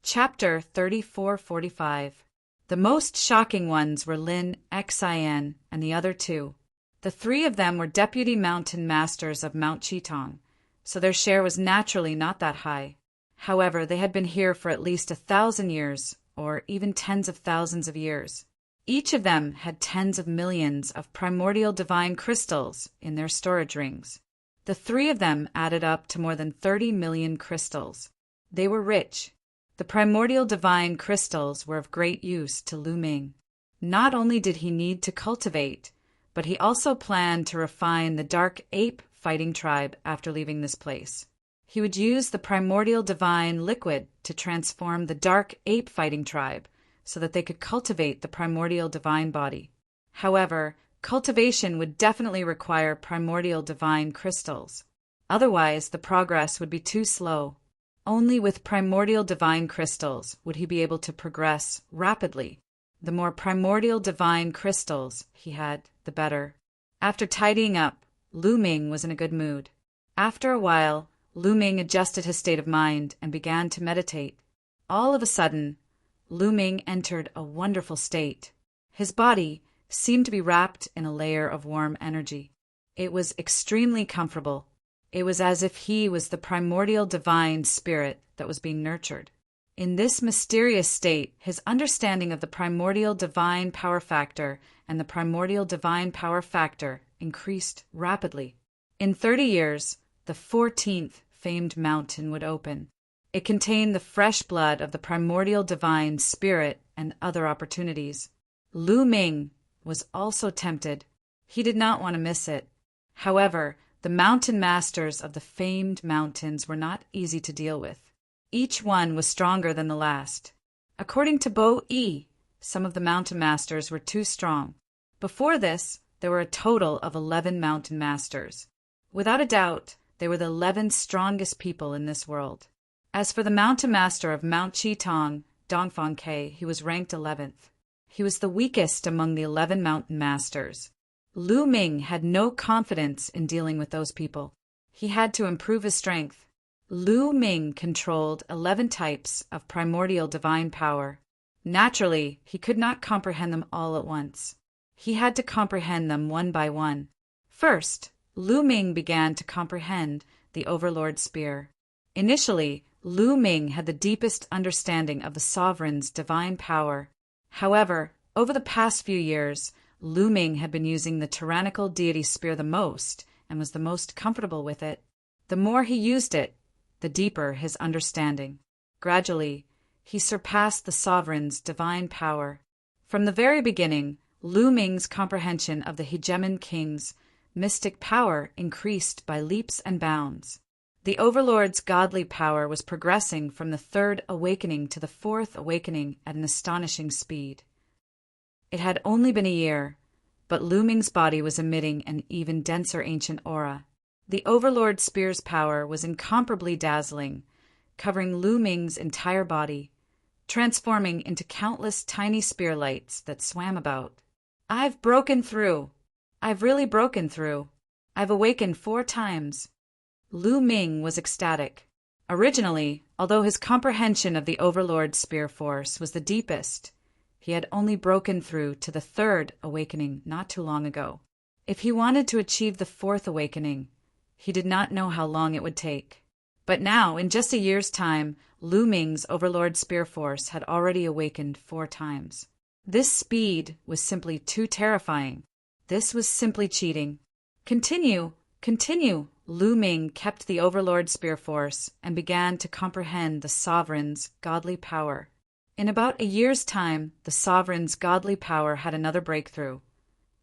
Chapter 3445. The most shocking ones were Lin, Xin, and the other two. The three of them were deputy mountain masters of Mount Chitong, so their share was naturally not that high. However, they had been here for at least 1,000 years, or even tens of thousands of years. Each of them had tens of millions of primordial divine crystals in their storage rings. The three of them added up to more than 30 million crystals. They were rich. The primordial divine crystals were of great use to Lu Ming. Not only did he need to cultivate, but he also planned to refine the dark ape fighting tribe after leaving this place. He would use the primordial divine liquid to transform the dark ape fighting tribe so that they could cultivate the primordial divine body. However, cultivation would definitely require primordial divine crystals. Otherwise, the progress would be too slow. Only with primordial divine crystals would he be able to progress rapidly. The more primordial divine crystals he had, the better. After tidying up, Lu Ming was in a good mood. After a while, Lu Ming adjusted his state of mind and began to meditate. All of a sudden, Lu Ming entered a wonderful state. His body seemed to be wrapped in a layer of warm energy. It was extremely comfortable. It was as if he was the primordial divine spirit that was being nurtured. In this mysterious state, his understanding of the primordial divine power factor and the primordial divine power factor increased rapidly. In 30 years, the 14th famed mountain would open. It contained the fresh blood of the primordial divine spirit and other opportunities. Lu Ming was also tempted. He did not want to miss it. However, the mountain masters of the famed mountains were not easy to deal with. Each one was stronger than the last. According to Bo Yi, some of the mountain masters were too strong. Before this, there were a total of 11 mountain masters. Without a doubt, they were the 11 strongest people in this world. As for the mountain master of Mount Chitong, Dongfang Ke, he was ranked 11th. He was the weakest among the 11 mountain masters. Lu Ming had no confidence in dealing with those people. He had to improve his strength. Lu Ming controlled 11 types of primordial divine power. Naturally, he could not comprehend them all at once. He had to comprehend them one by one. First, Lu Ming began to comprehend the Overlord Spear. Initially, Lu Ming had the deepest understanding of the sovereign's divine power. However, over the past few years, Lu Ming had been using the tyrannical deity spear the most and was the most comfortable with it. The more he used it, the deeper his understanding. Gradually, he surpassed the sovereign's divine power. From the very beginning, Lu Ming's comprehension of the Hegemon King's mystic power increased by leaps and bounds. The Overlord's godly power was progressing from the third awakening to the fourth awakening at an astonishing speed. It had only been a year, but Lu Ming's body was emitting an even denser ancient aura. The Overlord Spear's power was incomparably dazzling, covering Lu Ming's entire body, transforming into countless tiny spear lights that swam about. "I've broken through. I've really broken through. I've awakened 4 times. Lu Ming was ecstatic. Originally, although his comprehension of the Overlord's spear force was the deepest, he had only broken through to the 3rd awakening not too long ago. If he wanted to achieve the 4th awakening, he did not know how long it would take. But now, in just a year's time, Lu Ming's Overlord Spear Force had already awakened 4 times. This speed was simply too terrifying. This was simply cheating. Continue, continue! Lu Ming kept the Overlord Spear Force and began to comprehend the Sovereign's godly power. In about a year's time, the Sovereign's godly power had another breakthrough,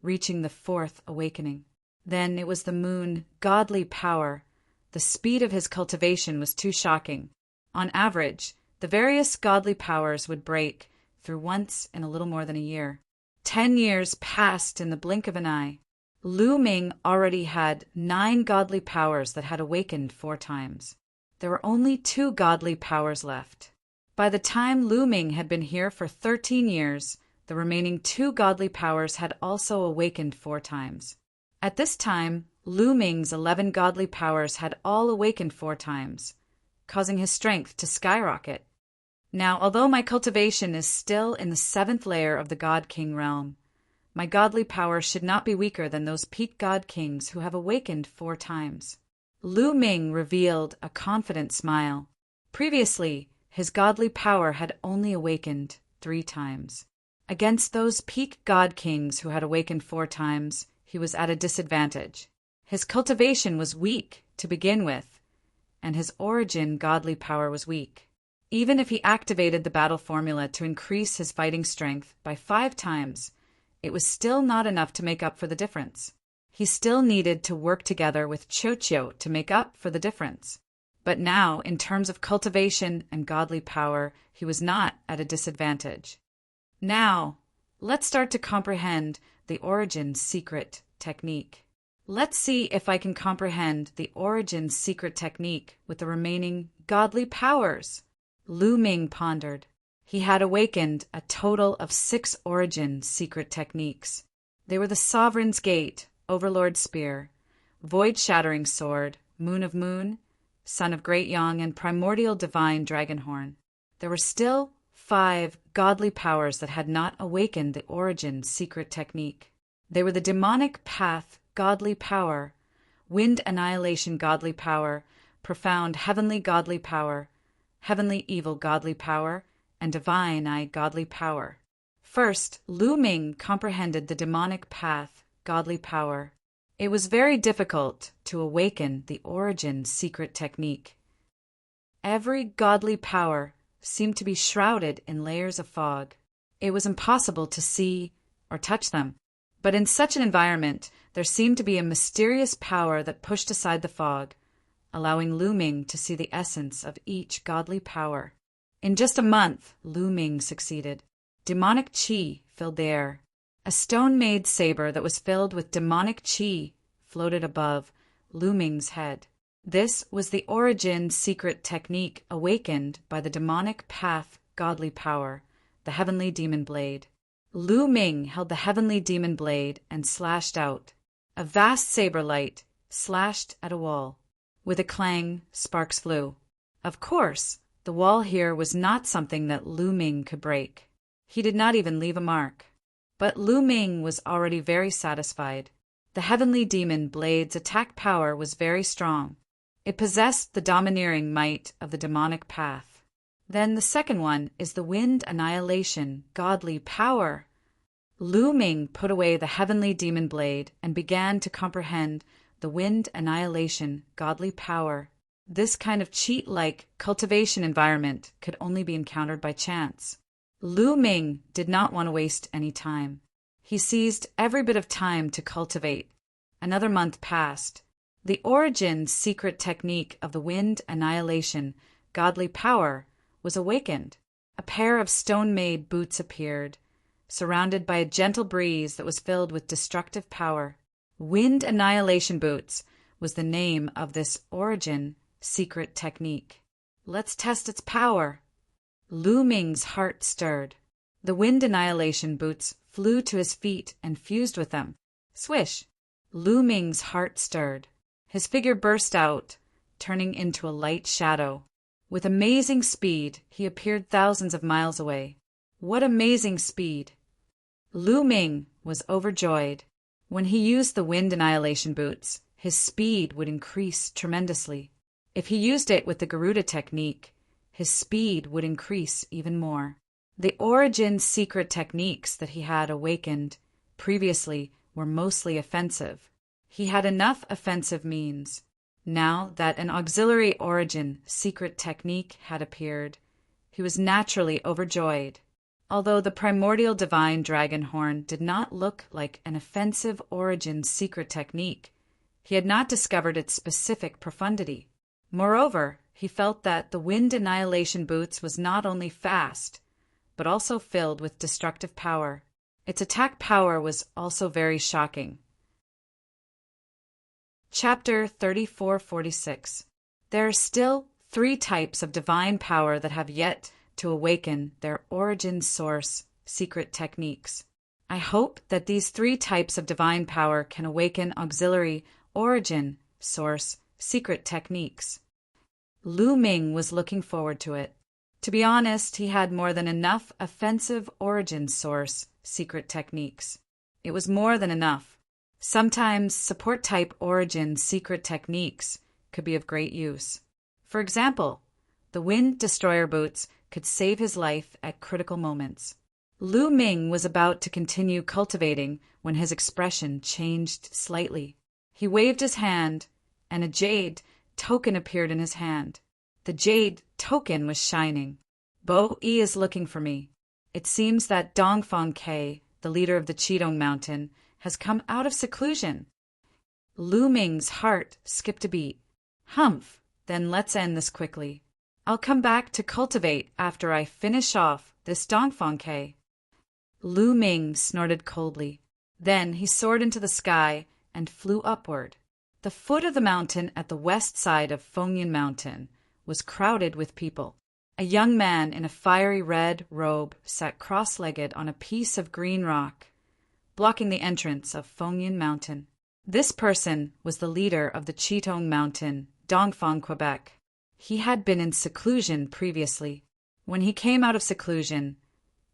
reaching the 4th awakening. Then it was the Moon godly power. The speed of his cultivation was too shocking. On average, the various godly powers would break through once in a little more than a year. 10 years passed in the blink of an eye. Lu Ming already had 9 godly powers that had awakened 4 times. There were only 2 godly powers left. By the time Lu Ming had been here for 13 years, the remaining 2 godly powers had also awakened 4 times. At this time, Lu Ming's 11 godly powers had all awakened 4 times, causing his strength to skyrocket. Now, although my cultivation is still in the 7th layer of the God King realm, my godly power should not be weaker than those peak God Kings who have awakened 4 times. Lu Ming revealed a confident smile. Previously, his godly power had only awakened 3 times. Against those peak God Kings who had awakened 4 times, he was at a disadvantage. His cultivation was weak to begin with, and his origin godly power was weak. Even if he activated the battle formula to increase his fighting strength by 5 times, it was still not enough to make up for the difference. He still needed to work together with Chochio to make up for the difference. But now, in terms of cultivation and godly power, he was not at a disadvantage. Now, let's start to comprehend the origin secret technique. Let's see if I can comprehend the origin secret technique with the remaining godly powers. Lu Ming pondered. He had awakened a total of 6 origin secret techniques. They were the Sovereign's Gate, Overlord Spear, Void-Shattering Sword, Moon of Moon, Son of Great Yang, and Primordial Divine Dragonhorn. There were still 5 godly powers that had not awakened the origin secret technique. They were the Demonic Path godly power, Wind Annihilation godly power, Profound Heavenly godly power, Heavenly Evil godly power, and Divine Eye godly power. First, Lu Ming comprehended the Demonic Path godly power. It was very difficult to awaken the origin secret technique. Every godly power seemed to be shrouded in layers of fog. It was impossible to see or touch them. But in such an environment, there seemed to be a mysterious power that pushed aside the fog, allowing Lu Ming to see the essence of each godly power. In just a month, Lu Ming succeeded. Demonic Qi filled the air. A stone-made saber that was filled with demonic Qi floated above Lu Ming's head. This was the origin secret technique awakened by the Demonic Path godly power, the Heavenly Demon Blade. Lu Ming held the Heavenly Demon Blade and slashed out. A vast saber light slashed at a wall. With a clang, sparks flew. Of course, the wall here was not something that Lu Ming could break. He did not even leave a mark. But Lu Ming was already very satisfied. The Heavenly Demon Blade's attack power was very strong. It possessed the domineering might of the demonic path. Then the second one is the Wind Annihilation godly power. Lu Ming put away the Heavenly Demon Blade and began to comprehend the Wind Annihilation godly power. This kind of cheat-like cultivation environment could only be encountered by chance. Lu Ming did not want to waste any time. He seized every bit of time to cultivate. Another month passed. The origin secret technique of the Wind Annihilation godly power was awakened. A pair of stone-made boots appeared, surrounded by a gentle breeze that was filled with destructive power. Wind Annihilation Boots was the name of this origin secret technique. Let's test its power. Lu Ming's heart stirred. The Wind Annihilation Boots flew to his feet and fused with them. Swish! Lu Ming's heart stirred. His figure burst out, turning into a light shadow. With amazing speed, he appeared thousands of miles away. What amazing speed! Lu Ming was overjoyed. When he used the Wind Annihilation Boots, his speed would increase tremendously. If he used it with the Garuda technique, his speed would increase even more. The origin secret techniques that he had awakened previously were mostly offensive. He had enough offensive means. Now that an auxiliary origin secret technique had appeared, he was naturally overjoyed. Although the primordial divine dragon horn did not look like an offensive origin secret technique, he had not discovered its specific profundity. Moreover, he felt that the Wind Annihilation Boots was not only fast, but also filled with destructive power. Its attack power was also very shocking. Chapter 3446. There are still 3 types of divine power that have yet to awaken their origin source secret techniques. I hope that these 3 types of divine power can awaken auxiliary origin source secret techniques. Lu Ming was looking forward to it. To be honest, he had more than enough offensive origin source secret techniques. It was more than enough. Sometimes support-type origin secret techniques could be of great use. For example, the wind destroyer boots could save his life at critical moments. Lu Ming was about to continue cultivating when his expression changed slightly. He waved his hand, and a jade token appeared in his hand. The jade token was shining. Bo Yi is looking for me. It seems that Dongfang Ke, the leader of the Qidong Mountain, has come out of seclusion. Lu Ming's heart skipped a beat. Humph, then let's end this quickly. I'll come back to cultivate after I finish off this Dongfang Ke. Lu Ming snorted coldly. Then he soared into the sky and flew upward. The foot of the mountain at the west side of Fengyan Mountain was crowded with people. A young man in a fiery red robe sat cross-legged on a piece of green rock, blocking the entrance of Fengyan Mountain. This person was the leader of the Qidong Mountain, Dongfang, Quebec. He had been in seclusion previously. When he came out of seclusion,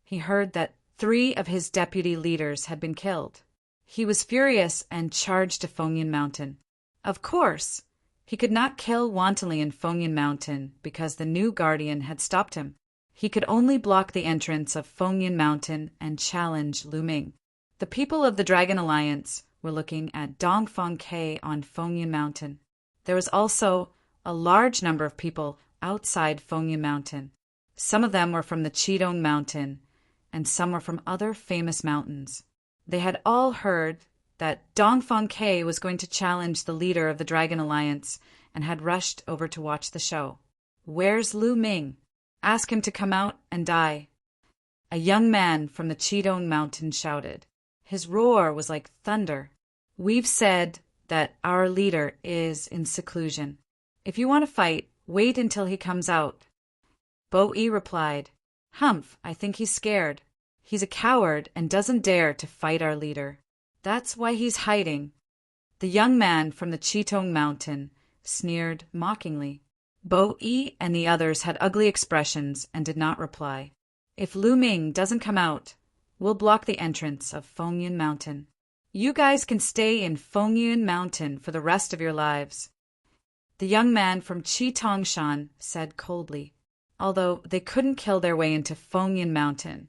he heard that 3 of his deputy leaders had been killed. He was furious and charged to Fengyan Mountain. Of course, he could not kill wantonly in Fengyan Mountain because the new guardian had stopped him. He could only block the entrance of Fengyan Mountain and challenge Lu Ming. The people of the Dragon Alliance were looking at Dongfang Ke on Fengyan Mountain. There was also a large number of people outside Fengyan Mountain. Some of them were from the Qidong Mountain, and some were from other famous mountains. They had all heard that Dongfang Ke was going to challenge the leader of the Dragon Alliance and had rushed over to watch the show. "Where's Lu Ming? Ask him to come out and die." A young man from the Qidong Mountain shouted. His roar was like thunder. "We've said that our leader is in seclusion. If you want to fight, wait until he comes out." Bo Yi replied, "Humph, I think he's scared. He's a coward and doesn't dare to fight our leader. That's why he's hiding." The young man from the Qidong Mountain sneered mockingly. Bo Yi and the others had ugly expressions and did not reply. "If Lu Ming doesn't come out, we'll block the entrance of Fengyan Mountain. You guys can stay in Fengyan Mountain for the rest of your lives." The young man from Qitongshan said coldly, although they couldn't kill their way into Fengyan Mountain.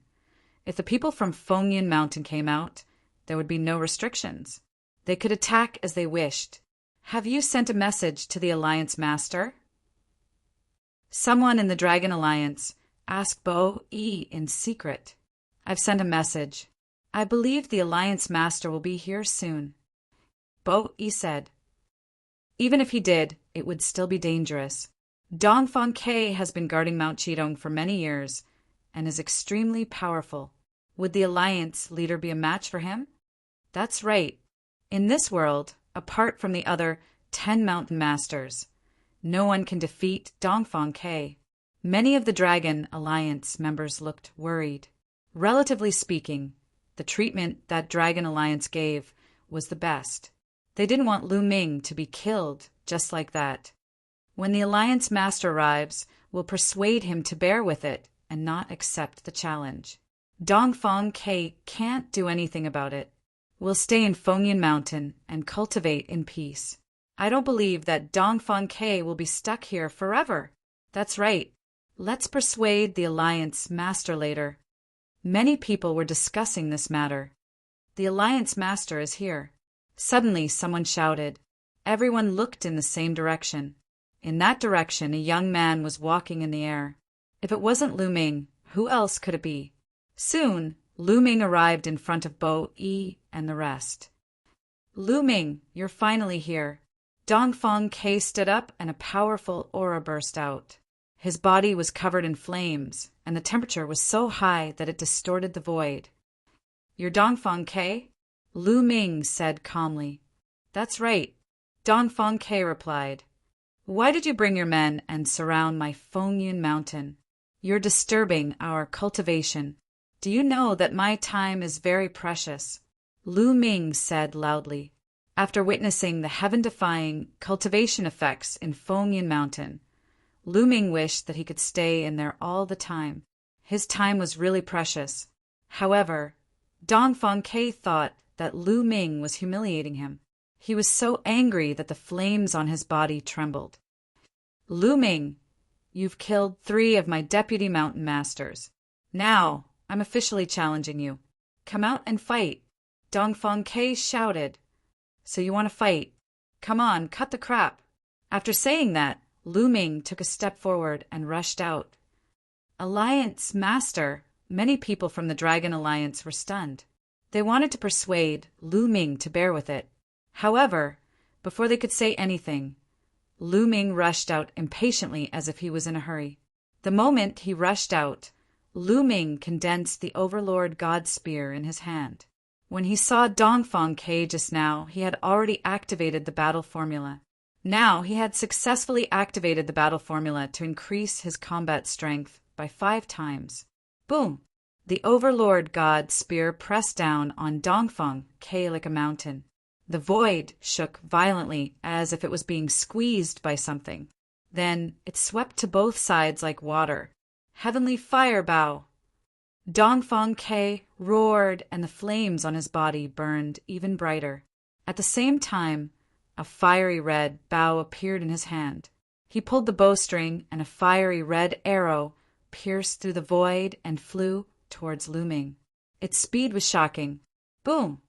If the people from Fengyan Mountain came out, there would be no restrictions. They could attack as they wished. "Have you sent a message to the Alliance Master?" Someone in the Dragon Alliance asked Bo Yi in secret. "I've sent a message. I believe the Alliance Master will be here soon." Bo Yi said, "Even if he did, it would still be dangerous. Dongfang Ke has been guarding Mount Qidong for many years and is extremely powerful. Would the Alliance leader be a match for him?" "That's right. In this world, apart from the other 10 mountain masters, no one can defeat Dongfang Ke." Many of the Dragon Alliance members looked worried. Relatively speaking, the treatment that Dragon Alliance gave was the best. They didn't want Lu Ming to be killed just like that. When the Alliance Master arrives, we'll persuade him to bear with it and not accept the challenge. Dongfang Ke can't do anything about it. We'll stay in Fengyan Mountain and cultivate in peace. I don't believe that Dongfang Ke will be stuck here forever. That's right. Let's persuade the Alliance Master later. Many people were discussing this matter. The Alliance Master is here. Suddenly, someone shouted. Everyone looked in the same direction. In that direction, a young man was walking in the air. If it wasn't Lu Ming, who else could it be? Soon, Lu Ming arrived in front of Bo Yi and the rest. "Lu Ming, you're finally here." Dongfang Ke stood up and a powerful aura burst out. His body was covered in flames, and the temperature was so high that it distorted the void. "You're Dongfang Ke?" Lu Ming said calmly. "That's right," Dongfang Ke replied. "Why did you bring your men and surround my Fengyan Mountain? You're disturbing our cultivation. Do you know that my time is very precious?" Lu Ming said loudly. After witnessing the heaven-defying cultivation effects in Fengyan Mountain, Lu Ming wished that he could stay in there all the time. His time was really precious. However, Dongfang Ke thought that Lu Ming was humiliating him. He was so angry that the flames on his body trembled. Lu Ming, you've killed 3 of my deputy mountain masters. Now, I'm officially challenging you. Come out and fight. Dongfang Ke shouted. So you want to fight? Come on, cut the crap. After saying that, Lu Ming took a step forward and rushed out. Alliance Master, many people from the Dragon Alliance were stunned. They wanted to persuade Lu Ming to bear with it. However, before they could say anything, Lu Ming rushed out impatiently as if he was in a hurry. The moment he rushed out, Lu Ming condensed the Overlord God Spear in his hand. When he saw Dongfang Ke just now, he had already activated the battle formula. Now he had successfully activated the battle formula to increase his combat strength by 5 times. Boom! The Overlord God Spear pressed down on Dongfang Ke like a mountain. The void shook violently as if it was being squeezed by something. Then it swept to both sides like water. Heavenly fire bow! Dongfang Ke roared, and the flames on his body burned even brighter. At the same time, a fiery red bow appeared in his hand. He pulled the bowstring, and a fiery red arrow pierced through the void and flew towards Lu Ming. Its speed was shocking. Boom!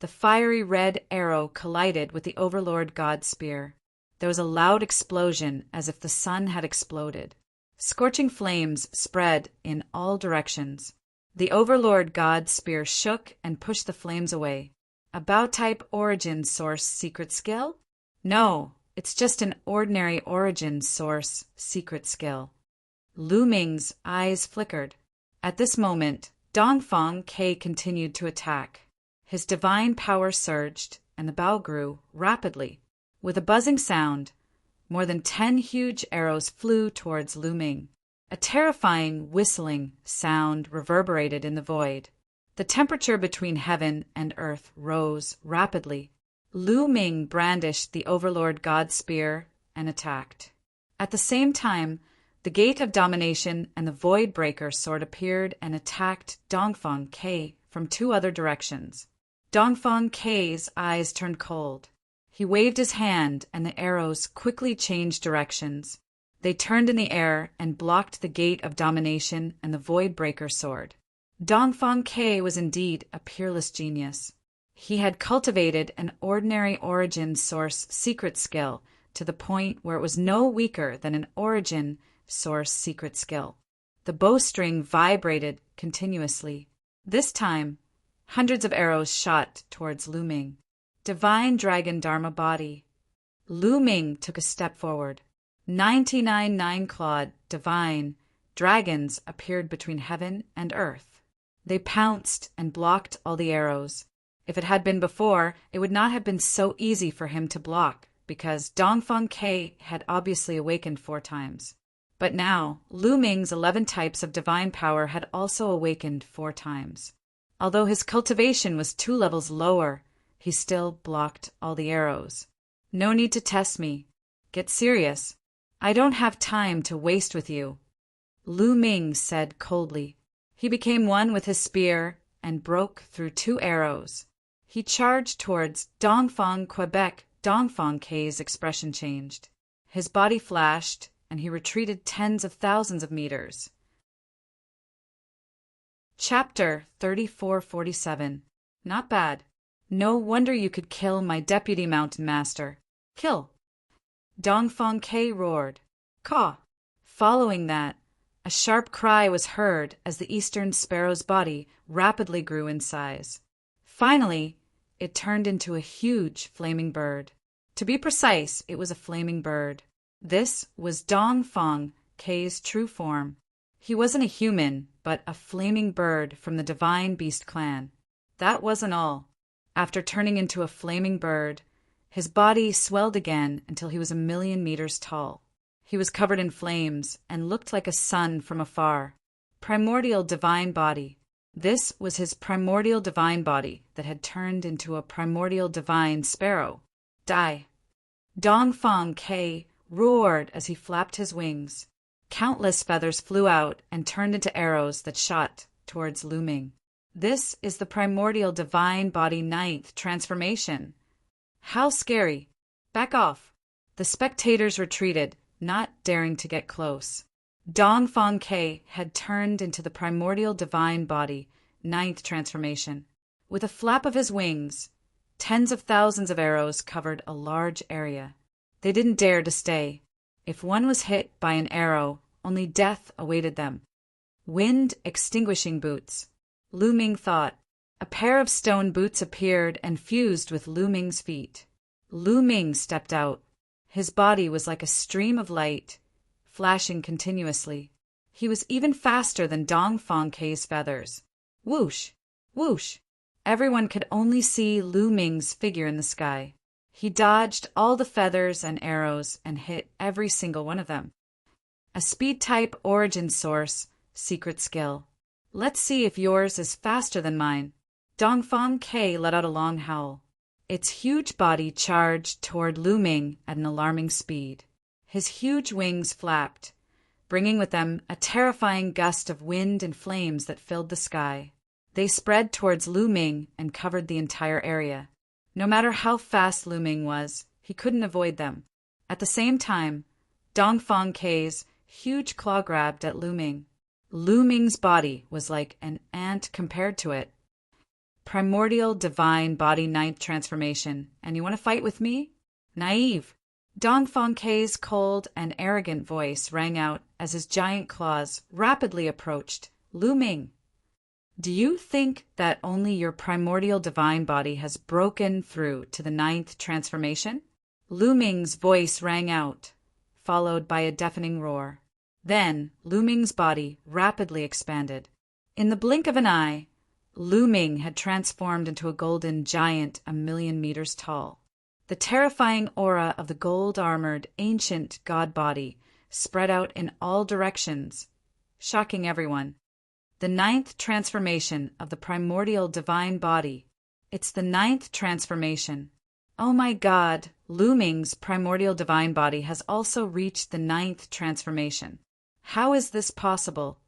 The fiery red arrow collided with the Overlord God Spear. There was a loud explosion as if the sun had exploded. Scorching flames spread in all directions. The Overlord God Spear shook and pushed the flames away. A Bow-type origin source secret skill? No, it's just an ordinary origin source secret skill. Lu Ming's eyes flickered. At this moment, Dongfang Ke continued to attack. His divine power surged, and the bow grew rapidly. With a buzzing sound, more than 10 huge arrows flew towards Lu Ming. A terrifying whistling sound reverberated in the void. The temperature between heaven and earth rose rapidly. Lu Ming brandished the Overlord God Spear and attacked. At the same time, the Gate of Domination and the Void Breaker sword appeared and attacked Dongfang Ke from 2 other directions. Dongfang Ke's eyes turned cold. He waved his hand, and the arrows quickly changed directions. They turned in the air and blocked the Gate of Domination and the Void Breaker sword. Dongfang Ke was indeed a peerless genius. He had cultivated an ordinary origin source secret skill to the point where it was no weaker than an origin source secret skill. The bowstring vibrated continuously. This time, hundreds of arrows shot towards Lu Ming. Divine Dragon Dharma Body. Lu Ming took a step forward. 99 nine-clawed divine dragons appeared between heaven and earth. They pounced and blocked all the arrows. If it had been before, it would not have been so easy for him to block, because Dongfang Ke had obviously awakened 4 times. But now, Lu Ming's 11 types of divine power had also awakened 4 times. Although his cultivation was 2 levels lower, he still blocked all the arrows. No need to test me. Get serious. I don't have time to waste with you, Lu Ming said coldly. He became one with his spear and broke through 2 arrows. He charged towards Dongfang Quebec. Dongfang Ke's expression changed. His body flashed, and he retreated tens of thousands of meters. Chapter 3447. Not bad. No wonder you could kill my deputy mountain master. Kill! Dongfang Ke roared. Caw! Following that, a sharp cry was heard as the eastern sparrow's body rapidly grew in size. Finally, it turned into a huge flaming bird. To be precise, it was a flaming bird. This was Dongfang Ke's true form. He wasn't a human, but a flaming bird from the Divine Beast clan. That wasn't all. After turning into a flaming bird, his body swelled again until he was 1,000,000 meters tall. He was covered in flames and looked like a sun from afar. Primordial divine body. This was his primordial divine body that had turned into a primordial divine sparrow. Die. Dongfang Ke roared as he flapped his wings. Countless feathers flew out and turned into arrows that shot towards Lu Ming. This is the primordial divine body ninth transformation. How scary! Back off! The spectators retreated, not daring to get close. Dongfang Ke had turned into the primordial divine body, ninth transformation. With a flap of his wings, tens of thousands of arrows covered a large area. They didn't dare to stay. If one was hit by an arrow, only death awaited them. Wind-extinguishing boots. Lu Ming thought. A pair of stone boots appeared and fused with Lu Ming's feet. Lu Ming stepped out. His body was like a stream of light, flashing continuously. He was even faster than Dongfang Ke's feathers. Whoosh! Whoosh! Everyone could only see Lu Ming's figure in the sky. He dodged all the feathers and arrows and hit every single one of them. A speed-type origin source, secret skill. Let's see if yours is faster than mine. Dongfang Ke let out a long howl. Its huge body charged toward Lu Ming at an alarming speed. His huge wings flapped, bringing with them a terrifying gust of wind and flames that filled the sky. They spread towards Lu Ming and covered the entire area. No matter how fast Lu Ming was, he couldn't avoid them. At the same time, Dongfang Ke's huge claw grabbed at Lu Ming. Lu Ming's body was like an ant compared to it. Primordial divine body ninth transformation. And you want to fight with me? Naive. Dongfang Ke's cold and arrogant voice rang out as his giant claws rapidly approached Lu Ming. Do you think that only your primordial divine body has broken through to the ninth transformation? Lu Ming's voice rang out, followed by a deafening roar. Then Lu Ming's body rapidly expanded. In the blink of an eye, Lu Ming had transformed into a golden giant 1,000,000 meters tall. The terrifying aura of the gold-armored ancient god body spread out in all directions, shocking everyone. The ninth transformation of the primordial divine body. It's the ninth transformation. Oh my God, Lu Ming's primordial divine body has also reached the ninth transformation. How is this possible?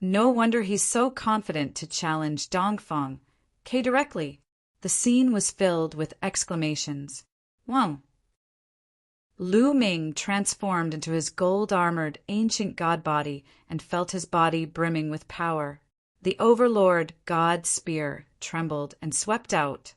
No wonder he's so confident to challenge Dongfang Ke directly. The scene was filled with exclamations. Wow! Lu Ming transformed into his gold-armored ancient god body and felt his body brimming with power. The overlord god spear trembled and swept out,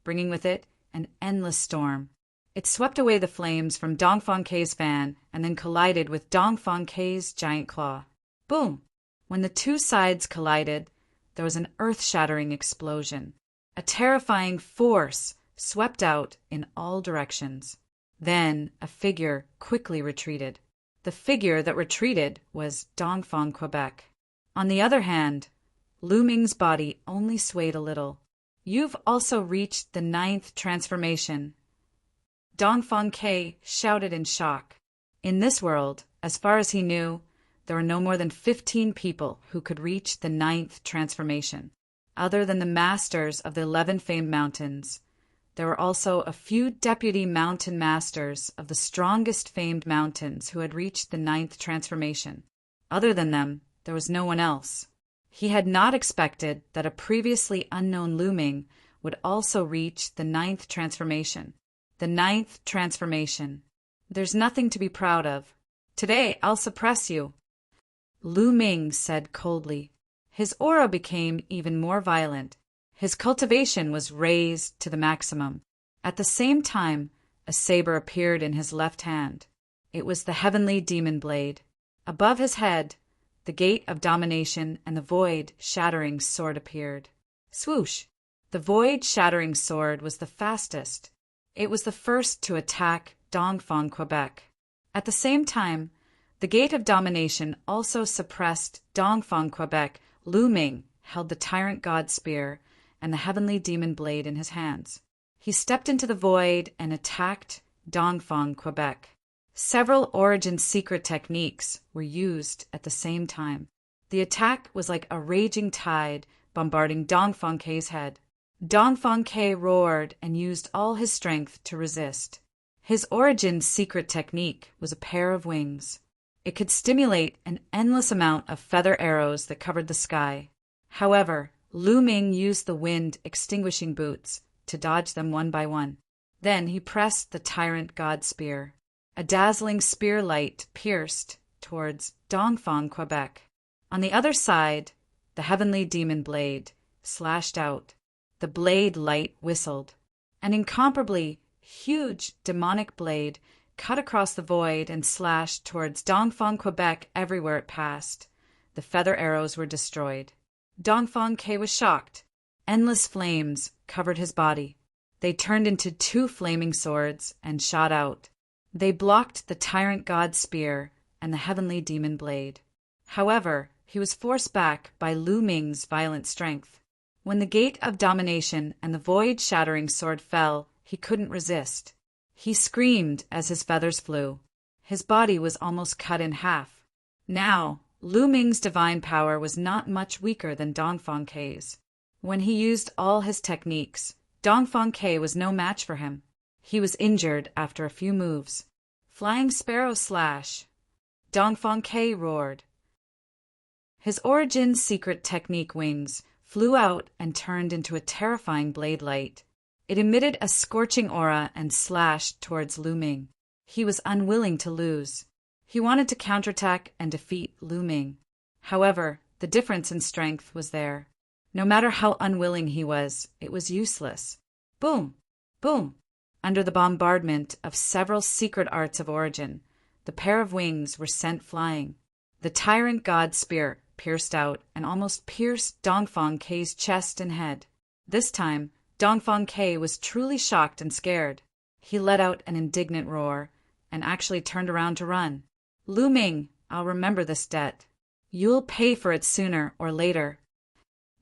bringing with it an endless storm. It swept away the flames from Dongfang Ke's fan and then collided with Dongfang Ke's giant claw. Boom! When the two sides collided, there was an earth-shattering explosion. A terrifying force swept out in all directions. Then a figure quickly retreated. The figure that retreated was Dongfang Quebec. On the other hand, Lu Ming's body only swayed a little. You've also reached the ninth transformation. Dongfang Ke shouted in shock. In this world, as far as he knew, there were no more than 15 people who could reach the ninth transformation. Other than the masters of the 11 famed mountains, there were also a few deputy mountain masters of the strongest famed mountains who had reached the ninth transformation. Other than them, there was no one else. He had not expected that a previously unknown Lu Ming would also reach the ninth transformation. The ninth transformation. There's nothing to be proud of. Today, I'll suppress you. Lu Ming said coldly. His aura became even more violent. His cultivation was raised to the maximum. At the same time, a saber appeared in his left hand. It was the heavenly demon blade. Above his head, the gate of domination and the void-shattering sword appeared. Swoosh! The void-shattering sword was the fastest. It was the first to attack Dongfang Quebec. At the same time, the gate of domination also suppressed Dongfang Quebec. Lu Ming held the tyrant god spear and the heavenly demon blade in his hands. He stepped into the void and attacked Dongfang Quebec. Several origin secret techniques were used at the same time. The attack was like a raging tide bombarding Dongfang Ke's head. Dongfang Ke roared and used all his strength to resist. His origin's secret technique was a pair of wings. It could stimulate an endless amount of feather arrows that covered the sky. However, Lu Ming used the wind-extinguishing boots to dodge them one by one. Then he pressed the tyrant god spear. A dazzling spear light pierced towards Dongfang, Quebec. On the other side, the heavenly demon blade slashed out. The blade light whistled. An incomparably huge demonic blade cut across the void and slashed towards Dongfang, Quebec everywhere it passed. The feather arrows were destroyed. Dongfang Ke was shocked. Endless flames covered his body. They turned into 2 flaming swords and shot out. They blocked the tyrant god's spear and the heavenly demon blade. However, he was forced back by Lu Ming's violent strength. When the gate of domination and the void-shattering sword fell, he couldn't resist. He screamed as his feathers flew. His body was almost cut in half. Now, Lu Ming's divine power was not much weaker than Dongfang Ke's. When he used all his techniques, Dongfang Ke was no match for him. He was injured after a few moves. Flying sparrow slash. Dongfang Ke roared. His origin's secret technique wings flew out and turned into a terrifying blade light. It emitted a scorching aura and slashed towards Lu Ming. He was unwilling to lose. He wanted to counterattack and defeat Lu Ming. However, the difference in strength was there. No matter how unwilling he was, it was useless. Boom! Boom! Under the bombardment of several secret arts of origin, the pair of wings were sent flying. The tyrant god's spear pierced out and almost pierced Dongfang Ke's chest and head. This time, Dongfang Ke was truly shocked and scared. He let out an indignant roar and actually turned around to run. Lu Ming, I'll remember this debt. You'll pay for it sooner or later.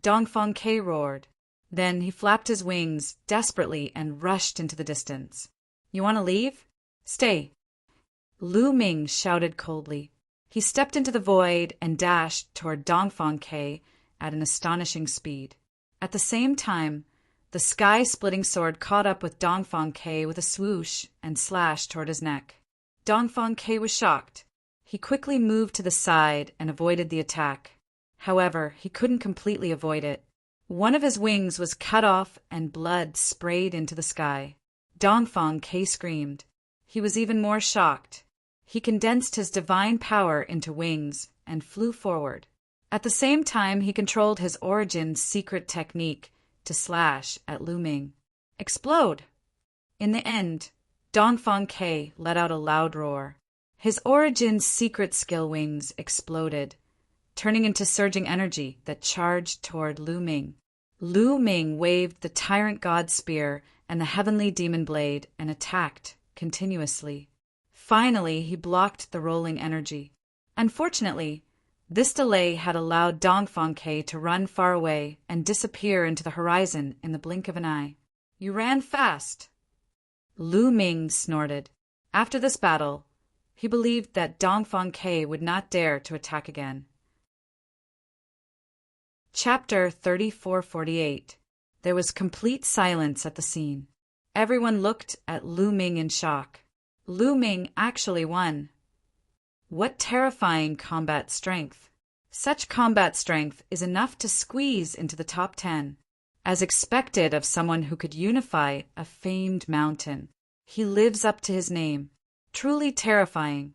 Dongfang Ke roared. Then he flapped his wings desperately and rushed into the distance. You want to leave? Stay. Lu Ming shouted coldly. He stepped into the void and dashed toward Dongfang Ke at an astonishing speed. At the same time, the sky-splitting sword caught up with Dongfang Ke with a swoosh and slashed toward his neck. Dongfang Ke was shocked. He quickly moved to the side and avoided the attack. However, he couldn't completely avoid it. One of his wings was cut off and blood sprayed into the sky. Dongfang Ke screamed. He was even more shocked. He condensed his divine power into wings and flew forward. At the same time, he controlled his origin's secret technique to slash at Lu Ming. Explode! In the end, Dongfang Ke let out a loud roar. His origin's secret skill wings exploded, turning into surging energy that charged toward Lu Ming. Lu Ming waved the tyrant god's spear and the heavenly demon blade and attacked continuously. Finally, he blocked the rolling energy. Unfortunately, this delay had allowed Dongfang Ke to run far away and disappear into the horizon in the blink of an eye. You ran fast. Lu Ming snorted. After this battle, he believed that Dongfang Ke would not dare to attack again. Chapter 3448. There was complete silence at the scene. Everyone looked at Lu Ming in shock. Lu Ming actually won. What terrifying combat strength! Such combat strength is enough to squeeze into the top 10, as expected of someone who could unify a famed mountain. He lives up to his name. Truly terrifying.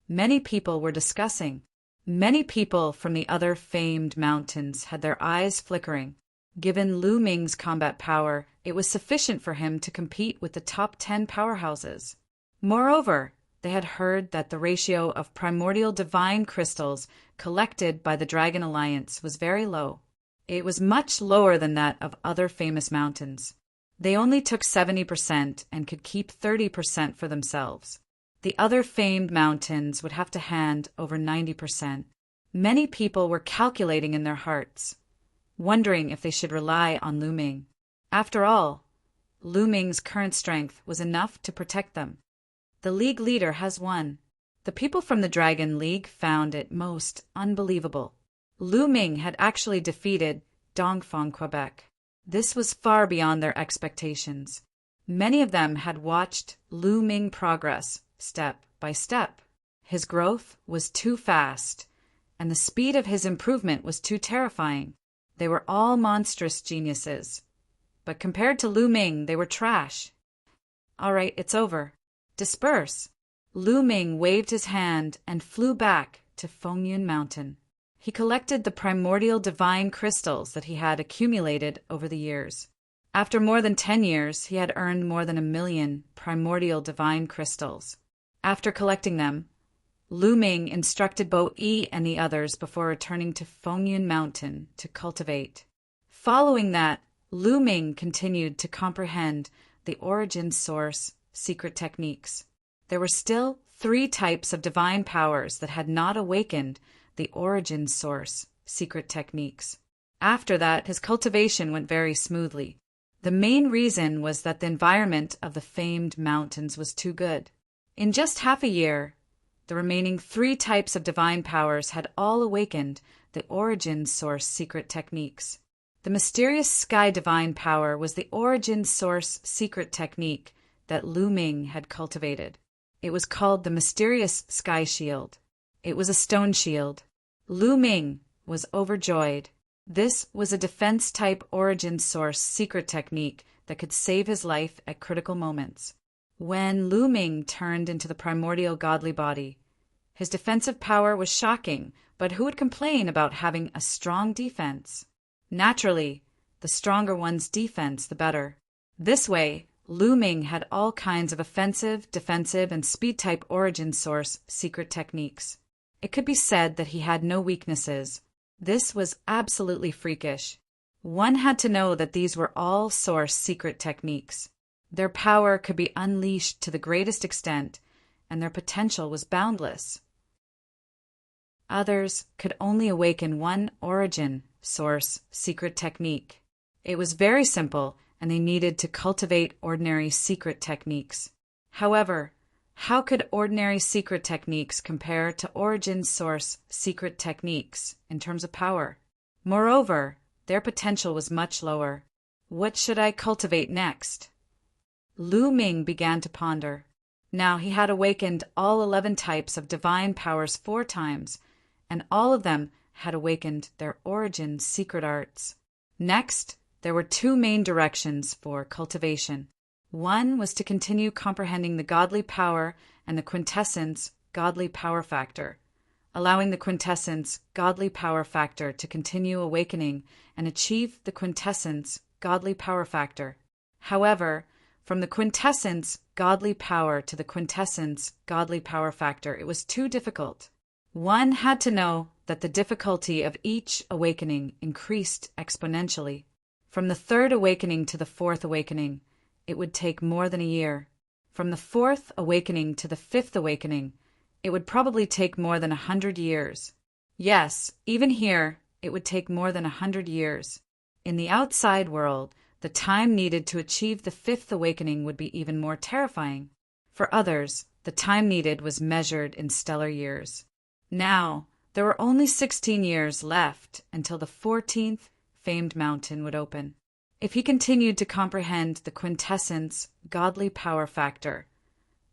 Many people were discussing. Many people from the other famed mountains had their eyes flickering. Given Lu Ming's combat power, it was sufficient for him to compete with the top 10 powerhouses. Moreover, they had heard that the ratio of primordial divine crystals collected by the Dragon Alliance was very low. It was much lower than that of other famous mountains. They only took 70% and could keep 30% for themselves. The other famed mountains would have to hand over 90%. Many people were calculating in their hearts, wondering if they should rely on Lu Ming. After all, Lu Ming's current strength was enough to protect them. The League leader has won. The people from the Dragon League found it most unbelievable. Lu Ming had actually defeated Dongfang, Quebec. This was far beyond their expectations. Many of them had watched Lu Ming progress step by step. His growth was too fast, and the speed of his improvement was too terrifying. They were all monstrous geniuses, but compared to Lu Ming, they were trash. All right, it's over. Disperse. Lu Ming waved his hand and flew back to Fengyun Mountain. He collected the primordial divine crystals that he had accumulated over the years. After more than 10 years, he had earned more than 1,000,000 primordial divine crystals. After collecting them, Lu Ming instructed Bo Yi and the others before returning to Fengyun Mountain to cultivate. Following that, Lu Ming continued to comprehend the origin source secret techniques. There were still 3 types of divine powers that had not awakened the origin source secret techniques. After that, his cultivation went very smoothly. The main reason was that the environment of the famed mountains was too good. In just half a year, the remaining 3 types of divine powers had all awakened the origin source secret techniques. The mysterious sky divine power was the origin source secret technique that Lu Ming had cultivated. It was called the mysterious sky shield. It was a stone shield. Lu Ming was overjoyed. This was a defense-type origin source secret technique that could save his life at critical moments. When Lu Ming turned into the primordial godly body, his defensive power was shocking, but who would complain about having a strong defense? Naturally, the stronger one's defense, the better. This way, Lu Ming had all kinds of offensive, defensive, and speed-type origin source secret techniques. It could be said that he had no weaknesses. This was absolutely freakish. One had to know that these were all source secret techniques. Their power could be unleashed to the greatest extent, and their potential was boundless. Others could only awaken one origin source secret technique. It was very simple, and they needed to cultivate ordinary secret techniques. However, how could ordinary secret techniques compare to origin source secret techniques in terms of power? Moreover, their potential was much lower. What should I cultivate next? Lu Ming began to ponder. Now he had awakened all 11 types of divine powers 4 times, and all of them had awakened their origin secret arts. Next, there were 2 main directions for cultivation. One was to continue comprehending the godly power and the quintessence godly power factor, allowing the quintessence godly power factor to continue awakening and achieve the quintessence godly power factor. However, from the quintessence godly power to the quintessence godly power factor, it was too difficult. One had to know that the difficulty of each awakening increased exponentially. From the 3rd awakening to the 4th awakening, it would take more than a year. From the 4th awakening to the 5th awakening, it would probably take more than 100 years. Yes, even here, it would take more than 100 years. In the outside world, the time needed to achieve the 5th awakening would be even more terrifying. For others, the time needed was measured in stellar years. Now, there were only 16 years left until the 14th famed mountain would open. If he continued to comprehend the quintessence godly power factor,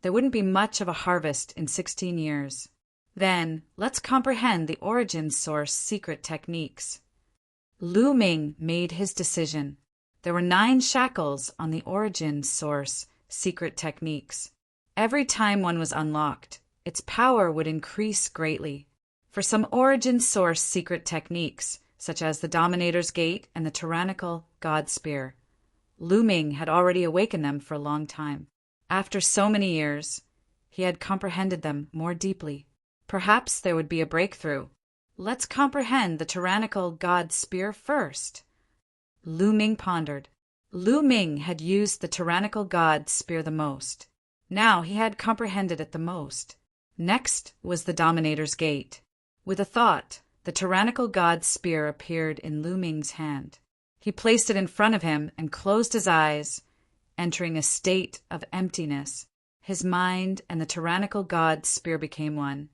there wouldn't be much of a harvest in 16 years. Then, let's comprehend the origin source secret techniques. Lu Ming made his decision. There were 9 shackles on the origin source secret techniques. Every time one was unlocked, its power would increase greatly. For some origin source secret techniques, such as the Dominator's Gate and the Tyrannical God Spear, Lu Ming had already awakened them for a long time. After so many years, he had comprehended them more deeply. Perhaps there would be a breakthrough. Let's comprehend the Tyrannical God Spear first. Lu Ming pondered. Lu Ming had used the Tyrannical God Spear the most. Now he had comprehended it the most. Next was the Dominator's Gate. With a thought, the Tyrannical God Spear appeared in Lu Ming's hand. He placed it in front of him and closed his eyes, entering a state of emptiness. His mind and the Tyrannical God Spear became one,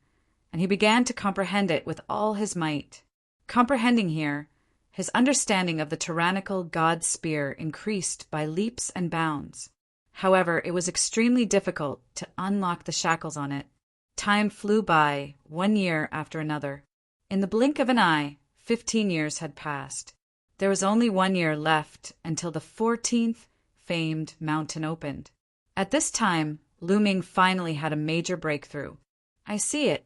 and he began to comprehend it with all his might. Comprehending here, his understanding of the Tyrannical God Spear increased by leaps and bounds. However, it was extremely difficult to unlock the shackles on it. Time flew by, 1 year after another. In the blink of an eye, 15 years had passed. There was only 1 year left until the 14th famed mountain opened. At this time, Lu Ming finally had a major breakthrough. I see it.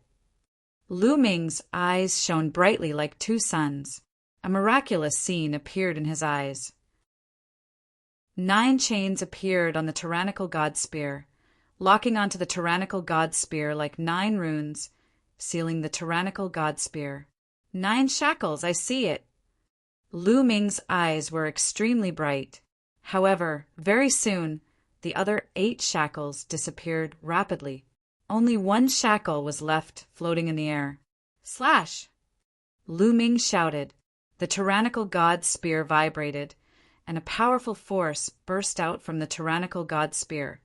Lu Ming's eyes shone brightly like two suns. A miraculous scene appeared in his eyes. 9 chains appeared on the tyrannical god spear, locking onto the tyrannical god spear like 9 runes, sealing the tyrannical god spear. 9 shackles, I see it. Lu Ming's eyes were extremely bright. However, very soon, the other 8 shackles disappeared rapidly. Only 1 shackle was left floating in the air. Slash! Lu Ming shouted. The tyrannical god spear vibrated, and a powerful force burst out from the tyrannical god spear,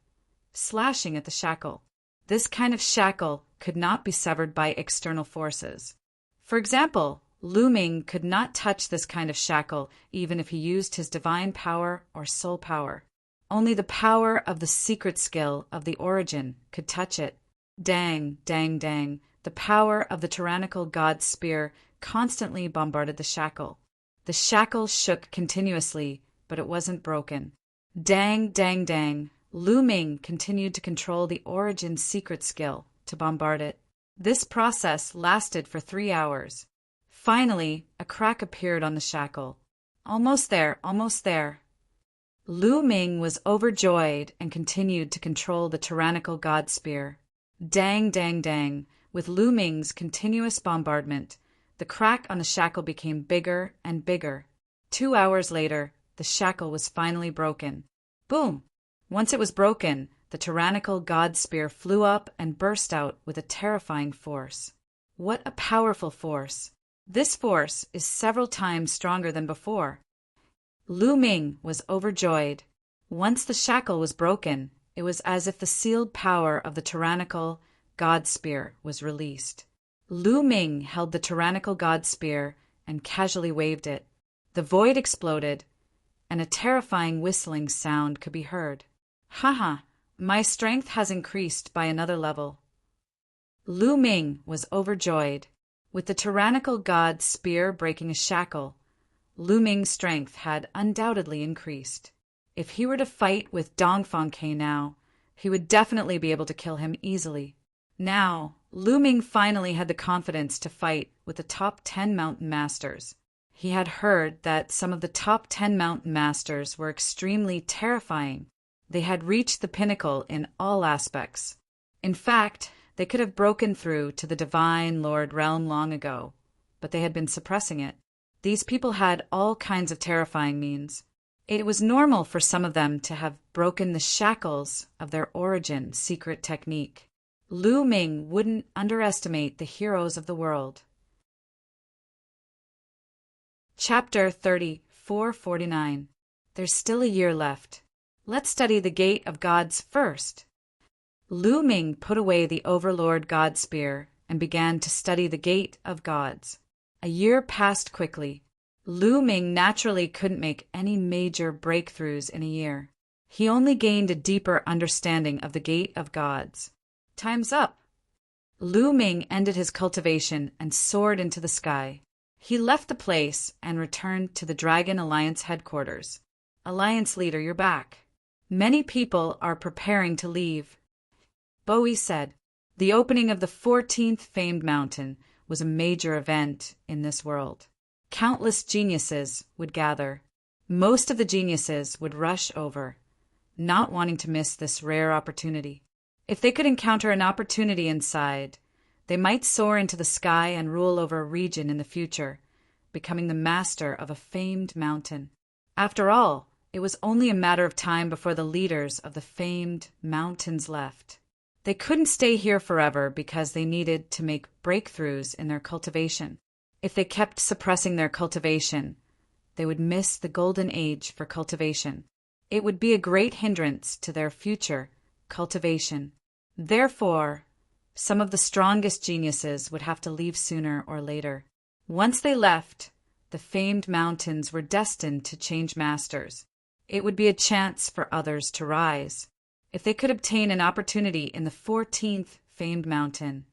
slashing at the shackle. This kind of shackle could not be severed by external forces. For example, Lu Ming could not touch this kind of shackle even if he used his divine power or soul power. Only the power of the secret skill of the origin could touch it. Dang, dang, dang. The power of the tyrannical god spear constantly bombarded the shackle. The shackle shook continuously, but it wasn't broken. Dang, dang, dang. Lu Ming continued to control the origin's secret skill to bombard it. This process lasted for 3 hours. Finally, a crack appeared on the shackle. Almost there, almost there. Lu Ming was overjoyed and continued to control the tyrannical god spear. Dang, dang, dang. With Lu Ming's continuous bombardment, the crack on the shackle became bigger and bigger. 2 hours later, the shackle was finally broken. Boom! Once it was broken, the tyrannical god spear flew up and burst out with a terrifying force. What a powerful force! This force is several times stronger than before. Lu Ming was overjoyed. Once the shackle was broken, it was as if the sealed power of the tyrannical god spear was released. Lu Ming held the tyrannical god spear and casually waved it. The void exploded, and a terrifying whistling sound could be heard. Haha, my strength has increased by another level. Lu Ming was overjoyed. With the tyrannical god spear breaking a shackle, Lu Ming's strength had undoubtedly increased. If he were to fight with Dongfang Ke now, he would definitely be able to kill him easily. Now, Lu Ming finally had the confidence to fight with the top 10 mountain masters. He had heard that some of the top 10 mountain masters were extremely terrifying. They had reached the pinnacle in all aspects. In fact, they could have broken through to the Divine Lord realm long ago, but they had been suppressing it. These people had all kinds of terrifying means. It was normal for some of them to have broken the shackles of their origin secret technique. Lu Ming wouldn't underestimate the heroes of the world. Chapter 3449. There's still a year left. Let's study the Gate of Gods first. Lu Ming put away the Overlord God Spear and began to study the Gate of Gods. A year passed quickly. Lu Ming naturally couldn't make any major breakthroughs in a year. He only gained a deeper understanding of the Gate of Gods. Time's up. Lu Ming ended his cultivation and soared into the sky. He left the place and returned to the Dragon Alliance headquarters. Alliance leader, you're back. Many people are preparing to leave. Bowie said, the opening of the 14th famed mountain was a major event in this world. Countless geniuses would gather. Most of the geniuses would rush over, not wanting to miss this rare opportunity. If they could encounter an opportunity inside, they might soar into the sky and rule over a region in the future, becoming the master of a famed mountain. After all, it was only a matter of time before the leaders of the famed mountains left. They couldn't stay here forever because they needed to make breakthroughs in their cultivation. If they kept suppressing their cultivation, they would miss the golden age for cultivation. It would be a great hindrance to their future cultivation. Therefore, some of the strongest geniuses would have to leave sooner or later. Once they left, the famed mountains were destined to change masters. It would be a chance for others to rise. If they could obtain an opportunity in the 14th famed mountain,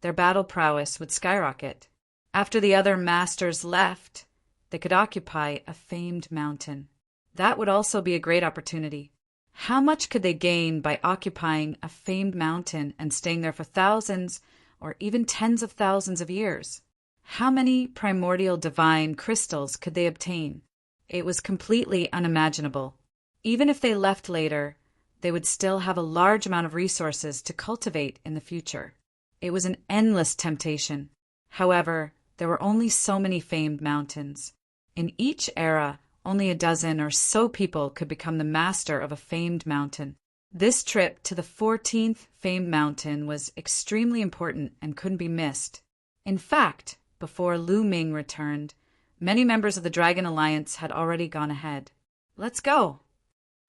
their battle prowess would skyrocket. After the other masters left, they could occupy a famed mountain. That would also be a great opportunity. How much could they gain by occupying a famed mountain and staying there for thousands or even tens of thousands of years? How many primordial divine crystals could they obtain? It was completely unimaginable. Even if they left later, they would still have a large amount of resources to cultivate in the future. It was an endless temptation. However, there were only so many famed mountains. In each era, only a dozen or so people could become the master of a famed mountain. This trip to the 14th famed mountain was extremely important and couldn't be missed. In fact, before Lu Ming returned, many members of the Dragon Alliance had already gone ahead. Let's go!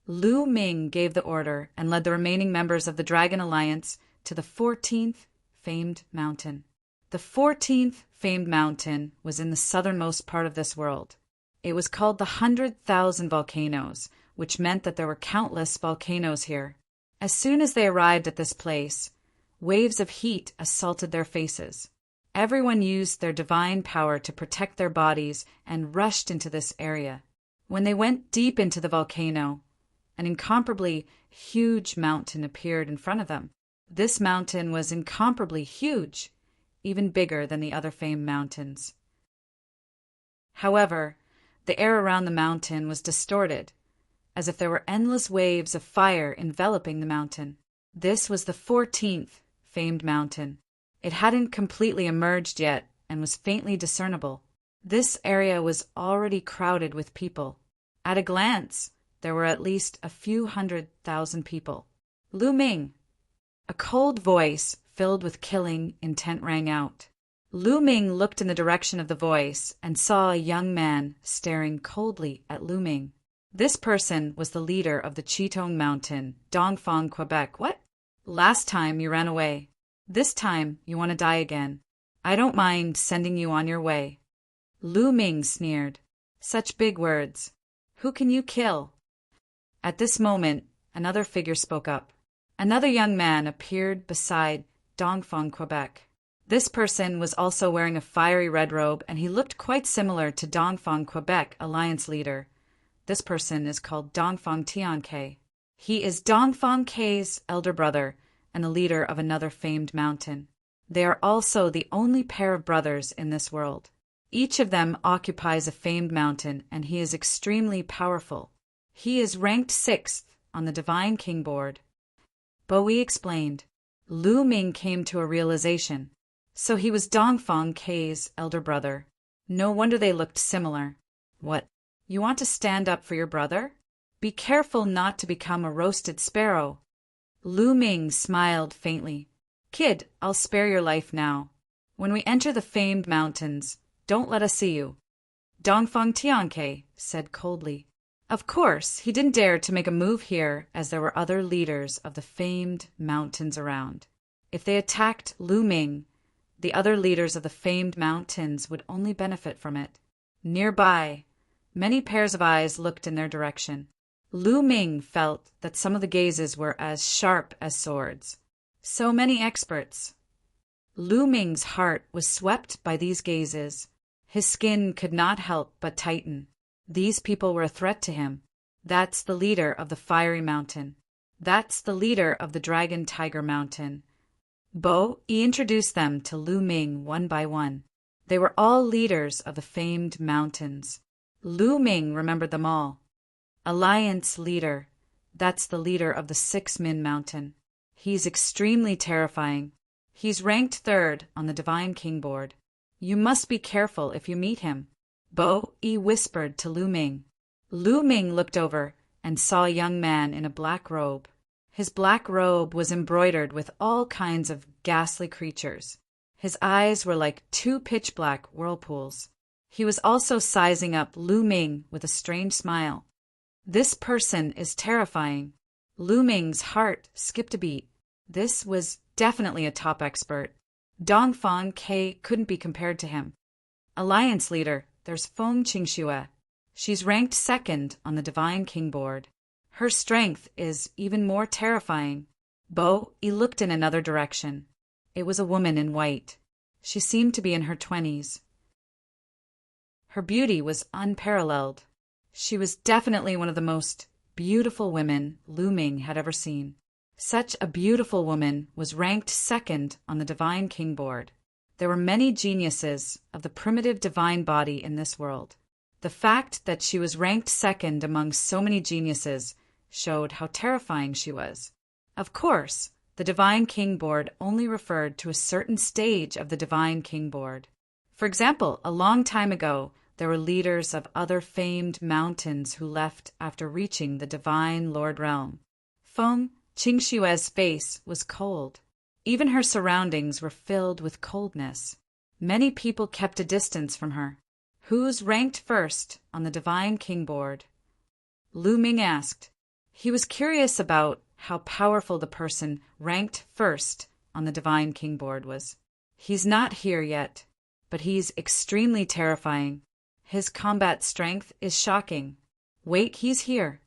Lu Ming gave the order and led the remaining members of the Dragon Alliance to the 14th famed mountain. The 14th famed mountain was in the southernmost part of this world. It was called the 100,000 Volcanoes, which meant that there were countless volcanoes here. As soon as they arrived at this place, waves of heat assaulted their faces. Everyone used their divine power to protect their bodies and rushed into this area. When they went deep into the volcano, an incomparably huge mountain appeared in front of them. This mountain was incomparably huge, even bigger than the other famed mountains. However, the air around the mountain was distorted, as if there were endless waves of fire enveloping the mountain. This was the 14th famed mountain. It hadn't completely emerged yet and was faintly discernible. This area was already crowded with people. At a glance, there were at least a few 100,000 people. Lu Ming! A cold voice filled with killing intent rang out. Lu Ming looked in the direction of the voice and saw a young man staring coldly at Lu Ming. This person was the leader of the Chitong Mountain, Dongfang, Quebec. What? Last time you ran away. This time you want to die again. I don't mind sending you on your way. Lu Ming sneered. Such big words. Who can you kill? At this moment, another figure spoke up. Another young man appeared beside Dongfang, Quebec. This person was also wearing a fiery red robe, and he looked quite similar to Dongfang, Quebec Alliance leader. This person is called Dongfang Tianke. He is Dongfang K's elder brother and the leader of another famed mountain. They are also the only pair of brothers in this world. Each of them occupies a famed mountain, and he is extremely powerful. He is ranked 6th on the Divine King board. Bowie explained. Lu Ming came to a realization. So he was Dongfang K's elder brother. No wonder they looked similar. What? You want to stand up for your brother? Be careful not to become a roasted sparrow. Lu Ming smiled faintly. Kid, I'll spare your life now. When we enter the famed mountains, don't let us see you. Dongfang Tianke said coldly. Of course, he didn't dare to make a move here as there were other leaders of the famed mountains around. If they attacked Lu Ming, the other leaders of the famed mountains would only benefit from it. Nearby, many pairs of eyes looked in their direction. Lu Ming felt that some of the gazes were as sharp as swords. So many experts. Lu Ming's heart was swept by these gazes. His skin could not help but tighten. These people were a threat to him. That's the leader of the Fiery Mountain. That's the leader of the Dragon Tiger Mountain. Bo Yi introduced them to Lu Ming one by one. They were all leaders of the famed mountains. Lu Ming remembered them all. Alliance leader. That's the leader of the 6-Min Mountain. He's extremely terrifying. He's ranked 3rd on the Divine King board. You must be careful if you meet him. Bo Yi whispered to Lu Ming. Lu Ming looked over and saw a young man in a black robe. His black robe was embroidered with all kinds of ghastly creatures. His eyes were like 2 pitch-black whirlpools. He was also sizing up Lu Ming with a strange smile. This person is terrifying. Lu Ming's heart skipped a beat. This was definitely a top expert. Dongfang K couldn't be compared to him. Alliance leader, there's Feng Qingxue. She's ranked 2nd on the Divine King board. Her strength is even more terrifying. Bo-e looked in another direction. It was a woman in white. She seemed to be in her 20s. Her beauty was unparalleled. She was definitely one of the most beautiful women Lu Ming had ever seen. Such a beautiful woman was ranked second on the Divine King board. There were many geniuses of the primitive divine body in this world. The fact that she was ranked second among so many geniuses showed how terrifying she was. Of course, the Divine King board only referred to a certain stage of the Divine King board. For example, a long time ago, there were leaders of other famed mountains who left after reaching the Divine Lord Realm. Feng Qingshue's face was cold. Even her surroundings were filled with coldness. Many people kept a distance from her. Who's ranked first on the Divine King board? Lu Ming asked. He was curious about how powerful the person ranked first on the Divine King board was. He's not here yet, but he's extremely terrifying. His combat strength is shocking. Wait, he's here.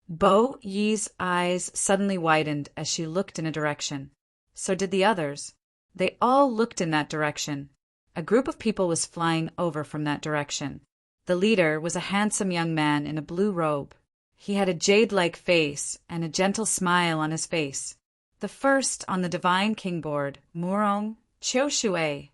Bo-Yi's eyes suddenly widened as she looked in a direction. So did the others. They all looked in that direction. A group of people was flying over from that direction. The leader was a handsome young man in a blue robe. He had a jade-like face and a gentle smile on his face. The first on the Divine King board, Murong Qiushue.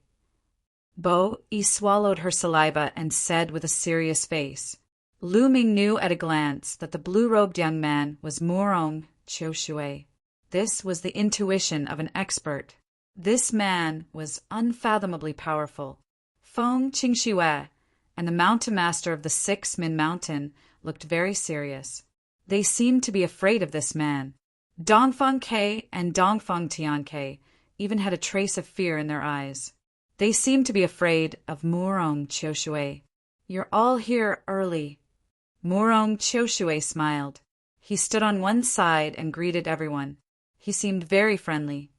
Bo-Yi swallowed her saliva and said with a serious face. Lu Ming knew at a glance that the blue-robed young man was Murong Qiushue. This was the intuition of an expert. This man was unfathomably powerful. Feng Qingshuo and the mountain master of the 6 Min Mountain looked very serious. They seemed to be afraid of this man. Dongfeng Ke and Dongfeng Tianke even had a trace of fear in their eyes. They seemed to be afraid of Murong Qiushue. You're all here early. Murong Qiushue smiled. He stood on one side and greeted everyone. He seemed very friendly.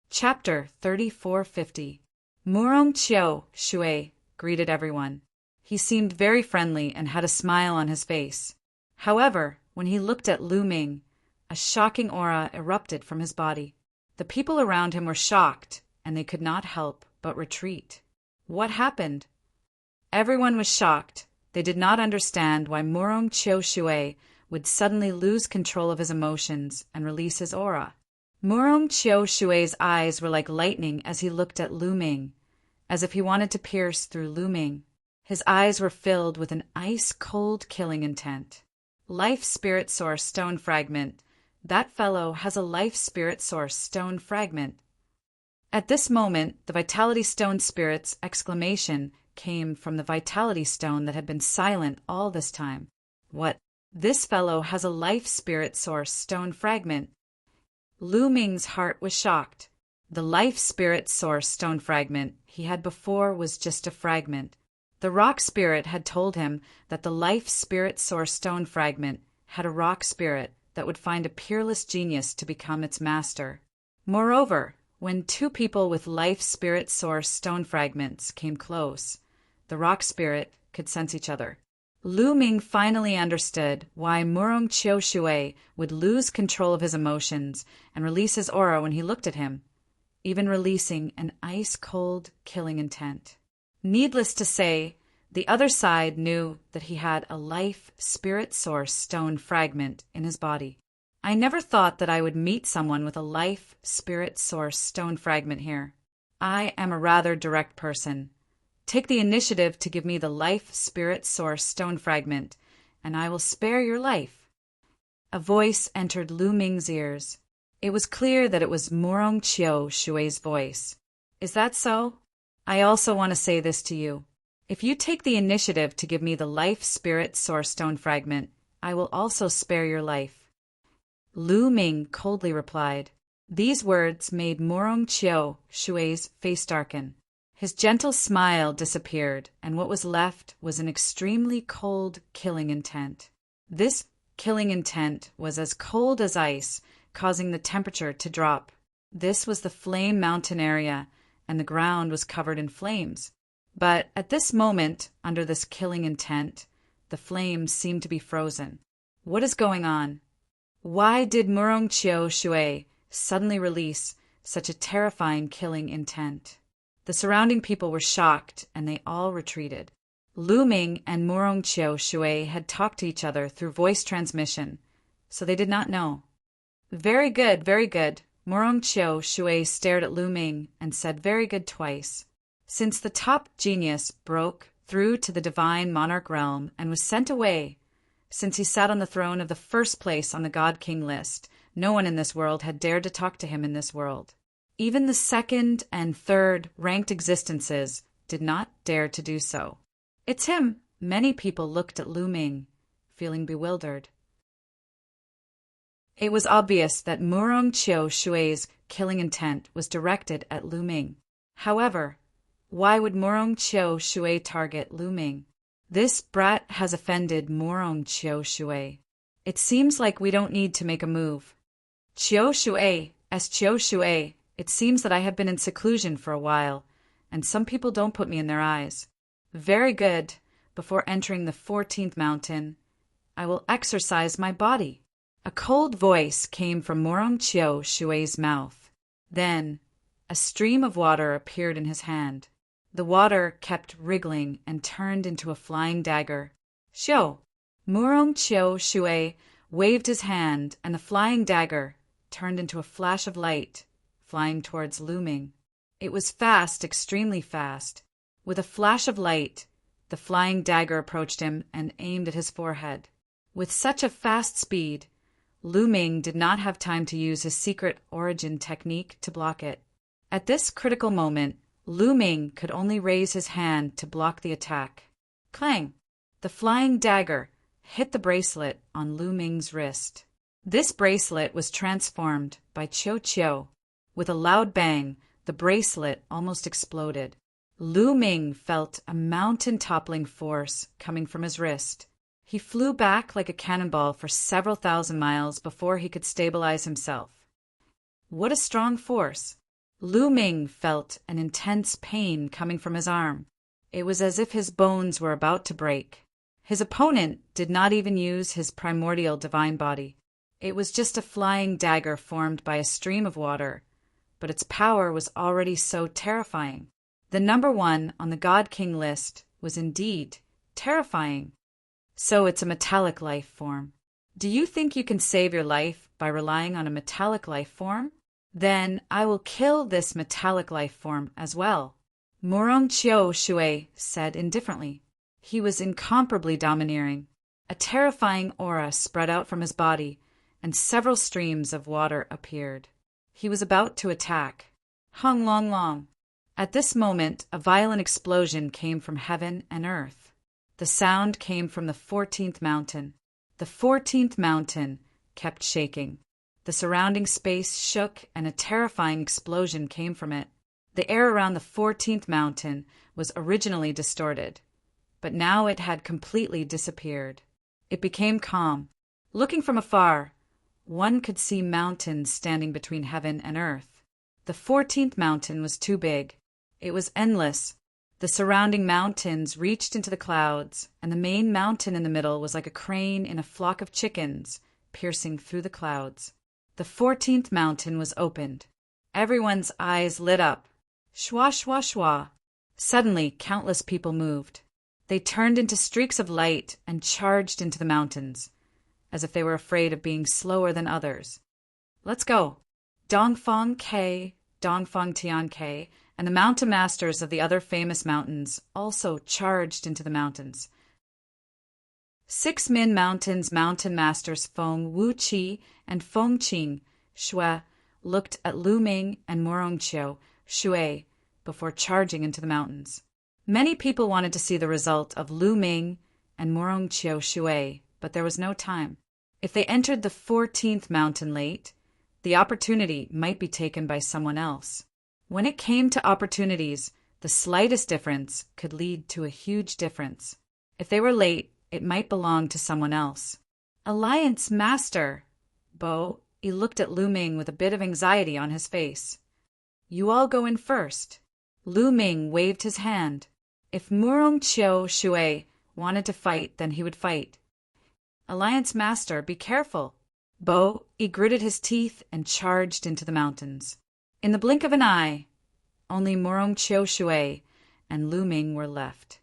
Chapter 3450. Murong Qiushue greeted everyone. He seemed very friendly and had a smile on his face. However, when he looked at Lu Ming, a shocking aura erupted from his body. The people around him were shocked, and they could not help but retreat. What happened? Everyone was shocked. They did not understand why Murong Qiushue would suddenly lose control of his emotions and release his aura. Murong Qiushue's eyes were like lightning as he looked at Lu Ming, as if he wanted to pierce through Lu Ming. His eyes were filled with an ice-cold killing intent. Life Spirit Source Stone Fragment. That fellow has a Life Spirit Source Stone Fragment. At this moment, the Vitality Stone Spirit's exclamation came from the Vitality Stone that had been silent all this time. What? This fellow has a Life Spirit Source Stone Fragment. Lu Ming's heart was shocked. The Life Spirit Source Stone Fragment he had before was just a fragment. The Rock Spirit had told him that the Life Spirit Source Stone Fragment had a rock spirit that would find a peerless genius to become its master. Moreover, when 2 people with Life Spirit Source Stone Fragments came close, the rock spirit could sense each other. Lu Ming finally understood why Murong Qiushue would lose control of his emotions and release his aura when he looked at him, even releasing an ice-cold killing intent. Needless to say, the other side knew that he had a Life Spirit Source Stone Fragment in his body. I never thought that I would meet someone with a Life Spirit Source Stone Fragment here. I am a rather direct person. Take the initiative to give me the Life Spirit Source Stone Fragment, and I will spare your life. A voice entered Lu Ming's ears. It was clear that it was Murong Qiushue's voice. Is that so? I also want to say this to you. If you take the initiative to give me the Life Spirit Source Stone Fragment, I will also spare your life. Lu Ming coldly replied. These words made Murong Qiushue's face darken. His gentle smile disappeared, and what was left was an extremely cold killing intent. This killing intent was as cold as ice, causing the temperature to drop. This was the Flame Mountain area, and the ground was covered in flames. But at this moment, under this killing intent, The flames seemed to be frozen. What is going on? Why did Murong Chiu Shui suddenly release such a terrifying killing intent? The surrounding people were shocked, and they all retreated. Lu Ming and Murong Chiu Shui had talked to each other through voice transmission, so they did not know. Very good, very good. Murong Chiu Shui stared at Lu Ming and said very good twice. Since the top genius broke through to the divine monarch realm and was sent away, since he sat on the throne of the first place on the God King list, no one in this world had dared to talk to him in this world. Even the second and third ranked existences did not dare to do so. It's him. Many people looked at Lu Ming, feeling bewildered. It was obvious that Murong Chiu Shui's killing intent was directed at Lu Ming. However, why would Murong Chiu Shui target Lu Ming? This brat has offended Murong Chiu Shui. It seems like we don't need to make a move. Chiu Shui, it seems that I have been in seclusion for a while, and some people don't put me in their eyes. Very good. Before entering the 14th mountain, I will exercise my body. A cold voice came from Murong Chiu Shui's mouth. Then, a stream of water appeared in his hand. The water kept wriggling and turned into a flying dagger. Xiu! Murong Chiu Shui waved his hand, and the flying dagger turned into a flash of light, flying towards Lu Ming. It was fast, extremely fast. With a flash of light, the flying dagger approached him and aimed at his forehead. With such a fast speed, Lu Ming did not have time to use his secret origin technique to block it. At this critical moment, Lu Ming could only raise his hand to block the attack. Clang! The flying dagger hit the bracelet on Lu Ming's wrist. This bracelet was transformed by Chiu Chiu. With a loud bang, the bracelet almost exploded. Lu Ming felt a mountain-toppling force coming from his wrist. He flew back like a cannonball for several thousand miles before he could stabilize himself. What a strong force! Lu Ming felt an intense pain coming from his arm. It was as if his bones were about to break. His opponent did not even use his primordial divine body. It was just a flying dagger formed by a stream of water, but its power was already so terrifying. The number 1 on the God King list was indeed terrifying. So it's a metallic life form. Do you think you can save your life by relying on a metallic life form? Then I will kill this metallic life form as well. Murong Chiu Shui said indifferently. He was incomparably domineering. A terrifying aura spread out from his body, and several streams of water appeared. He was about to attack. Hung long long. At this moment, a violent explosion came from heaven and earth. The sound came from the 14th mountain. The 14th mountain kept shaking. The surrounding space shook, and a terrifying explosion came from it. The air around the 14th mountain was originally distorted, but now it had completely disappeared. It became calm. Looking from afar, one could see mountains standing between heaven and earth. The 14th mountain was too big. It was endless. The surrounding mountains reached into the clouds, and the main mountain in the middle was like a crane in a flock of chickens, piercing through the clouds. The 14th mountain was opened. Everyone's eyes lit up. Shwa, shwa, shwa. Suddenly, countless people moved. They turned into streaks of light and charged into the mountains, as if they were afraid of being slower than others. Let's go. Dongfang Ke, Dongfang Tian Ke, and the mountain masters of the other famous mountains also charged into the mountains. 6 Min Mountain's mountain masters Feng Wuqi and Feng Qing Shui looked at Lu Ming and Murong Chiu Shui before charging into the mountains. Many people wanted to see the result of Lu Ming and Murong Chiu Shui, but there was no time. If they entered the 14th mountain late, the opportunity might be taken by someone else. When it came to opportunities, the slightest difference could lead to a huge difference. If they were late, it might belong to someone else. Alliance Master! Bo, he looked at Lu Ming with a bit of anxiety on his face. You all go in first. Lu Ming waved his hand. If Murong Chiu Shui wanted to fight, then he would fight. Alliance Master, be careful! Bo, he gritted his teeth and charged into the mountains. In the blink of an eye, only Murong Chiu Shui and Lu Ming were left.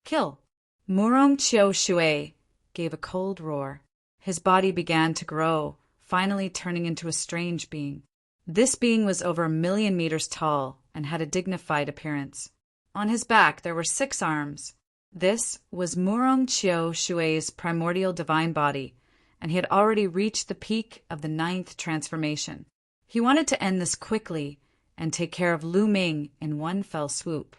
Kill! Murong Chiu Shui gave a cold roar. His body began to grow, finally turning into a strange being. This being was over 1,000,000 meters tall and had a dignified appearance. On his back there were 6 arms. This was Murong Chiu Shui's primordial divine body, and he had already reached the peak of the 9th transformation. He wanted to end this quickly and take care of Lu Ming in one fell swoop.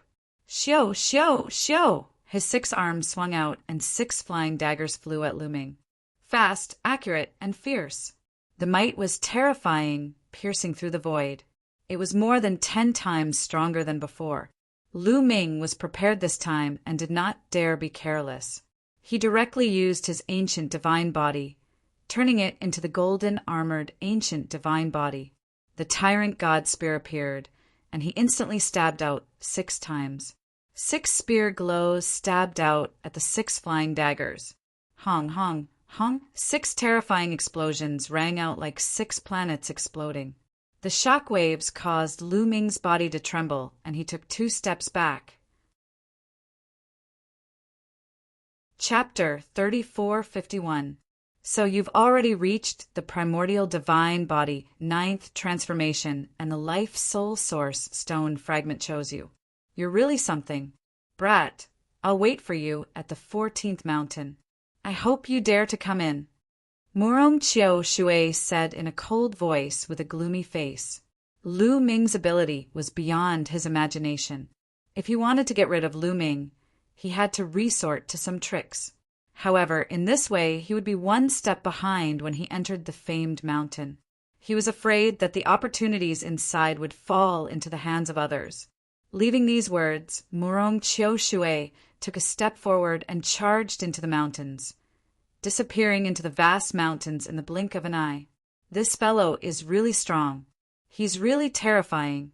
Xiu, xiu, xiu! His 6 arms swung out and 6 flying daggers flew at Lu Ming. Fast, accurate, and fierce. The might was terrifying, piercing through the void. It was more than 10 times stronger than before. Lu Ming was prepared this time and did not dare be careless. He directly used his ancient divine body, turning it into the golden armored ancient divine body. The tyrant god spear appeared, and he instantly stabbed out 6 times. 6 spear glows stabbed out at the 6 flying daggers. Hong, hong, hong! 6 terrifying explosions rang out like 6 planets exploding. The shock waves caused Lu Ming's body to tremble, and he took 2 steps back. Chapter 3451. So you've already reached the primordial divine body, 9th transformation, and the life soul source stone fragment chose you. You're really something. Brat, I'll wait for you at the 14th mountain. I hope you dare to come in. Murong Chiu Shui said in a cold voice with a gloomy face. Lu Ming's ability was beyond his imagination. If he wanted to get rid of Lu Ming, he had to resort to some tricks. However, in this way, he would be 1 step behind when he entered the famed mountain. He was afraid that the opportunities inside would fall into the hands of others. Leaving these words, Murong Chiu Shui took a step forward and charged into the mountains, disappearing into the vast mountains in the blink of an eye. This fellow is really strong. He's really terrifying.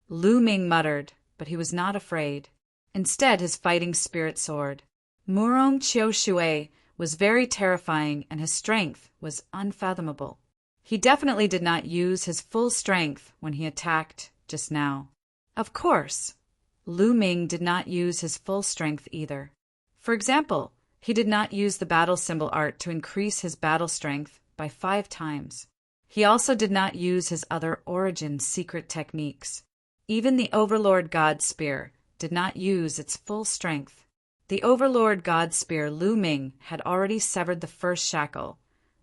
Lu Ming muttered, but he was not afraid. Instead, his fighting spirit soared. Murong Chiu Shui was very terrifying, and his strength was unfathomable. He definitely did not use his full strength when he attacked just now. Of course, Lu Ming did not use his full strength either. For example, he did not use the battle symbol art to increase his battle strength by 5 times. He also did not use his other origin secret techniques. Even the Overlord God Spear did not use its full strength. The Overlord God Spear Lu Ming had already severed the first shackle,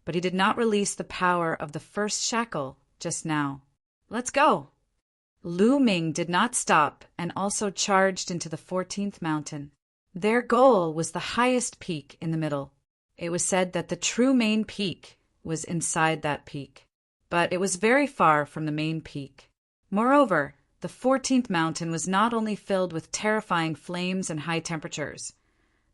but he did not release the power of the first shackle just now. Let's go! Lu Ming did not stop and also charged into the 14th mountain. Their goal was the highest peak in the middle. It was said that the true main peak was inside that peak, but it was very far from the main peak. Moreover, the 14th mountain was not only filled with terrifying flames and high temperatures.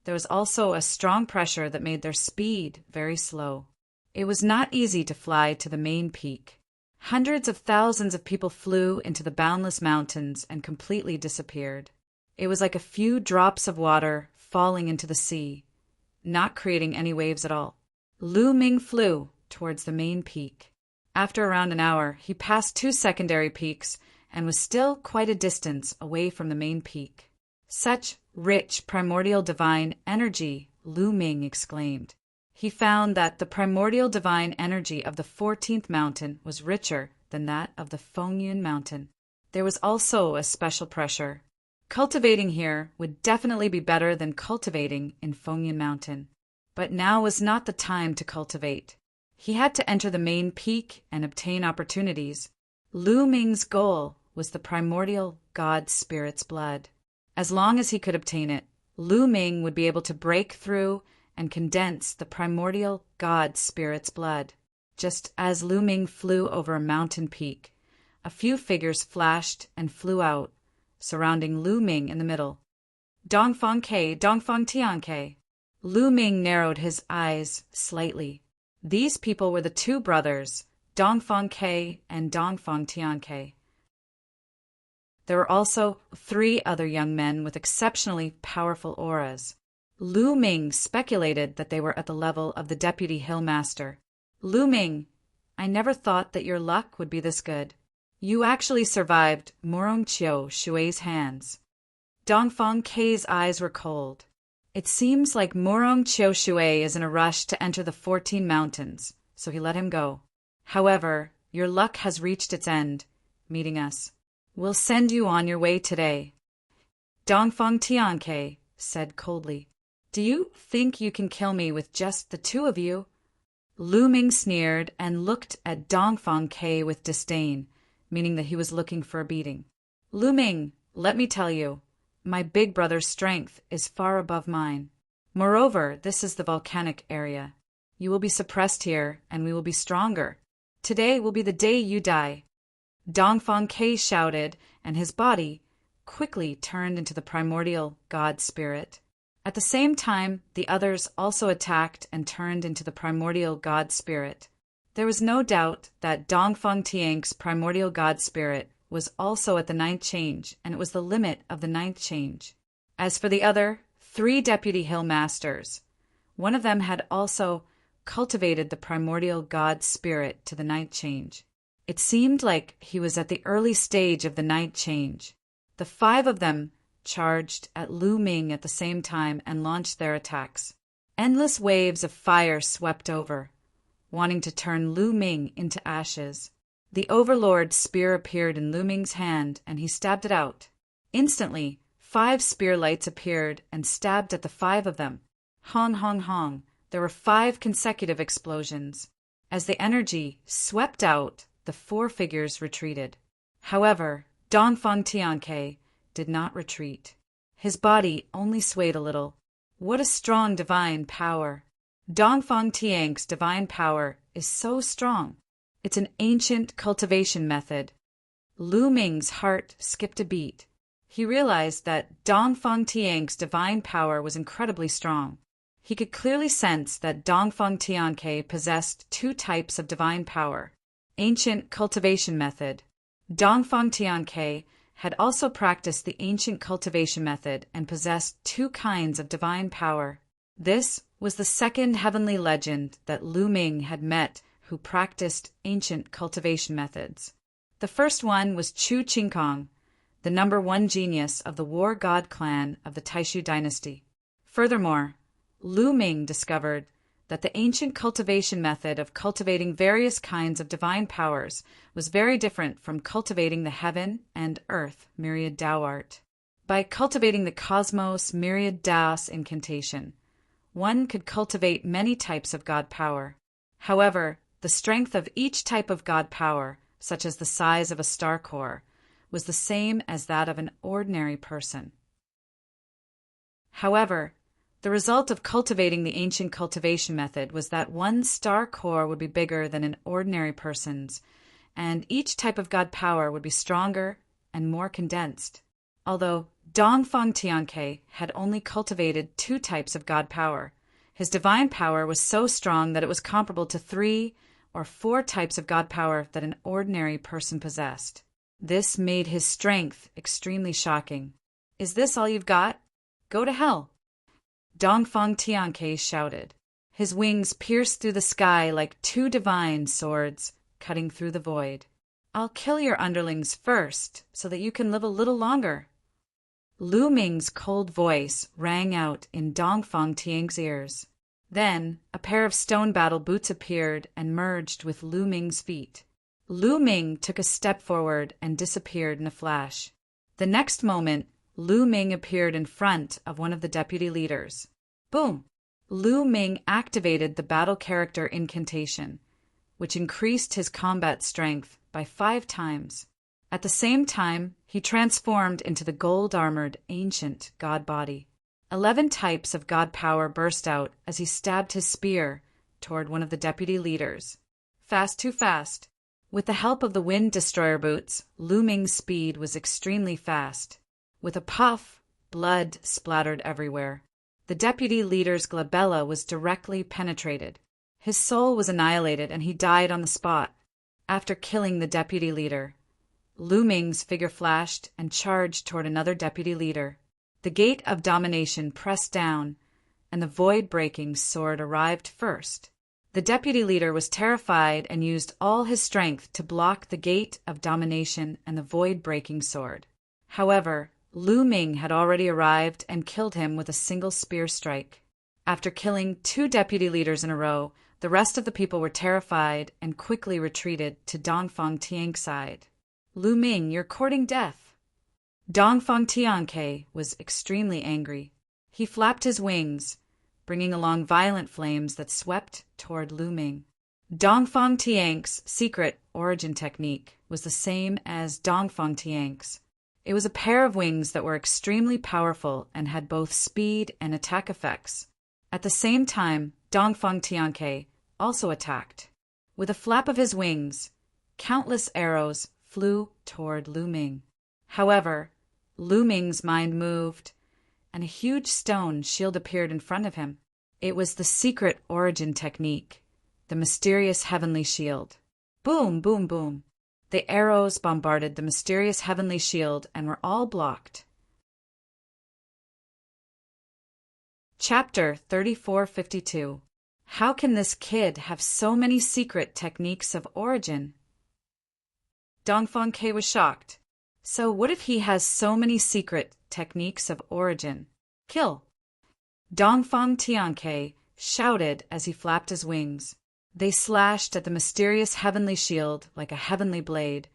There was also a strong pressure that made their speed very slow. It was not easy to fly to the main peak. Hundreds of thousands of people flew into the boundless mountains and completely disappeared. It was like a few drops of water falling into the sea, not creating any waves at all. Lu Ming flew towards the main peak. After around an hour, he passed 2 secondary peaks and was still quite a distance away from the main peak. Such rich primordial divine energy, Lu Ming exclaimed. He found that the primordial divine energy of the 14th mountain was richer than that of the Fengyun mountain. There was also a special pressure. Cultivating here would definitely be better than cultivating in Fengyun mountain. But now was not the time to cultivate. He had to enter the main peak and obtain opportunities. Lu Ming's goal was the primordial god spirit's blood. As long as he could obtain it, Lu Ming would be able to break through and condense the primordial god spirit's blood. Just as Lu Ming flew over a mountain peak, a few figures flashed and flew out, surrounding Lu Ming in the middle. Dongfang Ke, Dongfang Tian Ke. Lu Ming narrowed his eyes slightly. These people were the 2 brothers, Dongfang Ke and Dongfang Tian Ke. There were also 3 other young men with exceptionally powerful auras. Lu Ming speculated that they were at the level of the deputy hill master. Lu Ming, I never thought that your luck would be this good. You actually survived Morong Chiu Shui's hands. Dongfang Kei's eyes were cold. It seems like Morong Chiu Shui is in a rush to enter the 14 mountains, so he let him go. However, your luck has reached its end, meeting us. We'll send you on your way today. Dongfang Tiankei said coldly. Do you think you can kill me with just the two of you? Lu Ming sneered and looked at Dongfang Kei with disdain, meaning that he was looking for a beating. Lu Ming, let me tell you, my big brother's strength is far above mine. Moreover, this is the volcanic area. You will be suppressed here, and we will be stronger. Today will be the day you die. Dongfang Kei shouted, and his body quickly turned into the primordial god spirit. At the same time, the others also attacked and turned into the primordial god spirit. There was no doubt that Dongfang Tiang's primordial god spirit was also at the 9th change, and it was the limit of the 9th change. As for the other 3 deputy hill masters, one of them had also cultivated the primordial god spirit to the 9th change. It seemed like he was at the early stage of the 9th change. The 5 of them charged at Lu Ming at the same time and launched their attacks. Endless waves of fire swept over, wanting to turn Lu Ming into ashes. The Overlord's spear appeared in Lu Ming's hand, and he stabbed it out. Instantly, 5 spear lights appeared and stabbed at the 5 of them. Hong, hong, hong. There were 5 consecutive explosions. As the energy swept out, the 4 figures retreated. However, Dongfang Tiankei did not retreat. His body only swayed a little. What a strong divine power! Dongfang Tiang's divine power is so strong. It's an ancient cultivation method. Lu Ming's heart skipped a beat. He realized that Dongfang Tiang's divine power was incredibly strong. He could clearly sense that Dongfang Tiankei possessed 2 types of divine power. Ancient cultivation method. Dongfang Tiankei had also practiced the ancient cultivation method and possessed 2 kinds of divine power. This was the second heavenly legend that Lu Ming had met who practiced ancient cultivation methods. The first one was Chu Qingkong, the number 1 genius of the war god clan of the Taishu dynasty. Furthermore, Lu Ming discovered that the ancient cultivation method of cultivating various kinds of divine powers was very different from cultivating the heaven and earth myriad Tao art. By cultivating the cosmos myriad Taos incantation, one could cultivate many types of god power. However, the strength of each type of god power, such as the size of a star core, was the same as that of an ordinary person. However, the result of cultivating the ancient cultivation method was that one star core would be bigger than an ordinary person's, and each type of god power would be stronger and more condensed. Although Dongfang Tiankei had only cultivated 2 types of god power, his divine power was so strong that it was comparable to 3 or 4 types of god power that an ordinary person possessed. This made his strength extremely shocking. Is this all you've got? Go to hell! Dongfang Tiankei shouted. His wings pierced through the sky like 2 divine swords, cutting through the void. I'll kill your underlings first, so that you can live a little longer. Lu Ming's cold voice rang out in Dongfang Tiang's ears. Then, a pair of stone battle boots appeared and merged with Lu Ming's feet. Lu Ming took a step forward and disappeared in a flash. The next moment, Lu Ming appeared in front of one of the deputy leaders. Boom! Lu Ming activated the battle character incantation, which increased his combat strength by 5 times. At the same time, he transformed into the gold-armored ancient god body. 11 types of god power burst out as he stabbed his spear toward one of the deputy leaders. Fast, too fast. With the help of the wind destroyer boots, Lu Ming's speed was extremely fast. With a puff, blood splattered everywhere. The deputy leader's glabella was directly penetrated. His soul was annihilated and he died on the spot. After killing the deputy leader, Lu Ming's figure flashed and charged toward another deputy leader. The gate of domination pressed down, and the void-breaking sword arrived first. The deputy leader was terrified and used all his strength to block the gate of domination and the void-breaking sword. However, Lu Ming had already arrived and killed him with a single spear strike. After killing 2 deputy leaders in a row, the rest of the people were terrified and quickly retreated to Dongfang Tian's side. "Lu Ming, you're courting death." Dongfang Tianke was extremely angry. He flapped his wings, bringing along violent flames that swept toward Lu Ming. Dongfang Tian's secret origin technique was the same as Dongfang Tian's. It was a pair of wings that were extremely powerful and had both speed and attack effects. At the same time, Dongfang Tianke also attacked. With a flap of his wings, countless arrows flew toward Lu Ming. However, Lu Ming's mind moved, and a huge stone shield appeared in front of him. It was the secret origin technique, the mysterious heavenly shield. Boom, boom, boom. The arrows bombarded the mysterious heavenly shield and were all blocked. Chapter 3452. How can this kid have so many secret techniques of origin? Dongfang Ke was shocked. So what if he has so many secret techniques of origin? Kill! Dongfang Tianke shouted as he flapped his wings. They slashed at the mysterious heavenly shield like a heavenly blade,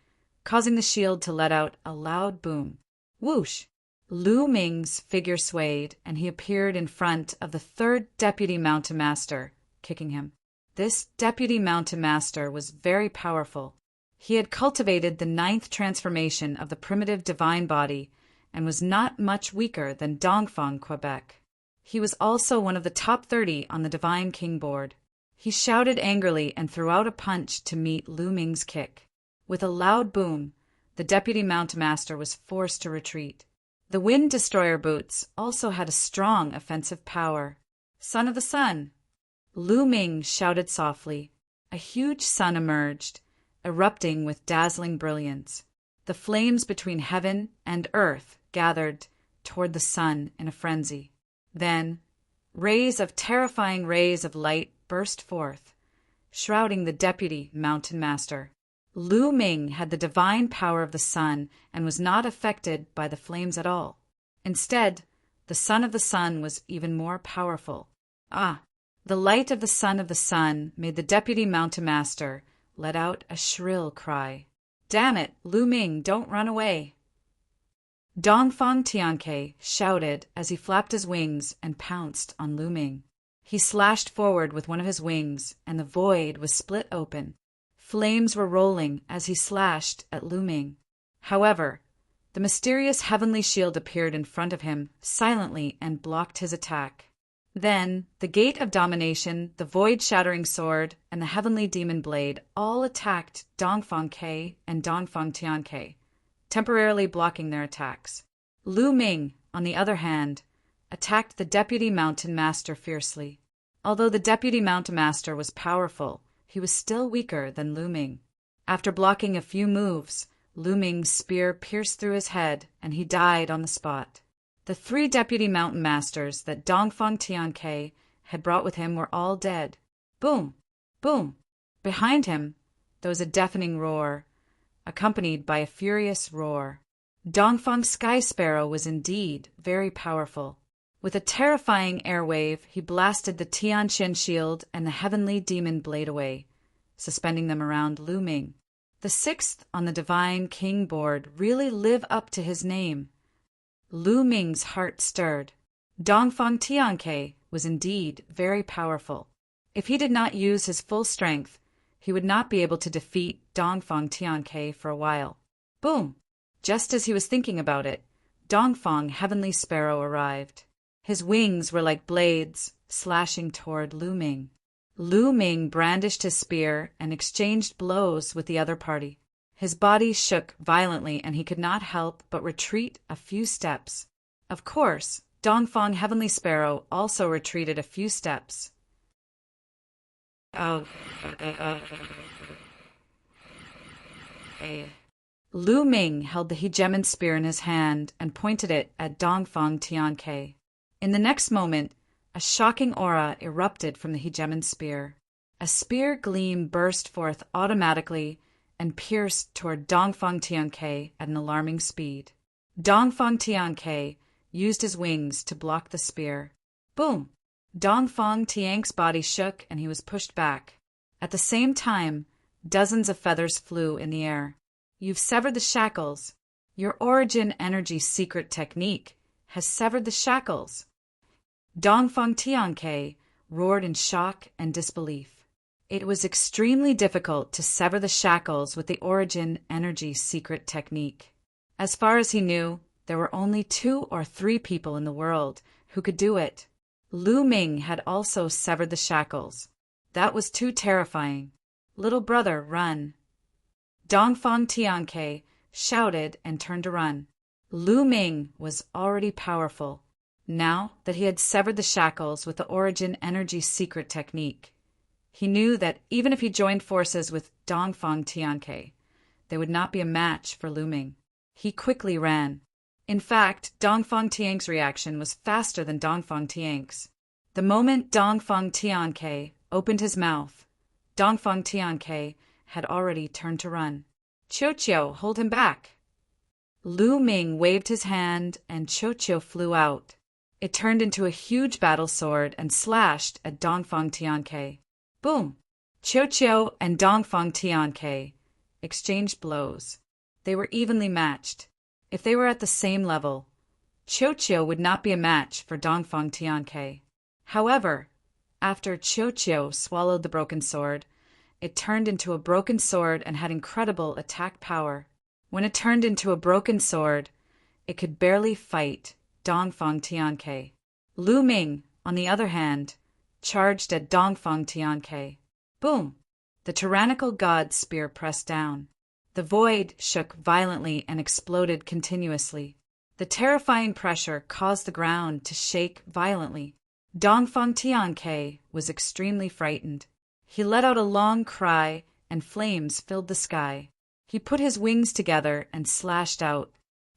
causing the shield to let out a loud boom. Whoosh! Lu Ming's figure swayed, and he appeared in front of the 3rd deputy mountain master, kicking him. This deputy mountain master was very powerful. He had cultivated the 9th transformation of the primitive divine body and was not much weaker than Dongfang Quebec. He was also one of the top 30 on the Divine King board. He shouted angrily and threw out a punch to meet Lu Ming's kick. With a loud boom, the deputy mountain master was forced to retreat. The Wind Destroyer boots also had a strong offensive power. Son of the Sun! Lu Ming shouted softly. A huge sun emerged, erupting with dazzling brilliance. The flames between heaven and earth gathered toward the sun in a frenzy. Then, terrifying rays of light burst forth, shrouding the deputy mountain master. Lu Ming had the divine power of the sun and was not affected by the flames at all. Instead, the son of the sun was even more powerful. The light of the sun made the deputy mountain master let out a shrill cry. "Damn it, Lu Ming, don't run away!" Dongfang Tianke shouted as he flapped his wings and pounced on Lu Ming. He slashed forward with one of his wings, and the void was split open. Flames were rolling as he slashed at Lu Ming. However, the mysterious heavenly shield appeared in front of him silently and blocked his attack. Then, the gate of domination, the void-shattering sword, and the heavenly demon blade all attacked Dongfang Ke and Dongfang Tianke, temporarily blocking their attacks. Lu Ming, on the other hand, attacked the deputy mountain master fiercely. Although the deputy mountain master was powerful, he was still weaker than Lu Ming. After blocking a few moves, Lu Ming's spear pierced through his head, and he died on the spot. The 3 deputy mountain masters that Dongfang Tianke had brought with him were all dead. Boom! Boom! Behind him, there was a deafening roar, accompanied by a furious roar. Dongfang Sky Sparrow was indeed very powerful. With a terrifying air wave, he blasted the Tianqian shield and the heavenly demon blade away, suspending them around Lu Ming. The 6th on the Divine King board really lived up to his name. Lu Ming's heart stirred. Dongfang Tianke was indeed very powerful. If he did not use his full strength, he would not be able to defeat Dongfang Tianke for a while. Boom! Just as he was thinking about it, Dongfang Heavenly Sparrow arrived. His wings were like blades, slashing toward Lu Ming. Lu Ming brandished his spear and exchanged blows with the other party. His body shook violently and he could not help but retreat a few steps. Of course, Dongfang Heavenly Sparrow also retreated a few steps. Lu Ming held the hegemon spear in his hand and pointed it at Dongfang Tianke. In the next moment, a shocking aura erupted from the hegemon's spear. A spear gleam burst forth automatically and pierced toward Dongfang Tianke at an alarming speed. Dongfang Tianke used his wings to block the spear. Boom! Dongfang Tianke's body shook and he was pushed back. At the same time, dozens of feathers flew in the air. You've severed the shackles. Your origin energy secret technique has severed the shackles. Dongfang Tianke roared in shock and disbelief. It was extremely difficult to sever the shackles with the origin energy secret technique. As far as he knew, there were only 2 or 3 people in the world who could do it. Lu Ming had also severed the shackles. That was too terrifying. Little brother, run. Dongfang Tianke shouted and turned to run. Lu Ming was already powerful, now that he had severed the shackles with the origin energy secret technique. He knew that even if he joined forces with Dongfang Tianke, they would not be a match for Lu Ming. He quickly ran. In fact, Dongfang Tianke's reaction was faster than Dongfang Tianke's. The moment Dongfang Tianke opened his mouth, Dongfang Tianke had already turned to run. Qiu, hold him back. Lu Ming waved his hand and Qiu flew out. It turned into a huge battle sword and slashed at Dongfang Tianke. Boom! Qiu and Dongfang Tianke exchanged blows. They were evenly matched. If they were at the same level, Qiu would not be a match for Dongfang Tianke. However, after Qiu swallowed the broken sword, it turned into a broken sword and had incredible attack power. When it turned into a broken sword, it could barely fight Dongfang Tianke. Lu Ming, on the other hand, charged at Dongfang Tianke. Boom! The tyrannical god's spear pressed down. The void shook violently and exploded continuously. The terrifying pressure caused the ground to shake violently. Dongfang Tianke was extremely frightened. He let out a long cry, and flames filled the sky. He put his wings together and slashed out.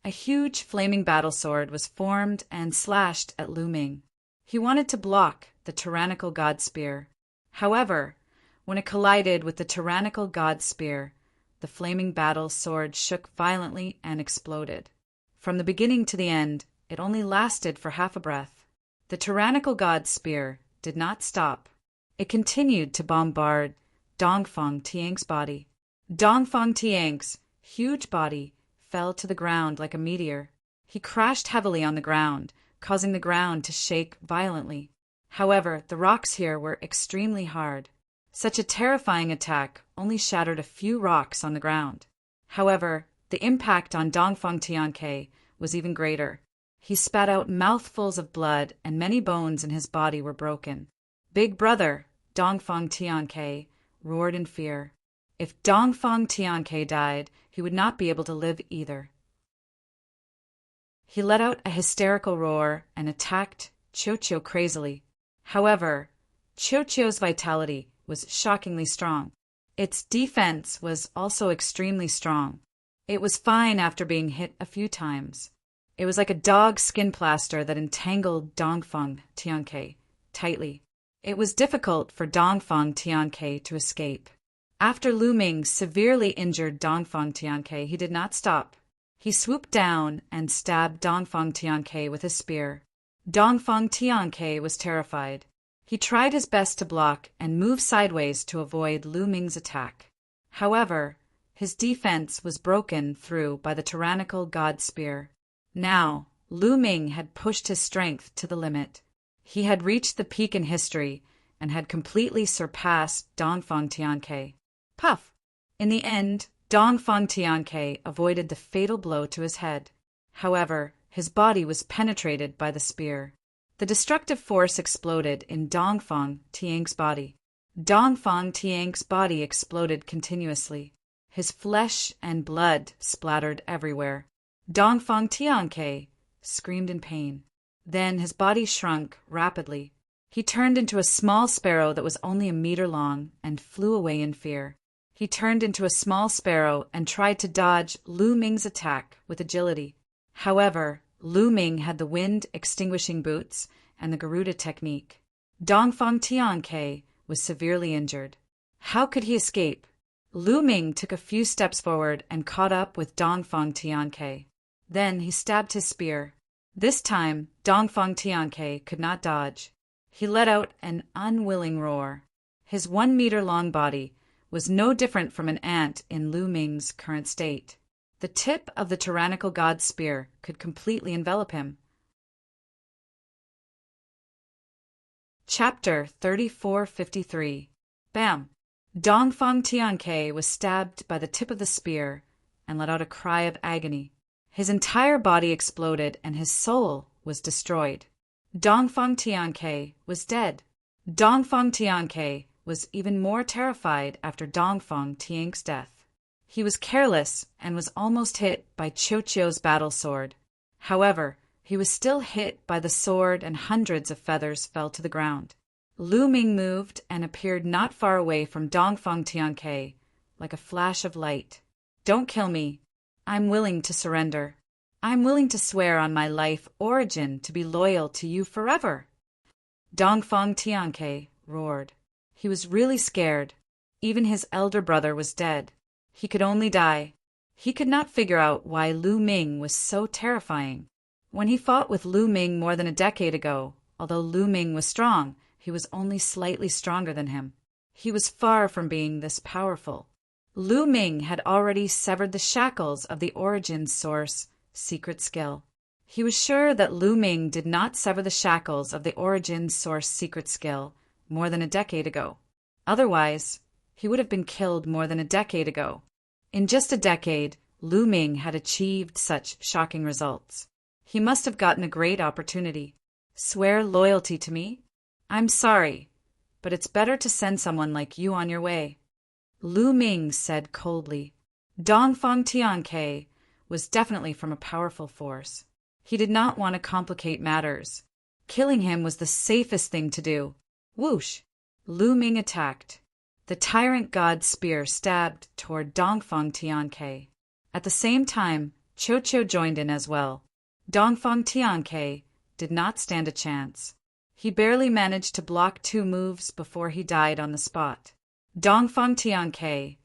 A huge flaming battle sword was formed and slashed at Lu Ming. He wanted to block the tyrannical god spear. However, when it collided with the tyrannical god spear, the flaming battle sword shook violently and exploded. From the beginning to the end, it only lasted for half a breath. The tyrannical god spear did not stop. It continued to bombard Dongfang Tianke's body. Dongfang Tianke's huge body fell to the ground like a meteor. He crashed heavily on the ground, causing the ground to shake violently. However, the rocks here were extremely hard. Such a terrifying attack only shattered a few rocks on the ground. However, the impact on Dongfang Tianke was even greater. He spat out mouthfuls of blood and many bones in his body were broken. Big brother, Dongfang Tianke, roared in fear. If Dongfang Tianke died, he would not be able to live either. He let out a hysterical roar and attacked Qiu crazily. However, Qiu's vitality was shockingly strong. Its defense was also extremely strong. It was fine after being hit a few times. It was like a dog skin plaster that entangled Dongfang Tianke tightly. It was difficult for Dongfang Tianke to escape. After Lu Ming severely injured Dongfang Tianke, he did not stop. He swooped down and stabbed Dongfang Tianke with his spear. Dongfang Tianke was terrified. He tried his best to block and move sideways to avoid Lu Ming's attack. However, his defense was broken through by the tyrannical god spear. Now, Lu Ming had pushed his strength to the limit. He had reached the peak in history and had completely surpassed Dongfang Tianke. Puff! In the end, Dongfang Tianke avoided the fatal blow to his head. However, his body was penetrated by the spear. The destructive force exploded in Dongfang Tianke's body. Dongfang Tianke's body exploded continuously. His flesh and blood splattered everywhere. Dongfang Tianke screamed in pain. Then his body shrunk rapidly. He turned into a small sparrow that was only a meter long and flew away in fear. He turned into a small sparrow and tried to dodge Lu Ming's attack with agility. However, Lu Ming had the wind-extinguishing boots and the Garuda technique. Dongfang Tianke was severely injured. How could he escape? Lu Ming took a few steps forward and caught up with Dongfang Tianke. Then he stabbed his spear. This time, Dongfang Tianke could not dodge. He let out an unwilling roar. His 1-meter-long body was no different from an ant in Lu Ming's current state. The tip of the tyrannical god's spear could completely envelop him. Chapter 3453. Bam! Dongfang Tianke was stabbed by the tip of the spear and let out a cry of agony. His entire body exploded and his soul was destroyed. Dongfang Tianke was dead. Dongfang Tianke was even more terrified after Dongfang Tianke's death. He was careless and was almost hit by Qiuqiu's battle sword. However, he was still hit by the sword and hundreds of feathers fell to the ground. Lu Ming moved and appeared not far away from Dongfang Tianke, like a flash of light. Don't kill me. I'm willing to surrender. I'm willing to swear on my life origin to be loyal to you forever. Dongfang Tianke roared. He was really scared. Even his elder brother was dead. He could only die. He could not figure out why Lu Ming was so terrifying. When he fought with Lu Ming more than a decade ago, although Lu Ming was strong, he was only slightly stronger than him. He was far from being this powerful. Lu Ming had already severed the shackles of the origin source secret skill. He was sure that Lu Ming did not sever the shackles of the origin source secret skill more than a decade ago. Otherwise, he would have been killed more than a decade ago. In just a decade, Lu Ming had achieved such shocking results. He must have gotten a great opportunity. Swear loyalty to me? I'm sorry, but it's better to send someone like you on your way. Lu Ming said coldly. Dongfang Tianke was definitely from a powerful force. He did not want to complicate matters. Killing him was the safest thing to do. Whoosh! Lu Ming attacked. The tyrant god's spear stabbed toward Dongfang Tianke. At the same time, Qiuqiu joined in as well. Dongfang Tianke did not stand a chance. He barely managed to block 2 moves before he died on the spot. Dongfang Tianke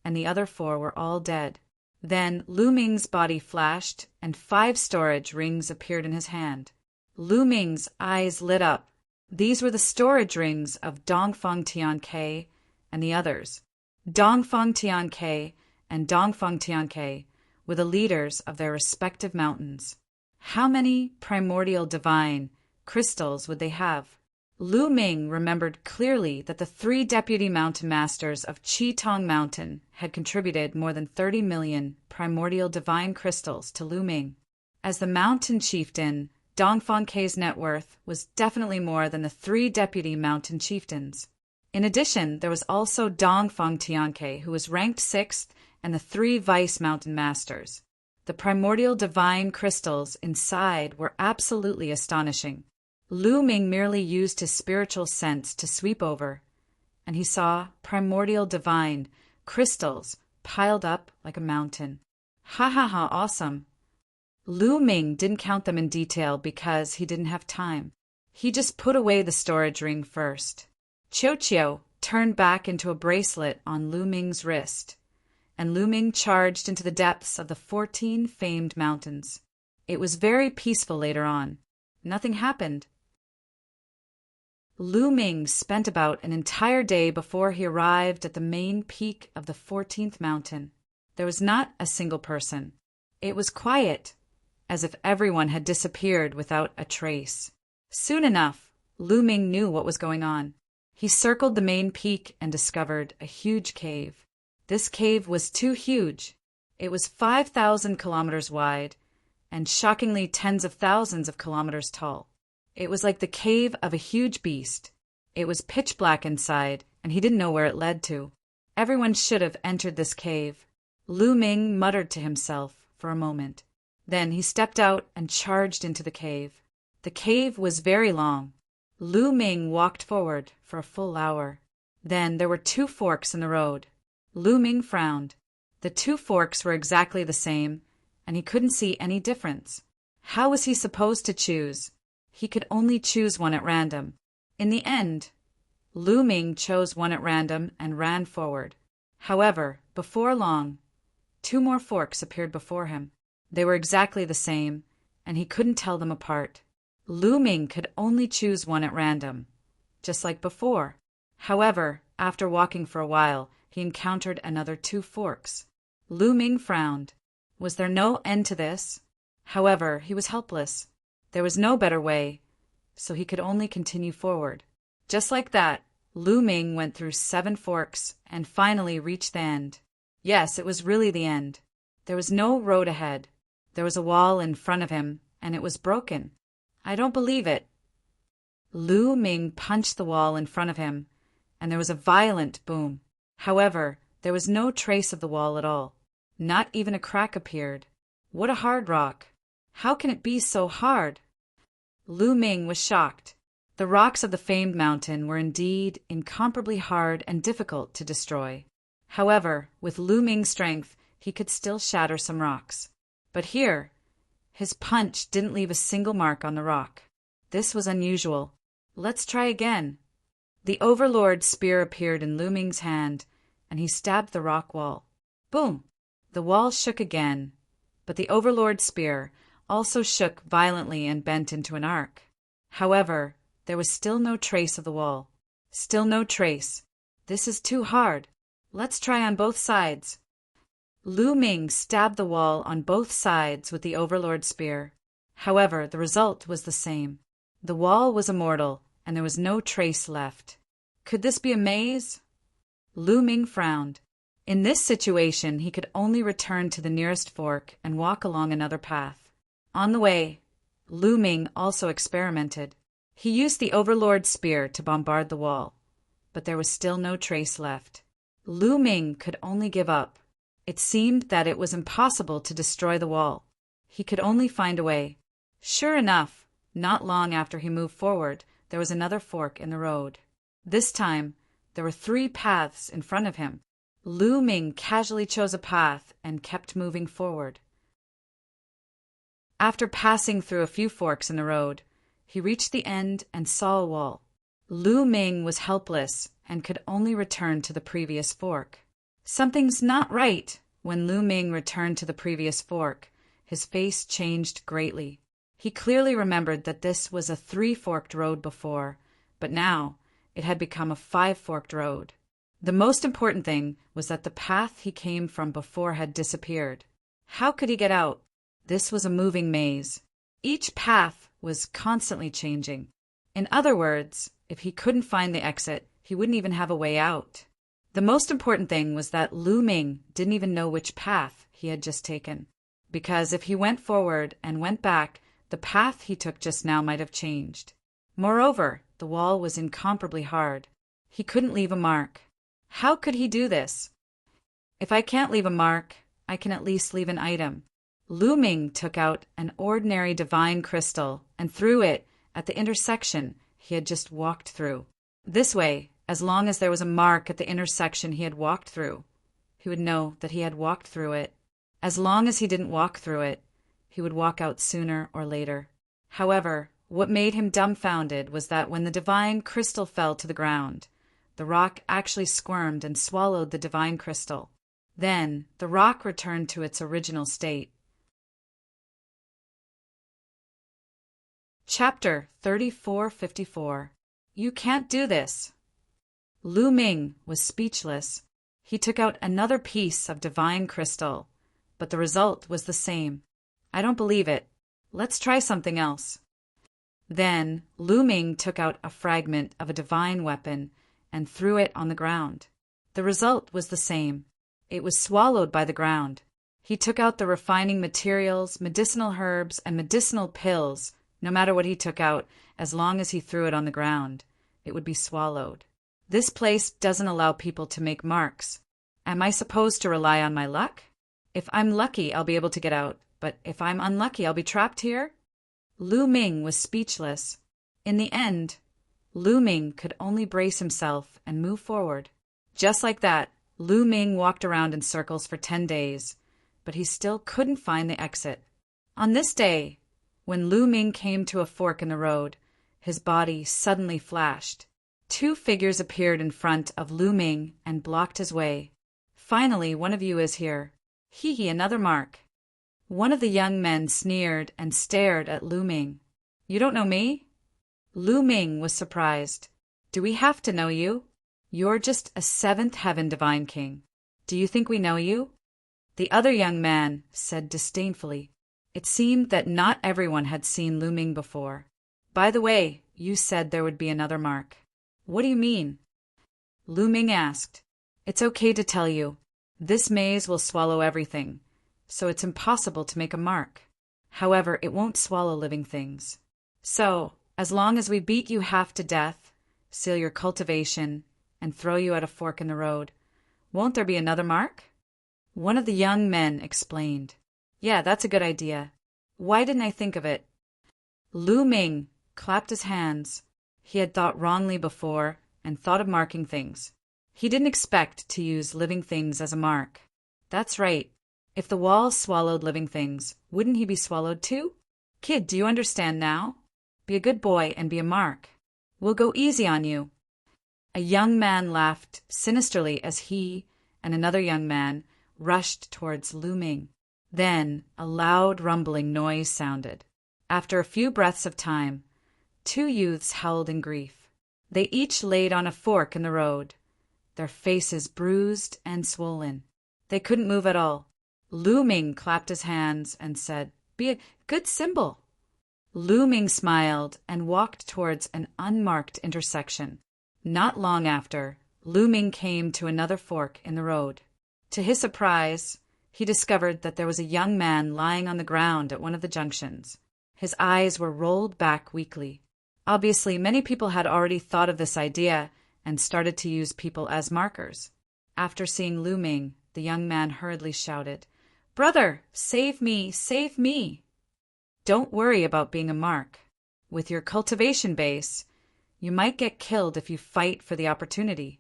and the other 4 were all dead. Then Lu Ming's body flashed and 5 storage rings appeared in his hand. Lu Ming's eyes lit up. These were the storage rings of Dongfang Tianke and the others. Dongfang Tianke and Dongfang Tianke were the leaders of their respective mountains. How many primordial divine crystals would they have? Lu Ming remembered clearly that the 3 deputy mountain masters of Qitong Mountain had contributed more than 30 million primordial divine crystals to Lu Ming. As the mountain chieftain, Dongfang Ke's net worth was definitely more than the 3 deputy mountain chieftains. In addition, there was also Dongfang Tianke, who was ranked 6th, and the 3 vice mountain masters. The primordial divine crystals inside were absolutely astonishing. Lu Ming merely used his spiritual sense to sweep over, and he saw primordial divine crystals piled up like a mountain. Ha ha ha, awesome. Lu Ming didn't count them in detail because he didn't have time. He just put away the storage ring first. Qiuqiu turned back into a bracelet on Lu Ming's wrist, and Lu Ming charged into the depths of the 14 famed mountains. It was very peaceful later on. Nothing happened. Lu Ming spent about an entire day before he arrived at the main peak of the 14th mountain. There was not a single person. It was quiet, as if everyone had disappeared without a trace. Soon enough, Lu Ming knew what was going on. He circled the main peak and discovered a huge cave. This cave was too huge. It was 5,000 kilometers wide and shockingly tens of thousands of kilometers tall. It was like the cave of a huge beast. It was pitch black inside, and he didn't know where it led to. Everyone should have entered this cave. Lu Ming muttered to himself for a moment. Then he stepped out and charged into the cave. The cave was very long. Lu Ming walked forward for a full hour. Then there were 2 forks in the road. Lu Ming frowned. The 2 forks were exactly the same, and he couldn't see any difference. How was he supposed to choose? he could only choose one at random. In the end, Lu Ming chose one at random and ran forward. However, before long, 2 more forks appeared before him. They were exactly the same, and he couldn't tell them apart. Lu Ming could only choose one at random, just like before. However, after walking for a while, he encountered another 2 forks. Lu Ming frowned. Was there no end to this? However, he was helpless. There was no better way, so he could only continue forward. Just like that, Lu Ming went through 7 forks and finally reached the end. Yes, it was really the end. There was no road ahead. There was a wall in front of him, and it was broken. I don't believe it. Lu Ming punched the wall in front of him, and there was a violent boom. However, there was no trace of the wall at all. Not even a crack appeared. What a hard rock! How can it be so hard? Lu Ming was shocked. The rocks of the famed mountain were indeed incomparably hard and difficult to destroy. However, with Lu Ming's strength, he could still shatter some rocks. But here, his punch didn't leave a single mark on the rock. This was unusual. Let's try again. The Overlord's spear appeared in Lu Ming's hand, and he stabbed the rock wall. Boom! The wall shook again, but the Overlord's spear also shook violently and bent into an arc. However, there was still no trace of the wall. Still no trace. This is too hard. Let's try on both sides. Lu Ming stabbed the wall on both sides with the Overlord's spear. However, the result was the same. The wall was immortal, and there was no trace left. Could this be a maze? Lu Ming frowned. In this situation, he could only return to the nearest fork and walk along another path. On the way, Lu Ming also experimented. He used the Overlord's spear to bombard the wall, but there was still no trace left. Lu Ming could only give up. It seemed that it was impossible to destroy the wall. He could only find a way. Sure enough, not long after he moved forward, there was another fork in the road. This time, there were 3 paths in front of him. Lu Ming casually chose a path and kept moving forward. After passing through a few forks in the road, he reached the end and saw a wall. Lu Ming was helpless and could only return to the previous fork. Something's not right. When Lu Ming returned to the previous fork, his face changed greatly. He clearly remembered that this was a 3-forked road before, but now it had become a 5-forked road. The most important thing was that the path he came from before had disappeared. How could he get out? This was a moving maze. Each path was constantly changing. In other words, if he couldn't find the exit, he wouldn't even have a way out. The most important thing was that Lu Ming didn't even know which path he had just taken. Because if he went forward and went back, the path he took just now might have changed. Moreover, the wall was incomparably hard. He couldn't leave a mark. How could he do this? If I can't leave a mark, I can at least leave an item. Lu Ming took out an ordinary divine crystal and threw it at the intersection he had just walked through. This way, as long as there was a mark at the intersection he had walked through, he would know that he had walked through it. As long as he didn't walk through it, he would walk out sooner or later. However, what made him dumbfounded was that when the divine crystal fell to the ground, the rock actually squirmed and swallowed the divine crystal. Then, the rock returned to its original state. Chapter 3454. You can't do this. Lu Ming was speechless. He took out another piece of divine crystal, but the result was the same. I don't believe it. Let's try something else. Then, Lu Ming took out a fragment of a divine weapon and threw it on the ground. The result was the same. It was swallowed by the ground. He took out the refining materials, medicinal herbs, and medicinal pills. No matter what he took out, as long as he threw it on the ground, it would be swallowed. This place doesn't allow people to make marks. Am I supposed to rely on my luck? If I'm lucky, I'll be able to get out, but if I'm unlucky, I'll be trapped here? Lu Ming was speechless. In the end, Lu Ming could only brace himself and move forward. Just like that, Lu Ming walked around in circles for 10 days, but he still couldn't find the exit. On this day, When Lu Ming came to a fork in the road, his body suddenly flashed. Two figures appeared in front of Lu Ming and blocked his way. Finally, one of you is here. Hee, another mark. One of the young men sneered and stared at Lu Ming. You don't know me? Lu Ming was surprised. Do we have to know you? You're just a seventh heaven divine king. Do you think we know you? The other young man said disdainfully. It seemed that not everyone had seen Lu Ming before. By the way, you said there would be another mark. What do you mean? Lu Ming asked. It's okay to tell you. This maze will swallow everything, so it's impossible to make a mark. However, it won't swallow living things. So, as long as we beat you half to death, seal your cultivation, and throw you at a fork in the road, won't there be another mark? One of the young men explained. Yeah, that's a good idea. Why didn't I think of it? Lu Ming clapped his hands. He had thought wrongly before and thought of marking things. He didn't expect to use living things as a mark. That's right. If the wall swallowed living things, wouldn't he be swallowed too? Kid, do you understand now? Be a good boy and be a mark. We'll go easy on you. A young man laughed sinisterly as he and another young man rushed towards Lu Ming. Then a loud rumbling noise sounded. After a few breaths of time, two youths howled in grief. They each laid on a fork in the road, their faces bruised and swollen. They couldn't move at all. Lu Ming clapped his hands and said, Be a good symbol. Lu Ming smiled and walked towards an unmarked intersection. Not long after, Lu Ming came to another fork in the road. To his surprise, he discovered that there was a young man lying on the ground at one of the junctions. His eyes were rolled back weakly. Obviously, many people had already thought of this idea and started to use people as markers. After seeing Lu Ming, the young man hurriedly shouted, Brother, save me, save me! Don't worry about being a mark. With your cultivation base, you might get killed if you fight for the opportunity.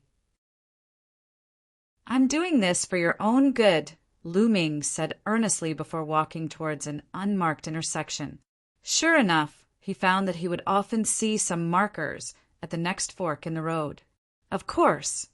I'm doing this for your own good, Lu Ming said earnestly before walking towards an unmarked intersection. Sure enough, he found that he would often see some markers at the next fork in the road. Of course,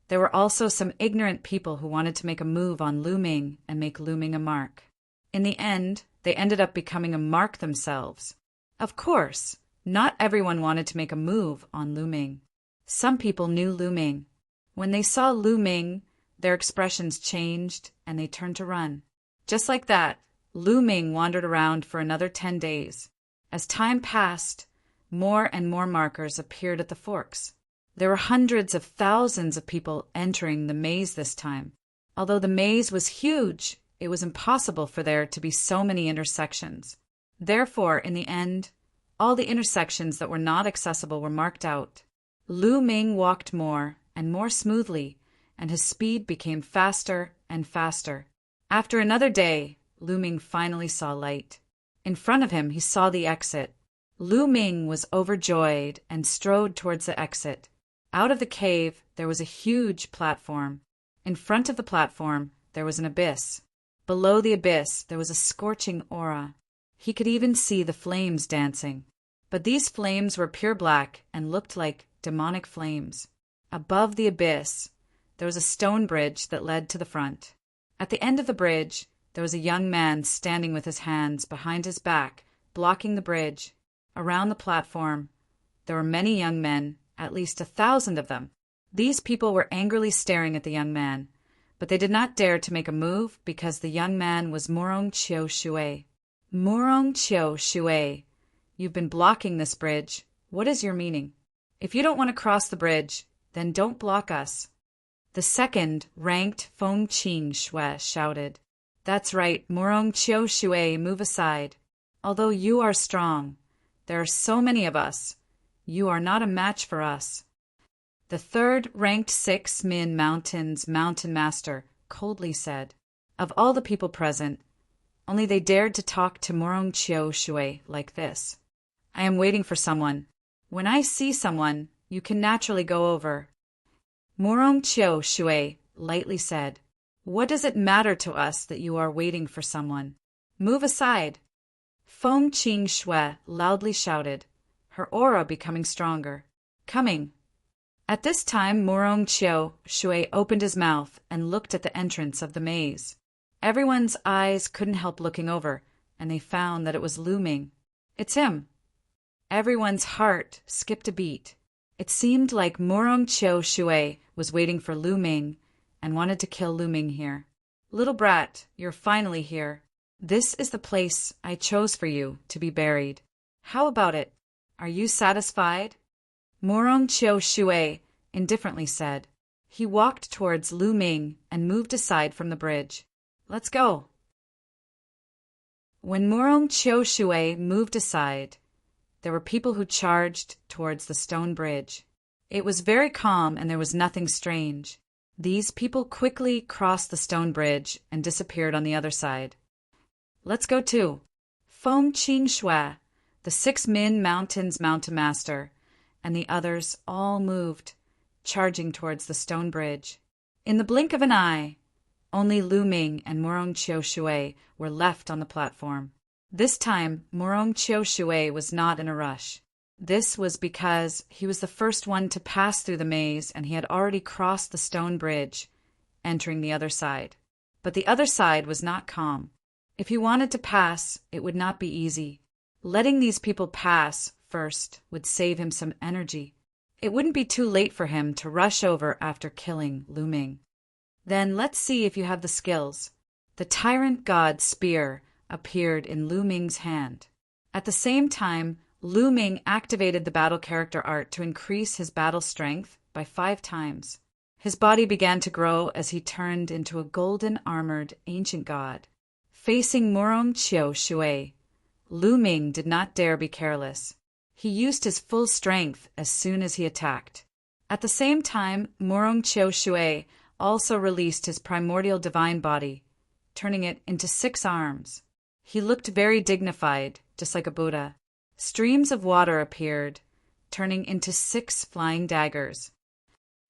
there were also some ignorant people who wanted to make a move on Lu Ming and make Lu Ming a mark. In the end, they ended up becoming a mark themselves. Of course, not everyone wanted to make a move on Lu Ming. Some people knew Lu Ming. When they saw Lu Ming, their expressions changed and they turned to run. Just like that, Lu Ming wandered around for another 10 days. As time passed, more and more markers appeared at the forks. There were hundreds of thousands of people entering the maze this time. Although the maze was huge, it was impossible for there to be so many intersections. Therefore, in the end, all the intersections that were not accessible were marked out. Lu Ming walked more and more smoothly, and his speed became faster and faster. After another day, Lu Ming finally saw light. In front of him, he saw the exit. Lu Ming was overjoyed and strode towards the exit. Out of the cave, there was a huge platform. In front of the platform, there was an abyss. Below the abyss, there was a scorching aura. He could even see the flames dancing. But these flames were pure black and looked like demonic flames. Above the abyss, there was a stone bridge that led to the front. At the end of the bridge, there was a young man standing with his hands behind his back, blocking the bridge. Around the platform, there were many young men, at least 1,000 of them. These people were angrily staring at the young man, but they did not dare to make a move because the young man was Morong Chiu Shui. Morong Chiu Shui, you've been blocking this bridge. What is your meaning? If you don't want to cross the bridge, then don't block us. The second ranked Feng Qing Shui shouted. That's right, Morong Chiu Shui, move aside. Although you are strong, there are so many of us. You are not a match for us. The third ranked 6 Min Mountains Mountain Master coldly said. Of all the people present, only they dared to talk to Morong Chiu Shui like this. I am waiting for someone. When I see someone, you can naturally go over. Morong Chiu Shui lightly said, What does it matter to us that you are waiting for someone? Move aside. Feng Qing Shui loudly shouted, her aura becoming stronger. Coming. At this time, Morong Chiu Shui opened his mouth and looked at the entrance of the maze. Everyone's eyes couldn't help looking over, and they found that it was Lu Ming. It's him. Everyone's heart skipped a beat. It seemed like Morong Chiu Shui was waiting for Lu Ming and wanted to kill Lu Ming here. Little brat, you're finally here. This is the place I chose for you to be buried. How about it? Are you satisfied? Morong Chiu Shui indifferently said. He walked towards Lu Ming and moved aside from the bridge. Let's go. When Morong Chiu Shui moved aside, there were people who charged towards the stone bridge. It was very calm and there was nothing strange. These people quickly crossed the stone bridge and disappeared on the other side. Let's go too. Feng Qing Shui, the 6 Min Mountains Mountain Master, and the others all moved, charging towards the stone bridge. In the blink of an eye, only Lu Ming and Morong Chiu Shui were left on the platform. This time, Morong Chiu Shui was not in a rush. This was because he was the first one to pass through the maze and he had already crossed the stone bridge, entering the other side. But the other side was not calm. If he wanted to pass, it would not be easy. Letting these people pass first would save him some energy. It wouldn't be too late for him to rush over after killing Lu Ming. Then let's see if you have the skills. The Tyrant God Spear appeared in Lu Ming's hand. At the same time, Lu Ming activated the battle character art to increase his battle strength by 5 times. His body began to grow as he turned into a golden-armored ancient god. Facing Morong Chiu Shui, Lu Ming did not dare be careless. He used his full strength as soon as he attacked. At the same time, Morong Chiu Shui also released his primordial divine body, turning it into 6 arms. He looked very dignified, just like a Buddha. Streams of water appeared, turning into 6 flying daggers.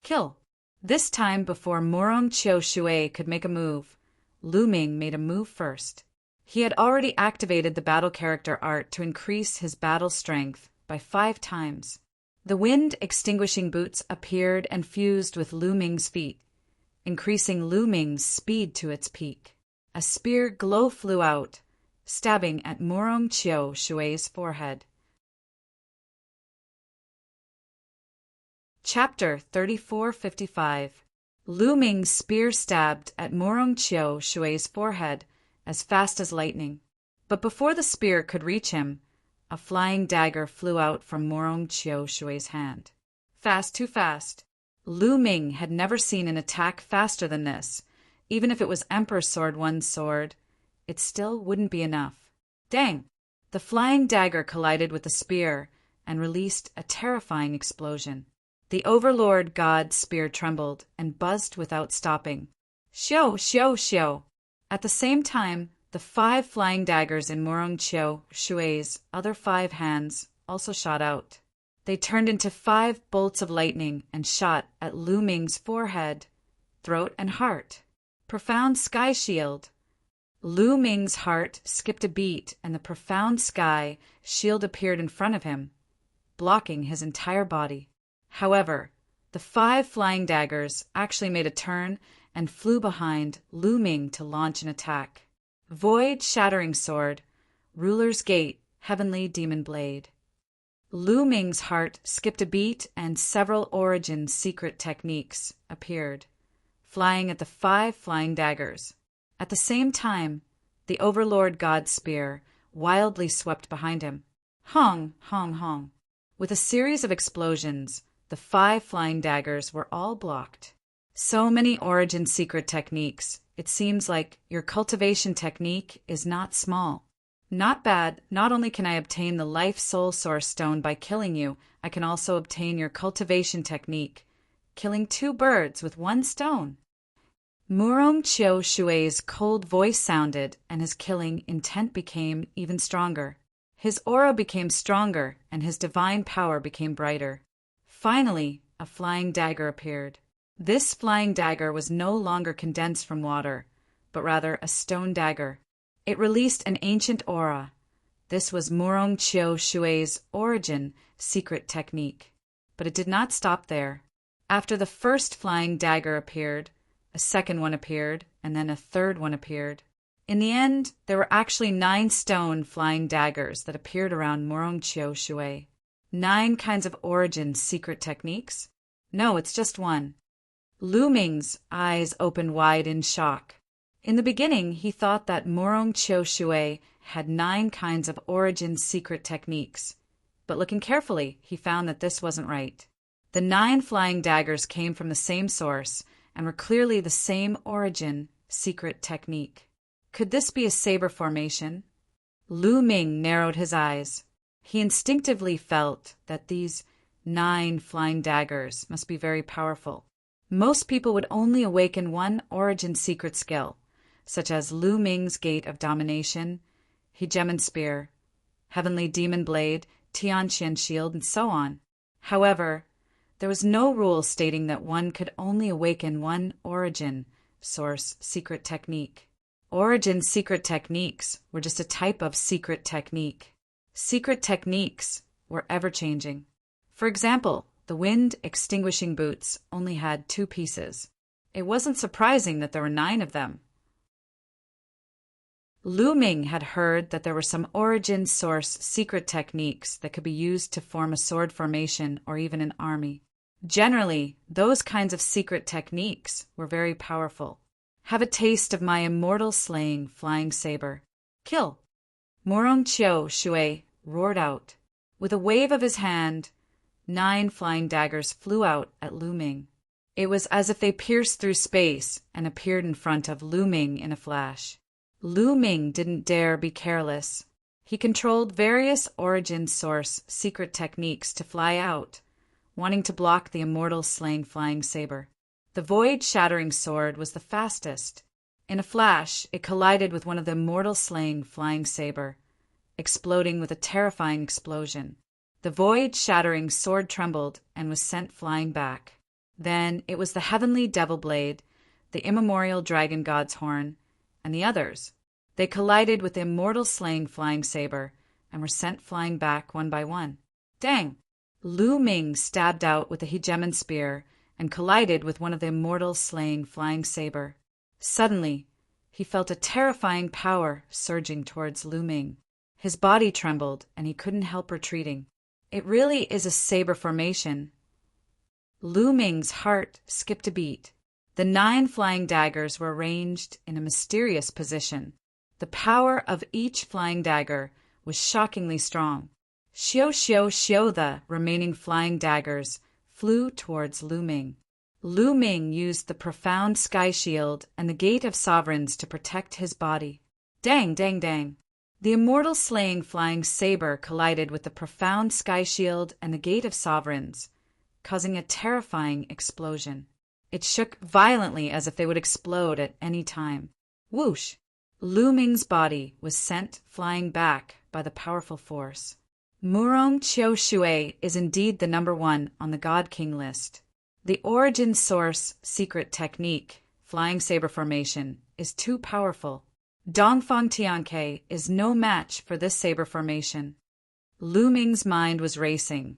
Kill! This time, before Morong Chiu Shui could make a move, Lu Ming made a move first. He had already activated the battle character art to increase his battle strength by 5 times. The wind-extinguishing boots appeared and fused with Lu Ming's feet, increasing Lu Ming's speed to its peak. A spear glow flew out, stabbing at Morong Chiu Shui's forehead. Chapter 3455. Lu Ming's spear stabbed at Morong Chiu Shui's forehead as fast as lightning. But before the spear could reach him, a flying dagger flew out from Morong Chiu Shui's hand. Fast, too fast. Lu Ming had never seen an attack faster than this. Even if it was Emperor Sword 1's sword, it still wouldn't be enough. Dang! The flying dagger collided with the spear and released a terrifying explosion. The Overlord God's spear trembled and buzzed without stopping. Xiu, xiu, xiu! At the same time, the 5 flying daggers in Morong Chiu Shui's other 5 hands also shot out. They turned into 5 bolts of lightning and shot at Lu Ming's forehead, throat, and heart. Profound Sky Shield. Lu Ming's heart skipped a beat and the Profound Sky Shield appeared in front of him, blocking his entire body. However, the 5 flying daggers actually made a turn and flew behind Lu Ming to launch an attack. Void Shattering Sword, Ruler's Gate, Heavenly Demon Blade. Lu Ming's heart skipped a beat and several origin secret techniques appeared, flying at the 5 flying daggers. At the same time, the Overlord God's spear wildly swept behind him. Hong, hong, hong. With a series of explosions, the 5 flying daggers were all blocked. So many origin secret techniques. It seems like your cultivation technique is not small. Not bad. Not only can I obtain the Life Soul Source Stone by killing you, I can also obtain your cultivation technique, killing 2 birds with 1 stone. Morong Chiu Shui's cold voice sounded, and his killing intent became even stronger. His aura became stronger, and his divine power became brighter. Finally, a flying dagger appeared. This flying dagger was no longer condensed from water, but rather a stone dagger. It released an ancient aura. This was Murong Chiu Shui's origin secret technique. But it did not stop there. After the first flying dagger appeared, a second one appeared, and then a third one appeared. In the end, there were actually 9 stone flying daggers that appeared around Murong Chiu Shui. 9 kinds of origin secret techniques? No, it's just one. Lu Ming's eyes opened wide in shock. In the beginning, he thought that Murong Chiu Shui had 9 kinds of origin secret techniques. But looking carefully, he found that this wasn't right. The 9 flying daggers came from the same source and were clearly the same origin secret technique. Could this be a saber formation? Lu Ming narrowed his eyes. He instinctively felt that these 9 flying daggers must be very powerful. Most people would only awaken one origin secret skill, such as Lu Ming's Gate of Domination, Hegemon Spear, Heavenly Demon Blade, Tianqian Shield, and so on. However, there was no rule stating that one could only awaken one origin source secret technique. Origin secret techniques were just a type of secret technique. Secret techniques were ever-changing. For example, the wind extinguishing boots only had 2 pieces. It wasn't surprising that there were 9 of them. Lu Ming had heard that there were some origin source secret techniques that could be used to form a sword formation or even an army. Generally, those kinds of secret techniques were very powerful. Have a taste of my immortal slaying flying saber. Kill! Murong Chiu Shui roared out. With a wave of his hand, 9 flying daggers flew out at Lu Ming. It was as if they pierced through space and appeared in front of Lu Ming in a flash. Lu Ming didn't dare be careless. He controlled various origin source secret techniques to fly out, wanting to block the immortal slaying flying saber. The void-shattering sword was the fastest. In a flash, it collided with one of the immortal slaying flying saber, exploding with a terrifying explosion. The void-shattering sword trembled and was sent flying back. Then it was the heavenly devil blade, the immemorial dragon god's horn, and the others. They collided with the immortal slaying flying saber and were sent flying back one by one. Dang! Lu Ming stabbed out with the Hegemon Spear and collided with one of the immortal slaying flying saber. Suddenly, he felt a terrifying power surging towards Lu Ming. His body trembled and he couldn't help retreating. It really is a saber formation. Lu Ming's heart skipped a beat. The 9 flying daggers were arranged in a mysterious position. The power of each flying dagger was shockingly strong. Xiu, the remaining flying daggers, flew towards Lu Ming. Lu Ming used the profound sky shield and the Gate of Sovereigns to protect his body. Dang! The immortal slaying flying saber collided with the profound sky shield and the Gate of Sovereigns, causing a terrifying explosion. It shook violently as if they would explode at any time. Whoosh! Lu Ming's body was sent flying back by the powerful force. Murong Chiu Shui is indeed the number 1 on the God King list. The origin source secret technique, flying saber formation, is too powerful. Dongfang Tianke is no match for this saber formation. Lu Ming's mind was racing,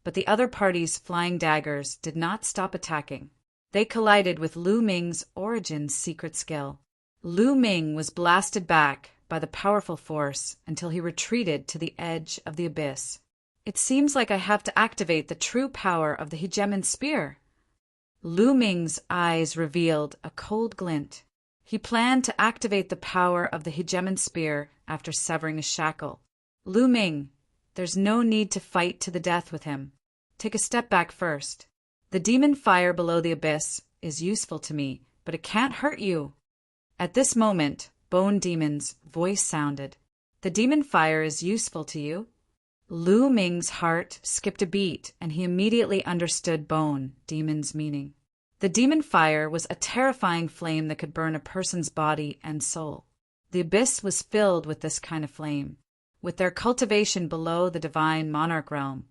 but the other party's flying daggers did not stop attacking. They collided with Lu Ming's origin secret skill. Lu Ming was blasted back by the powerful force until he retreated to the edge of the abyss. It seems like I have to activate the true power of the Hegemon Spear. Lu Ming's eyes revealed a cold glint. He planned to activate the power of the Hegemon Spear after severing a shackle. Lu Ming, there's no need to fight to the death with him. Take a step back first. The demon fire below the abyss is useful to me, but it can't hurt you. At this moment, Bone Demon's voice sounded. The demon fire is useful to you? Lu Ming's heart skipped a beat, and he immediately understood Bone Demon's meaning. The demon fire was a terrifying flame that could burn a person's body and soul. The abyss was filled with this kind of flame. With their cultivation below the divine monarch realm,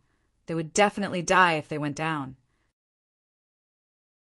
they would definitely die if they went down.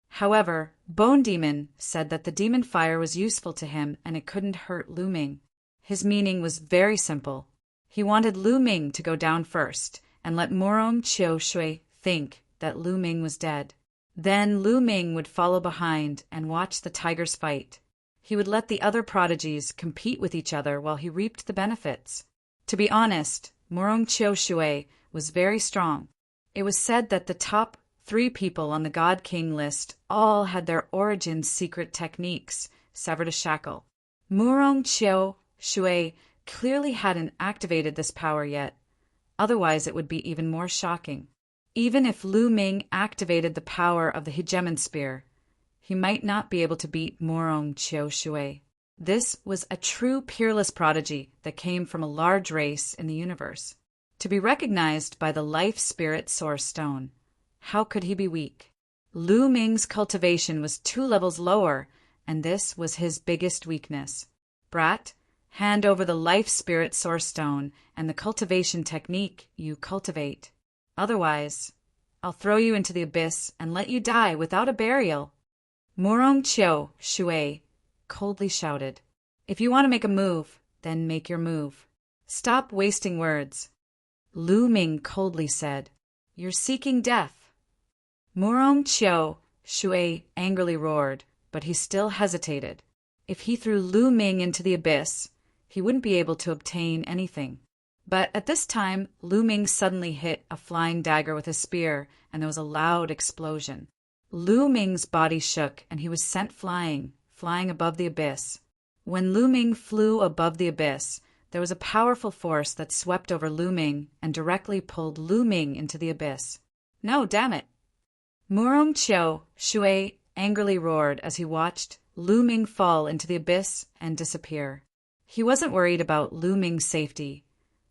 However, Bone Demon said that the demon fire was useful to him and it couldn't hurt Lu Ming. His meaning was very simple. He wanted Lu Ming to go down first and let Morong Chiu Shui think that Lu Ming was dead. Then Lu Ming would follow behind and watch the tigers fight. He would let the other prodigies compete with each other while he reaped the benefits. To be honest, Morong Chiu Shui was very strong. It was said that the top 3 people on the God King list all had their origins secret techniques severed a shackle. Morong Chiu Shui clearly hadn't activated this power yet. Otherwise, it would be even more shocking. Even if Lu Ming activated the power of the hegemon spear, he might not be able to beat Morong Chiu Shui. This was a true peerless prodigy that came from a large race in the universe. To be recognized by the life spirit source stone, how could he be weak? Lu Ming's cultivation was 2 levels lower, and this was his biggest weakness. Brat, hand over the life spirit source stone and the cultivation technique you cultivate. Otherwise, I'll throw you into the abyss and let you die without a burial. Morong Chiu Shui coldly shouted. If you want to make a move, then make your move. Stop wasting words. Lu Ming coldly said, You're seeking death. Morong Chiu Shui angrily roared, but he still hesitated. If he threw Lu Ming into the abyss, he wouldn't be able to obtain anything. But at this time, Lu Ming suddenly hit a flying dagger with his spear, and there was a loud explosion. Lu Ming's body shook, and he was sent flying above the abyss. When Lu Ming flew above the abyss, there was a powerful force that swept over Lu Ming and directly pulled Lu Ming into the abyss. No, damn it! Morong Chiu Shui angrily roared as he watched Lu Ming fall into the abyss and disappear. He wasn't worried about Lu Ming's safety,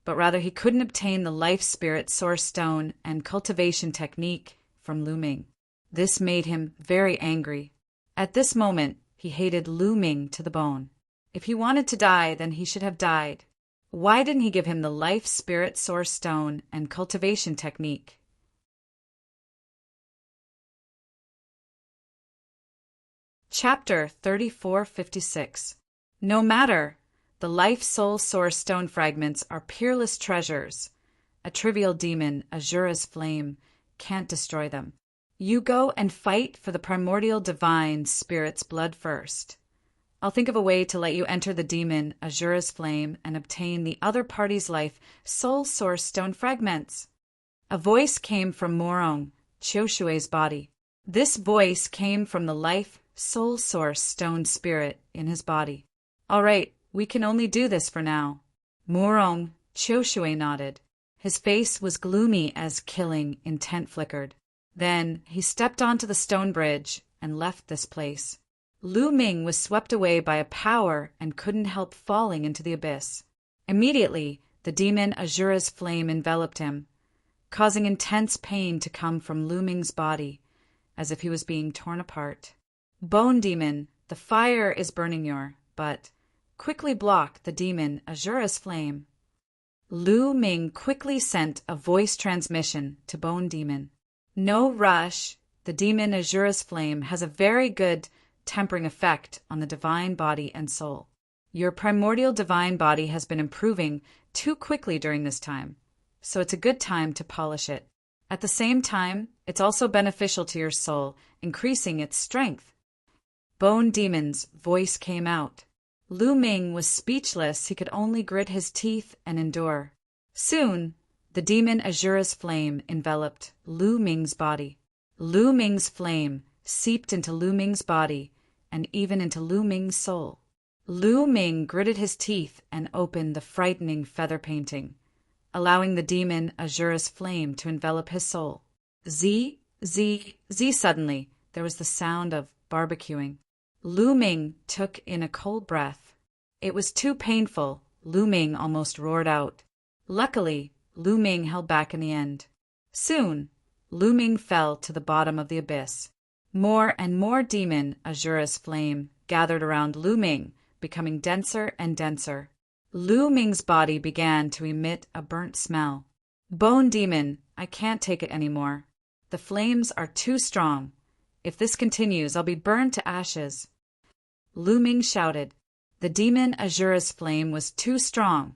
but rather he couldn't obtain the life spirit source stone and cultivation technique from Lu Ming. This made him very angry. At this moment, he hated Lu Ming to the bone. If he wanted to die, then he should have died. Why didn't he give him the life spirit source stone and cultivation technique? Chapter 3456. No matter. The life soul source stone fragments are peerless treasures. A trivial demon, Azura's flame, can't destroy them. You go and fight for the primordial divine spirit's blood first. I'll think of a way to let you enter the demon, Azura's flame, and obtain the other party's life soul source stone fragments. A voice came from Morong Chiu Shui's body. This voice came from the life soul source stone spirit in his body. All right. We can only do this for now. Morong Chiu Shui nodded. His face was gloomy as killing intent flickered. Then he stepped onto the stone bridge and left this place. Lu Ming was swept away by a power and couldn't help falling into the abyss. Immediately, the demon Azura's flame enveloped him, causing intense pain to come from Lu Ming's body, as if he was being torn apart. Bone demon, the fire is burning but quickly block the demon Azura's flame. Lu Ming quickly sent a voice transmission to Bone Demon. No rush. The demon Azura's flame has a very good tempering effect on the divine body and soul. Your primordial divine body has been improving too quickly during this time, so it's a good time to polish it. At the same time, it's also beneficial to your soul, increasing its strength. Bone Demon's voice came out. Lu Ming was speechless. He could only grit his teeth and endure. Soon, the demon Azura's flame enveloped Lu Ming's body. Lu Ming's flame seeped into Lu Ming's body and even into Lu Ming's soul. Lu Ming gritted his teeth and opened the frightening feather painting, allowing the demon Azura's flame to envelop his soul. Z. Suddenly, there was the sound of barbecuing. Lu Ming took in a cold breath. It was too painful. Lu Ming almost roared out. Luckily, Lu Ming held back in the end. Soon, Lu Ming fell to the bottom of the abyss. More and more demon Azura's flame gathered around Lu Ming, becoming denser and denser. Lu Ming's body began to emit a burnt smell. Bone Demon, I can't take it anymore. The flames are too strong. If this continues, I'll be burned to ashes. Lu Ming shouted. The demon Azura's flame was too strong.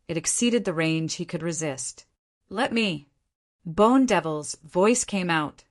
It exceeded the range he could resist. "Let me!" Bone Devil's voice came out,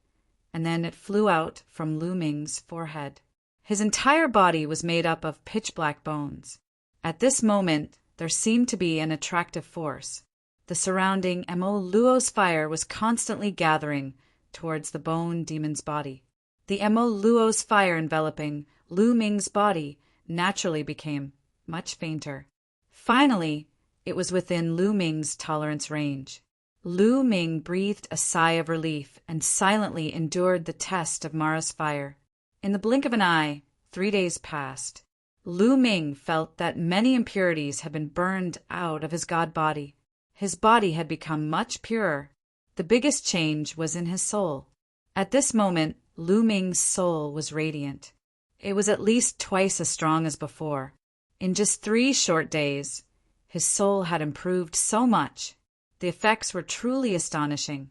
and then it flew out from Lu Ming's forehead. His entire body was made up of pitch-black bones. At this moment, there seemed to be an attractive force. The surrounding Mo Luo's fire was constantly gathering towards the bone demon's body. The Mo Luo's fire enveloping Lu Ming's body naturally became much fainter. Finally, it was within Lu Ming's tolerance range. Lu Ming breathed a sigh of relief and silently endured the test of Mara's fire. In the blink of an eye, 3 days passed. Lu Ming felt that many impurities had been burned out of his god body. His body had become much purer. The biggest change was in his soul. At this moment, Lu Ming's soul was radiant. It was at least twice as strong as before. In just 3 short days, his soul had improved so much. The effects were truly astonishing.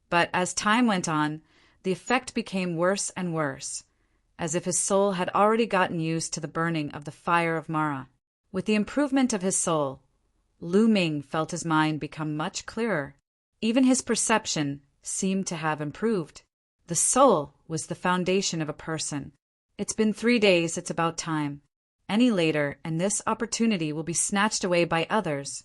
But as time went on, the effect became worse and worse, as if his soul had already gotten used to the burning of the fire of Mara. With the improvement of his soul, Lu Ming felt his mind become much clearer. Even his perception seemed to have improved. The soul was the foundation of a person. It's been 3 days, it's about time. Any later, and this opportunity will be snatched away by others.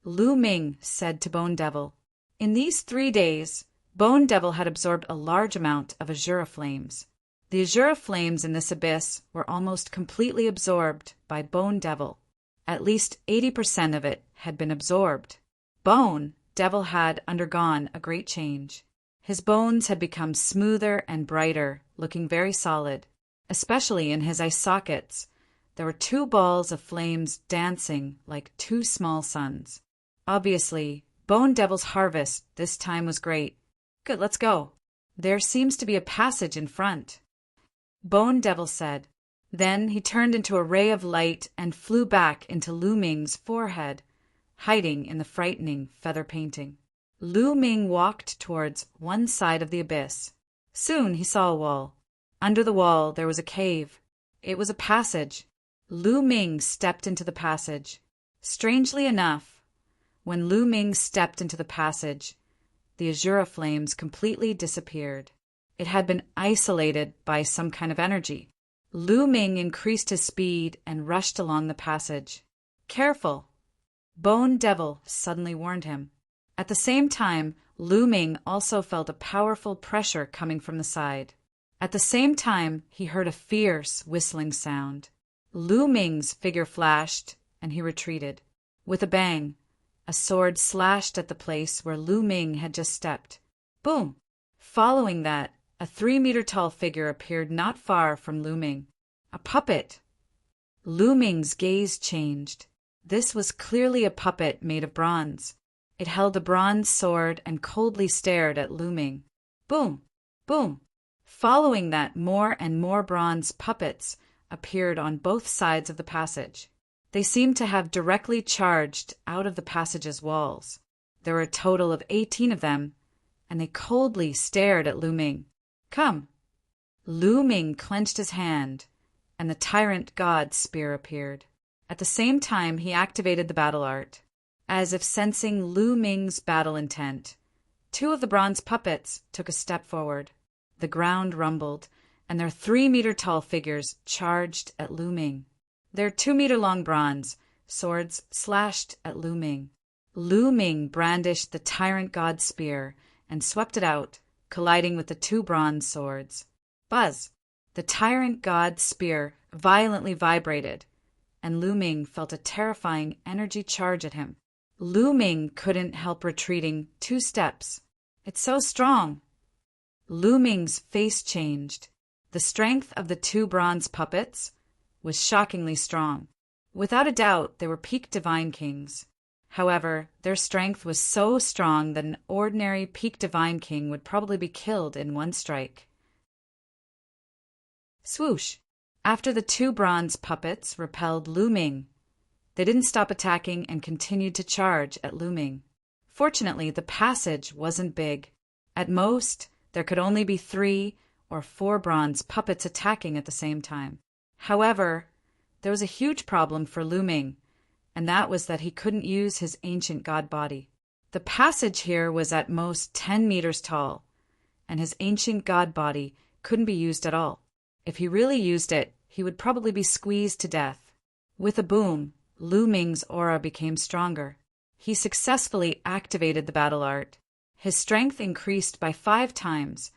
Lu Ming said to Bone Devil. In these 3 days, Bone Devil had absorbed a large amount of Azura flames. The Azura flames in this abyss were almost completely absorbed by Bone Devil. At least 80% of it had been absorbed. Bone Devil had undergone a great change. His bones had become smoother and brighter, looking very solid. Especially in his eye sockets, there were 2 balls of flames dancing like 2 small suns. Obviously, Bone Devil's harvest this time was great. Good, let's go. There seems to be a passage in front, Bone Devil said. Then he turned into a ray of light and flew back into Lu Ming's forehead, hiding in the frightening feather painting. Lu Ming walked towards one side of the abyss. Soon he saw a wall. Under the wall there was a cave. It was a passage. Lu Ming stepped into the passage. Strangely enough, when Lu Ming stepped into the passage, the Azura flames completely disappeared. It had been isolated by some kind of energy. Lu Ming increased his speed and rushed along the passage. Careful! Bone Devil suddenly warned him. At the same time, Lu Ming also felt a powerful pressure coming from the side. At the same time, he heard a fierce whistling sound. Lu Ming's figure flashed, and he retreated. With a bang, a sword slashed at the place where Lu Ming had just stepped. Boom! Following that, a 3-meter-tall figure appeared not far from Lu Ming. A puppet! Lu Ming's gaze changed. This was clearly a puppet made of bronze. It held a bronze sword and coldly stared at Lu Ming. Boom! Boom! Following that, more and more bronze puppets appeared on both sides of the passage. They seemed to have directly charged out of the passage's walls. There were a total of 18 of them, and they coldly stared at Lu Ming. Come! Lu Ming clenched his hand, and the tyrant god spear appeared. At the same time, he activated the battle art. As if sensing Lu Ming's battle intent, 2 of the bronze puppets took a step forward. The ground rumbled, and their 3-meter-tall figures charged at Lu Ming. Their 2-meter-long bronze swords slashed at Lu Ming. Lu Ming brandished the tyrant god spear and swept it out, colliding with the 2 bronze swords. Buzz! The tyrant god spear violently vibrated, and Lu Ming felt a terrifying energy charge at him. Lu Ming couldn't help retreating 2 steps. It's so strong! Lu Ming's face changed. The strength of the 2 bronze puppets was shockingly strong. Without a doubt, they were peak divine kings. However, their strength was so strong that an ordinary peak divine king would probably be killed in 1 strike. Swoosh! After the 2 bronze puppets repelled Lu Ming, they didn't stop attacking and continued to charge at Lu Ming. Fortunately, the passage wasn't big. At most, there could only be 3 or 4 bronze puppets attacking at the same time. However, there was a huge problem for Lu Ming, and that was that he couldn't use his ancient god body. The passage here was at most 10 meters tall, and his ancient god body couldn't be used at all. If he really used it, he would probably be squeezed to death. With a boom, Lu Ming's aura became stronger. He successfully activated the battle art. His strength increased by 5 times,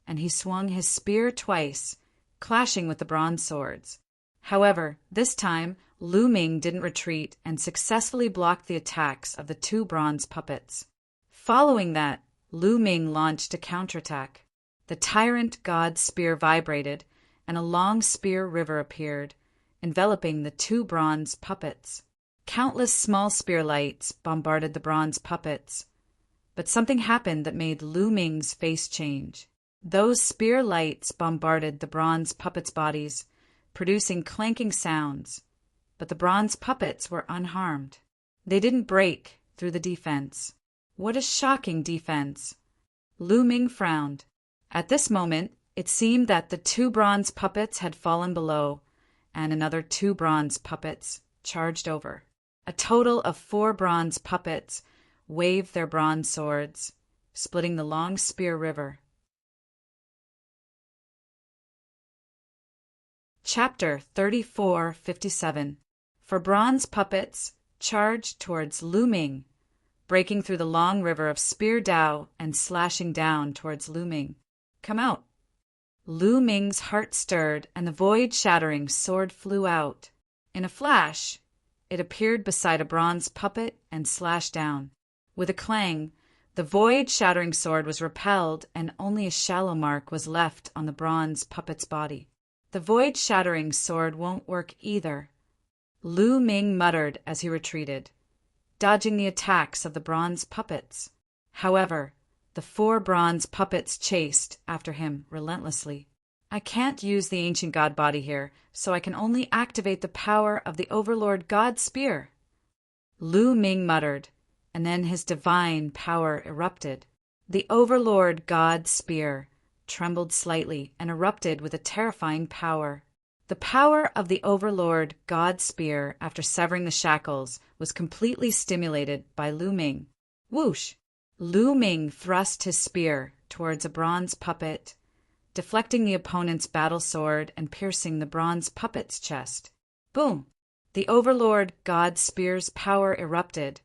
and he swung his spear twice, clashing with the bronze swords. However, this time, Lu Ming didn't retreat and successfully blocked the attacks of the 2 bronze puppets. Following that, Lu Ming launched a counterattack. The tyrant god's spear vibrated, and a long spear river appeared, enveloping the 2 bronze puppets. Countless small spear lights bombarded the bronze puppets, but something happened that made Lu Ming's face change. Those spear lights bombarded the bronze puppets' bodies, producing clanking sounds, but the bronze puppets were unharmed. They didn't break through the defense. What a shocking defense! Lu Ming frowned. At this moment, it seemed that the 2 bronze puppets had fallen below, and another 2 bronze puppets charged over. A total of 4 bronze puppets waved their bronze swords, splitting the long spear river. Chapter 3457. 4 bronze puppets charged towards Lu Ming, breaking through the long river of spear Dao and slashing down towards Lu Ming. Come out. Lu Ming's heart stirred, and the void-shattering sword flew out. In a flash, it appeared beside a bronze puppet and slashed down. With a clang, the void-shattering sword was repelled, and only a shallow mark was left on the bronze puppet's body. The void-shattering sword won't work either, Lu Ming muttered as he retreated, dodging the attacks of the bronze puppets. However, the 4 bronze puppets chased after him relentlessly. I can't use the ancient god body here, so I can only activate the power of the Overlord God Spear, Lu Ming muttered, and then his divine power erupted. The Overlord God Spear trembled slightly and erupted with a terrifying power. The power of the Overlord God Spear, after severing the shackles, was completely stimulated by Lu Ming. Whoosh! Lu Ming thrust his spear towards a bronze puppet, deflecting the opponent's battle sword and piercing the bronze puppet's chest. Boom! The Overlord God Spear's power erupted,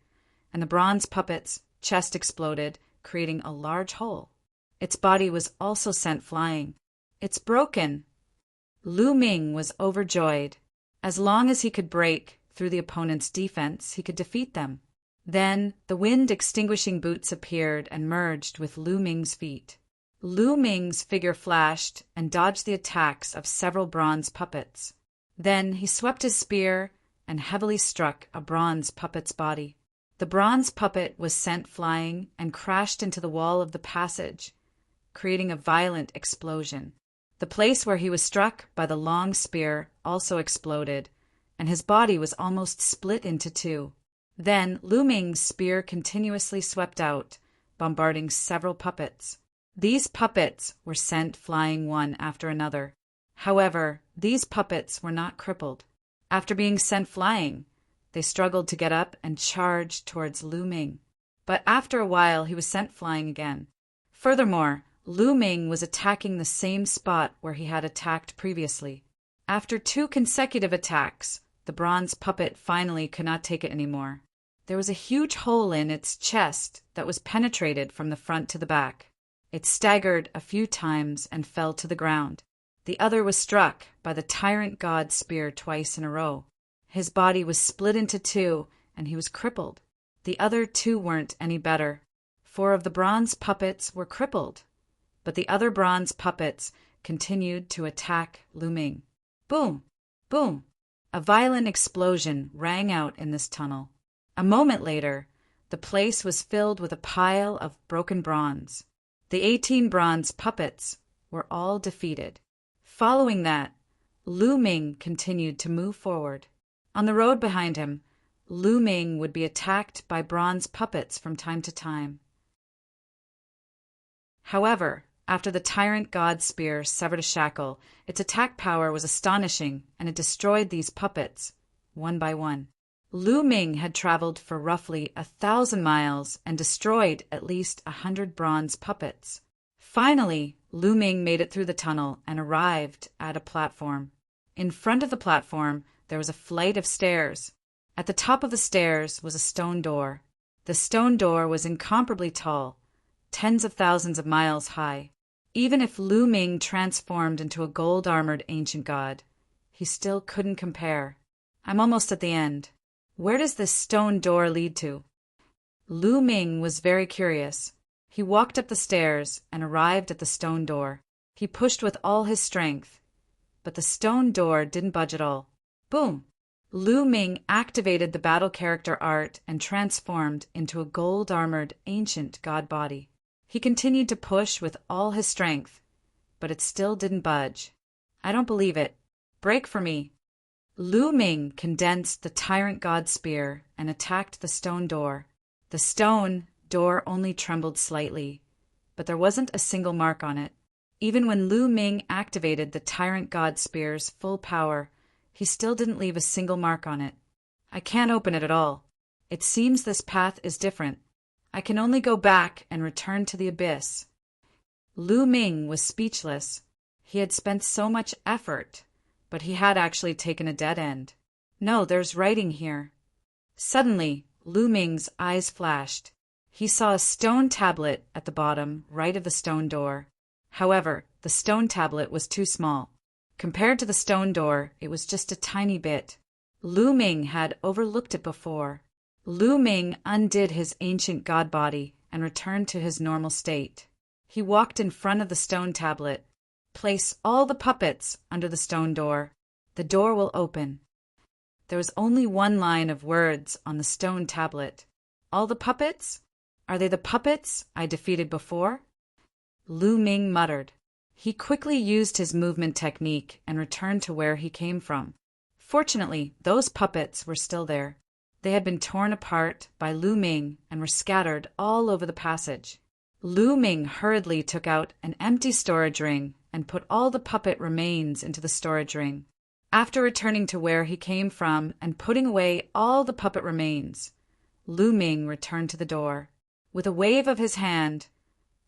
and the bronze puppet's chest exploded, creating a large hole. Its body was also sent flying. It's broken! Lu Ming was overjoyed. As long as he could break through the opponent's defense, he could defeat them. Then the wind-extinguishing boots appeared and merged with Lu Ming's feet. Lu Ming's figure flashed and dodged the attacks of several bronze puppets. Then he swept his spear and heavily struck a bronze puppet's body. The bronze puppet was sent flying and crashed into the wall of the passage, creating a violent explosion. The place where he was struck by the long spear also exploded, and his body was almost split into 2. Then Lu Ming's spear continuously swept out, bombarding several puppets. These puppets were sent flying one after another. However, these puppets were not crippled. After being sent flying, they struggled to get up and charged towards Lu Ming. But after a while, he was sent flying again. Furthermore, Lu Ming was attacking the same spot where he had attacked previously. After 2 consecutive attacks, the bronze puppet finally could not take it anymore. There was a huge hole in its chest that was penetrated from the front to the back. It staggered a few times and fell to the ground. The other was struck by the tyrant god spear twice in a row. His body was split into 2, and he was crippled. The other 2 weren't any better. 4 of the bronze puppets were crippled, but the other bronze puppets continued to attack Lu Ming. Boom! Boom! A violent explosion rang out in this tunnel. A moment later, the place was filled with a pile of broken bronze. The 18 bronze puppets were all defeated. Following that, Lu Ming continued to move forward. On the road behind him, Lu Ming would be attacked by bronze puppets from time to time. However, after the tyrant god spear severed a shackle, its attack power was astonishing, and it destroyed these puppets, one by one. Lu Ming had traveled for roughly 1,000 miles and destroyed at least 100 bronze puppets. Finally, Lu Ming made it through the tunnel and arrived at a platform. In front of the platform, there was a flight of stairs. At the top of the stairs was a stone door. The stone door was incomparably tall, tens of thousands of miles high. Even if Lu Ming transformed into a gold-armored ancient god, he still couldn't compare. I'm almost at the end. Where does this stone door lead to? Lu Ming was very curious. He walked up the stairs and arrived at the stone door. He pushed with all his strength, but the stone door didn't budge at all. Boom! Lu Ming activated the battle character art and transformed into a gold-armored ancient god body. He continued to push with all his strength, but it still didn't budge. I don't believe it. Break for me. Lu Ming condensed the tyrant god spear and attacked the stone door. The stone door only trembled slightly, but there wasn't a single mark on it. Even when Lu Ming activated the tyrant god spear's full power, he still didn't leave a single mark on it. I can't open it at all. It seems this path is different. I can only go back and return to the abyss. Lu Ming was speechless. He had spent so much effort, but he had actually taken a dead end. No, there's writing here. Suddenly, Lu Ming's eyes flashed. He saw a stone tablet at the bottom right of the stone door. However, the stone tablet was too small. Compared to the stone door, it was just a tiny bit. Lu Ming had overlooked it before. Lu Ming undid his ancient god body and returned to his normal state. He walked in front of the stone tablet. Place all the puppets under the stone door. The door will open. There was only one line of words on the stone tablet. All the puppets? Are they the puppets I defeated before? Lu Ming muttered. He quickly used his movement technique and returned to where he came from. Fortunately, those puppets were still there. They had been torn apart by Lu Ming and were scattered all over the passage. Lu Ming hurriedly took out an empty storage ring and put all the puppet remains into the storage ring. After returning to where he came from and putting away all the puppet remains, Lu Ming returned to the door. With a wave of his hand,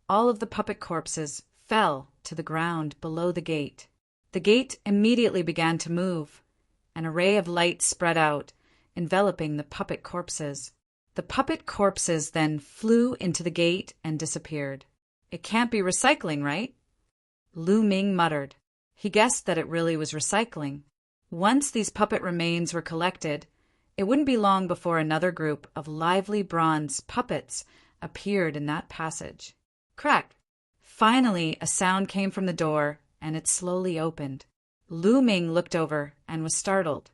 all of the puppet corpses fell to the ground below the gate. The gate immediately began to move. An array of light spread out, enveloping the puppet corpses. The puppet corpses then flew into the gate and disappeared. It can't be recycling, right? Lu Ming muttered. He guessed that it really was recycling. Once these puppet remains were collected, it wouldn't be long before another group of lively bronze puppets appeared in that passage. Crack! Finally, a sound came from the door, and it slowly opened. Lu Ming looked over and was startled.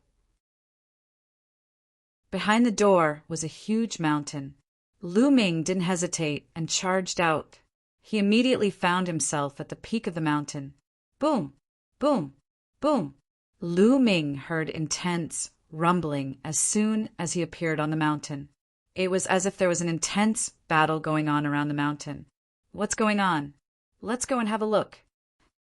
Behind the door was a huge mountain. Lu Ming didn't hesitate and charged out. He immediately found himself at the peak of the mountain. Boom! Boom! Boom! Lu Ming heard intense rumbling as soon as he appeared on the mountain. It was as if there was an intense battle going on around the mountain. What's going on? Let's go and have a look.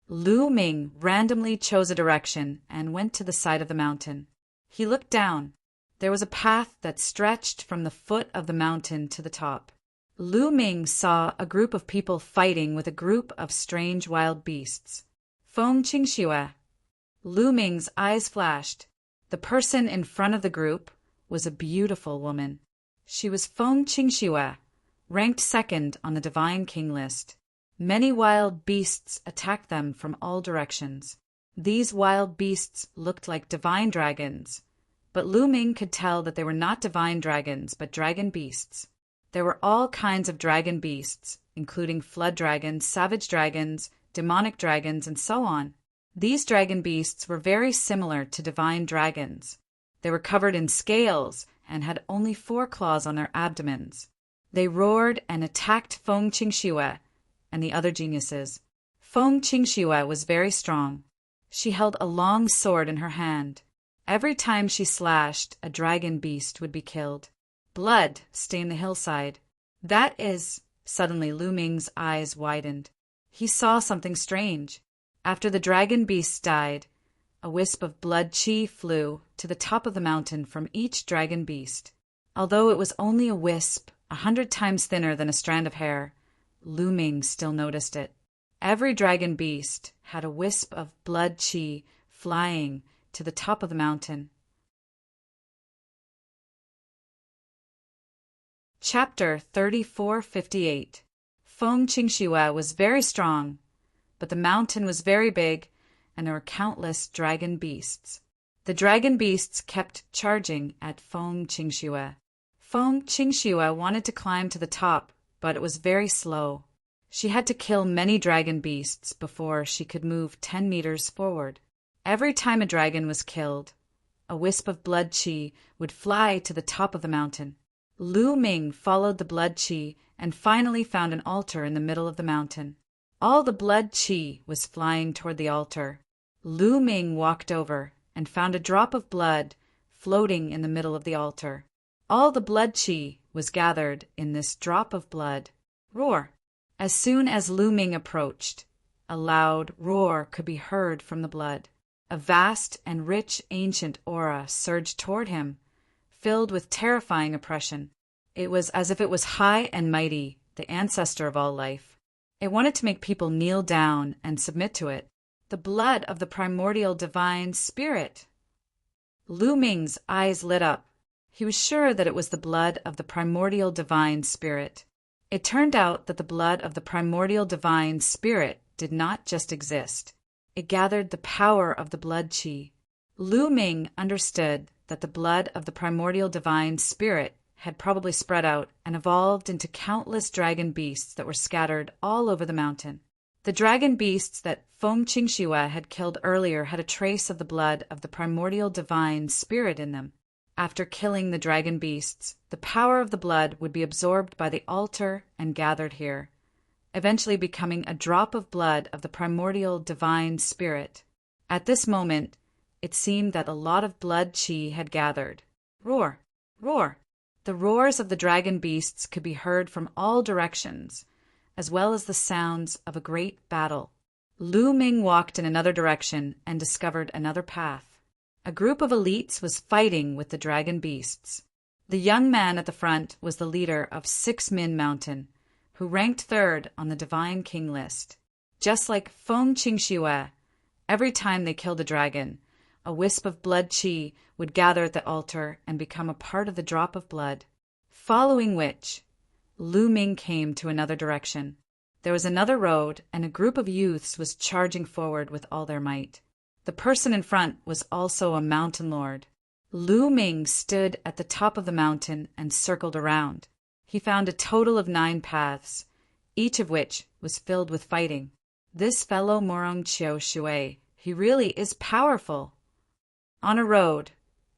Lu Ming randomly chose a direction and went to the side of the mountain. He looked down. There was a path that stretched from the foot of the mountain to the top. Lu Ming saw a group of people fighting with a group of strange wild beasts. Feng Qingxue. Lu Ming's eyes flashed. The person in front of the group was a beautiful woman. She was Feng Qingxue, ranked second on the Divine King list. Many wild beasts attacked them from all directions. These wild beasts looked like divine dragons, but Lu Ming could tell that they were not divine dragons, but dragon beasts. There were all kinds of dragon beasts, including flood dragons, savage dragons, demonic dragons, and so on. These dragon beasts were very similar to divine dragons. They were covered in scales and had only 4 claws on their abdomens. They roared and attacked Feng Qingxue and the other geniuses. Feng Qingxue was very strong. She held a long sword in her hand. Every time she slashed, a dragon beast would be killed. Blood stained the hillside. That is... Suddenly Lu Ming's eyes widened. He saw something strange. After the dragon beasts died, a wisp of blood chi flew to the top of the mountain from each dragon beast. Although it was only a wisp, 100 times thinner than a strand of hair, Lu Ming still noticed it. Every dragon beast had a wisp of blood chi flying to the top of the mountain. Chapter 3458. Feng Qingxue was very strong, but the mountain was very big, and there were countless dragon beasts. The dragon beasts kept charging at Feng Qingxue. Feng Qingxue wanted to climb to the top, but it was very slow. She had to kill many dragon beasts before she could move 10 meters forward. Every time a dragon was killed, a wisp of blood chi would fly to the top of the mountain. Lu Ming followed the blood chi and finally found an altar in the middle of the mountain. All the blood chi was flying toward the altar. Lu Ming walked over and found a drop of blood floating in the middle of the altar. All the blood chi was gathered in this drop of blood. Roar! As soon as Lu Ming approached, a loud roar could be heard from the blood. A vast and rich ancient aura surged toward him, filled with terrifying oppression. It was as if it was high and mighty, the ancestor of all life. It wanted to make people kneel down and submit to it. The blood of the primordial divine spirit. Lu Ming's eyes lit up. He was sure that it was the blood of the primordial divine spirit. It turned out that the blood of the primordial divine spirit did not just exist. It gathered the power of the blood chi. Lu Ming understood that the blood of the primordial divine spirit had probably spread out and evolved into countless dragon beasts that were scattered all over the mountain. The dragon beasts that Feng Qingxue had killed earlier had a trace of the blood of the primordial divine spirit in them. After killing the dragon beasts, the power of the blood would be absorbed by the altar and gathered here, eventually becoming a drop of blood of the primordial divine spirit. At this moment, it seemed that a lot of blood chi had gathered. Roar! Roar! The roars of the dragon beasts could be heard from all directions, as well as the sounds of a great battle. Lu Ming walked in another direction and discovered another path. A group of elites was fighting with the dragon beasts. The young man at the front was the leader of 6 Min Mountain, who ranked 3rd on the Divine King list. Just like Feng Qingxue, every time they killed a dragon, a wisp of blood chi would gather at the altar and become a part of the drop of blood. Following which, Lu Ming came to another direction. There was another road, and a group of youths was charging forward with all their might. The person in front was also a mountain lord. Lu Ming stood at the top of the mountain and circled around. He found a total of 9 paths, each of which was filled with fighting. This fellow Morong Chiu Shui, he really is powerful. On a road,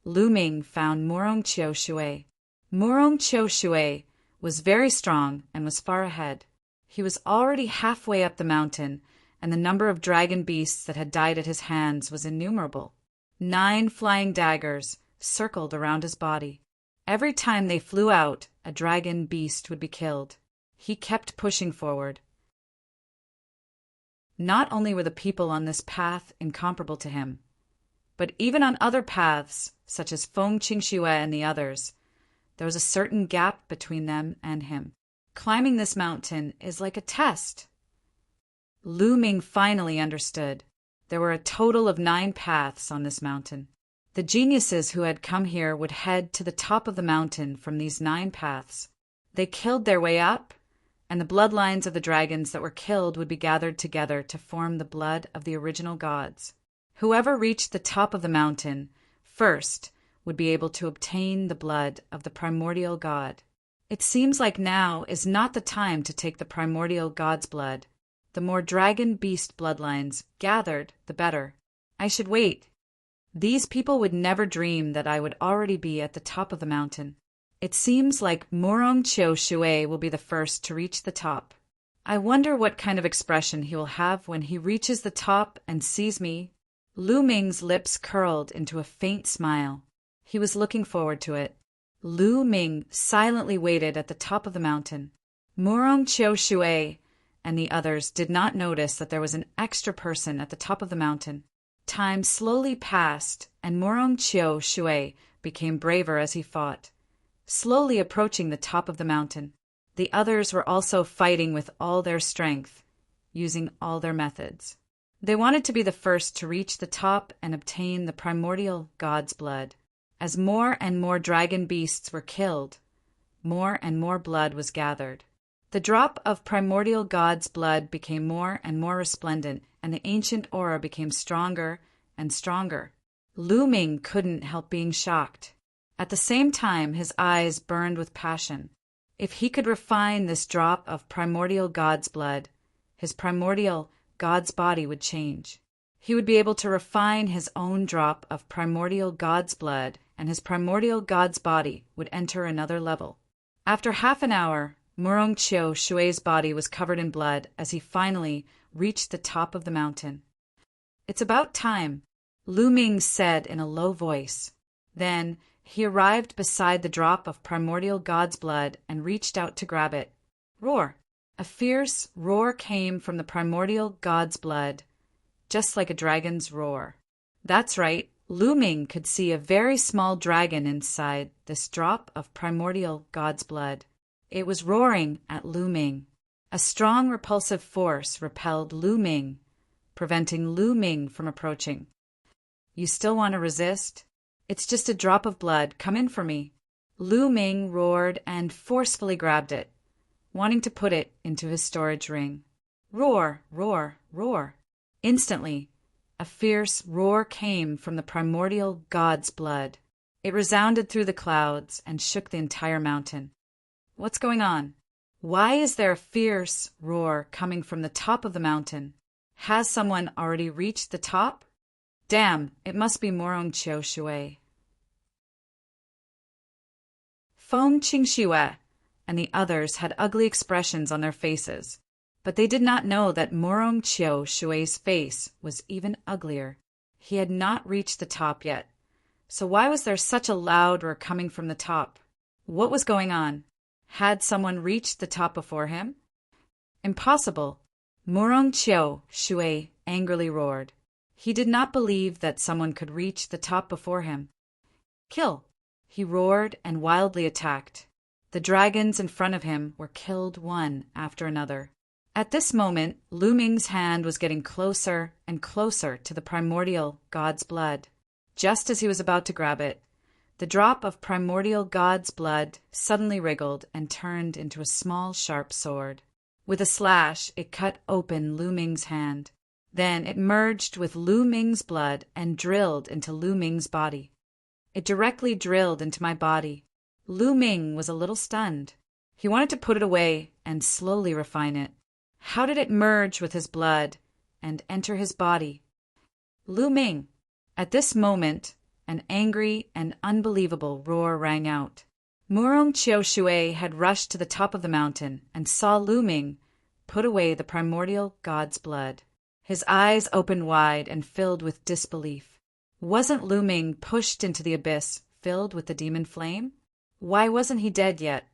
Lu Ming found Morong Chiu Shui. Morong Chiu Shui was very strong and was far ahead. He was already halfway up the mountain, and the number of dragon beasts that had died at his hands was innumerable. 9 flying daggers circled around his body. Every time they flew out, a dragon beast would be killed. He kept pushing forward. Not only were the people on this path incomparable to him, but even on other paths, such as Feng Qingxue and the others, there was a certain gap between them and him. Climbing this mountain is like a test. Lu Ming finally understood. There were a total of 9 paths on this mountain. The geniuses who had come here would head to the top of the mountain from these 9 paths. They killed their way up, and the bloodlines of the dragons that were killed would be gathered together to form the blood of the original gods. Whoever reached the top of the mountain first would be able to obtain the blood of the primordial god. It seems like now is not the time to take the primordial god's blood. The more dragon beast bloodlines gathered, the better. I should wait. These people would never dream that I would already be at the top of the mountain. It seems like Morong Chiu Shui will be the first to reach the top. I wonder what kind of expression he will have when he reaches the top and sees me. Lu Ming's lips curled into a faint smile. He was looking forward to it. Lu Ming silently waited at the top of the mountain. Morong Chiu Shui and the others did not notice that there was an extra person at the top of the mountain. Time slowly passed, and Morong Chiu Shui became braver as he fought, slowly approaching the top of the mountain. The others were also fighting with all their strength, using all their methods. They wanted to be the first to reach the top and obtain the primordial god's blood. As more and more dragon beasts were killed, more and more blood was gathered. The drop of primordial god's blood became more and more resplendent, and the ancient aura became stronger and stronger. Lu Ming couldn't help being shocked. At the same time, his eyes burned with passion. If he could refine this drop of primordial god's blood, his primordial god's body would change. He would be able to refine his own drop of primordial god's blood, and his primordial god's body would enter another level. After half an hour, Morong Chiu Shui's body was covered in blood as he finally reached the top of the mountain. "It's about time," Lu Ming said in a low voice. Then he arrived beside the drop of primordial god's blood and reached out to grab it. Roar! A fierce roar came from the primordial god's blood, just like a dragon's roar. That's right, Lu Ming could see a very small dragon inside this drop of primordial god's blood. It was roaring at Lu Ming. A strong repulsive force repelled Lu Ming, preventing Lu Ming from approaching. "You still want to resist? It's just a drop of blood. Come in for me." Lu Ming roared and forcefully grabbed it, wanting to put it into his storage ring. Roar, roar, roar. Instantly, a fierce roar came from the primordial god's blood. It resounded through the clouds and shook the entire mountain. What's going on? Why is there a fierce roar coming from the top of the mountain? Has someone already reached the top? Damn, it must be Morong Chiu Shui. Feng Qingxue and the others had ugly expressions on their faces, but they did not know that Morong Chiu Shui's face was even uglier. He had not reached the top yet. So why was there such a loud roar coming from the top? What was going on? Had someone reached the top before him? Impossible! Morong Chiu Shui angrily roared. He did not believe that someone could reach the top before him. Kill! He roared and wildly attacked. The dragons in front of him were killed one after another. At this moment, Lu Ming's hand was getting closer and closer to the primordial god's blood. Just as he was about to grab it, the drop of primordial god's blood suddenly wriggled and turned into a small, sharp sword. With a slash, it cut open Lu Ming's hand. Then it merged with Lu Ming's blood and drilled into Lu Ming's body. It directly drilled into my body. Lu Ming was a little stunned. He wanted to put it away and slowly refine it. How did it merge with his blood and enter his body? Lu Ming! At this moment, an angry and unbelievable roar rang out. Morong Chiu Shui had rushed to the top of the mountain and saw Lu Ming put away the primordial god's blood. His eyes opened wide and filled with disbelief. Wasn't Lu Ming pushed into the abyss filled with the demon flame? Why wasn't he dead yet?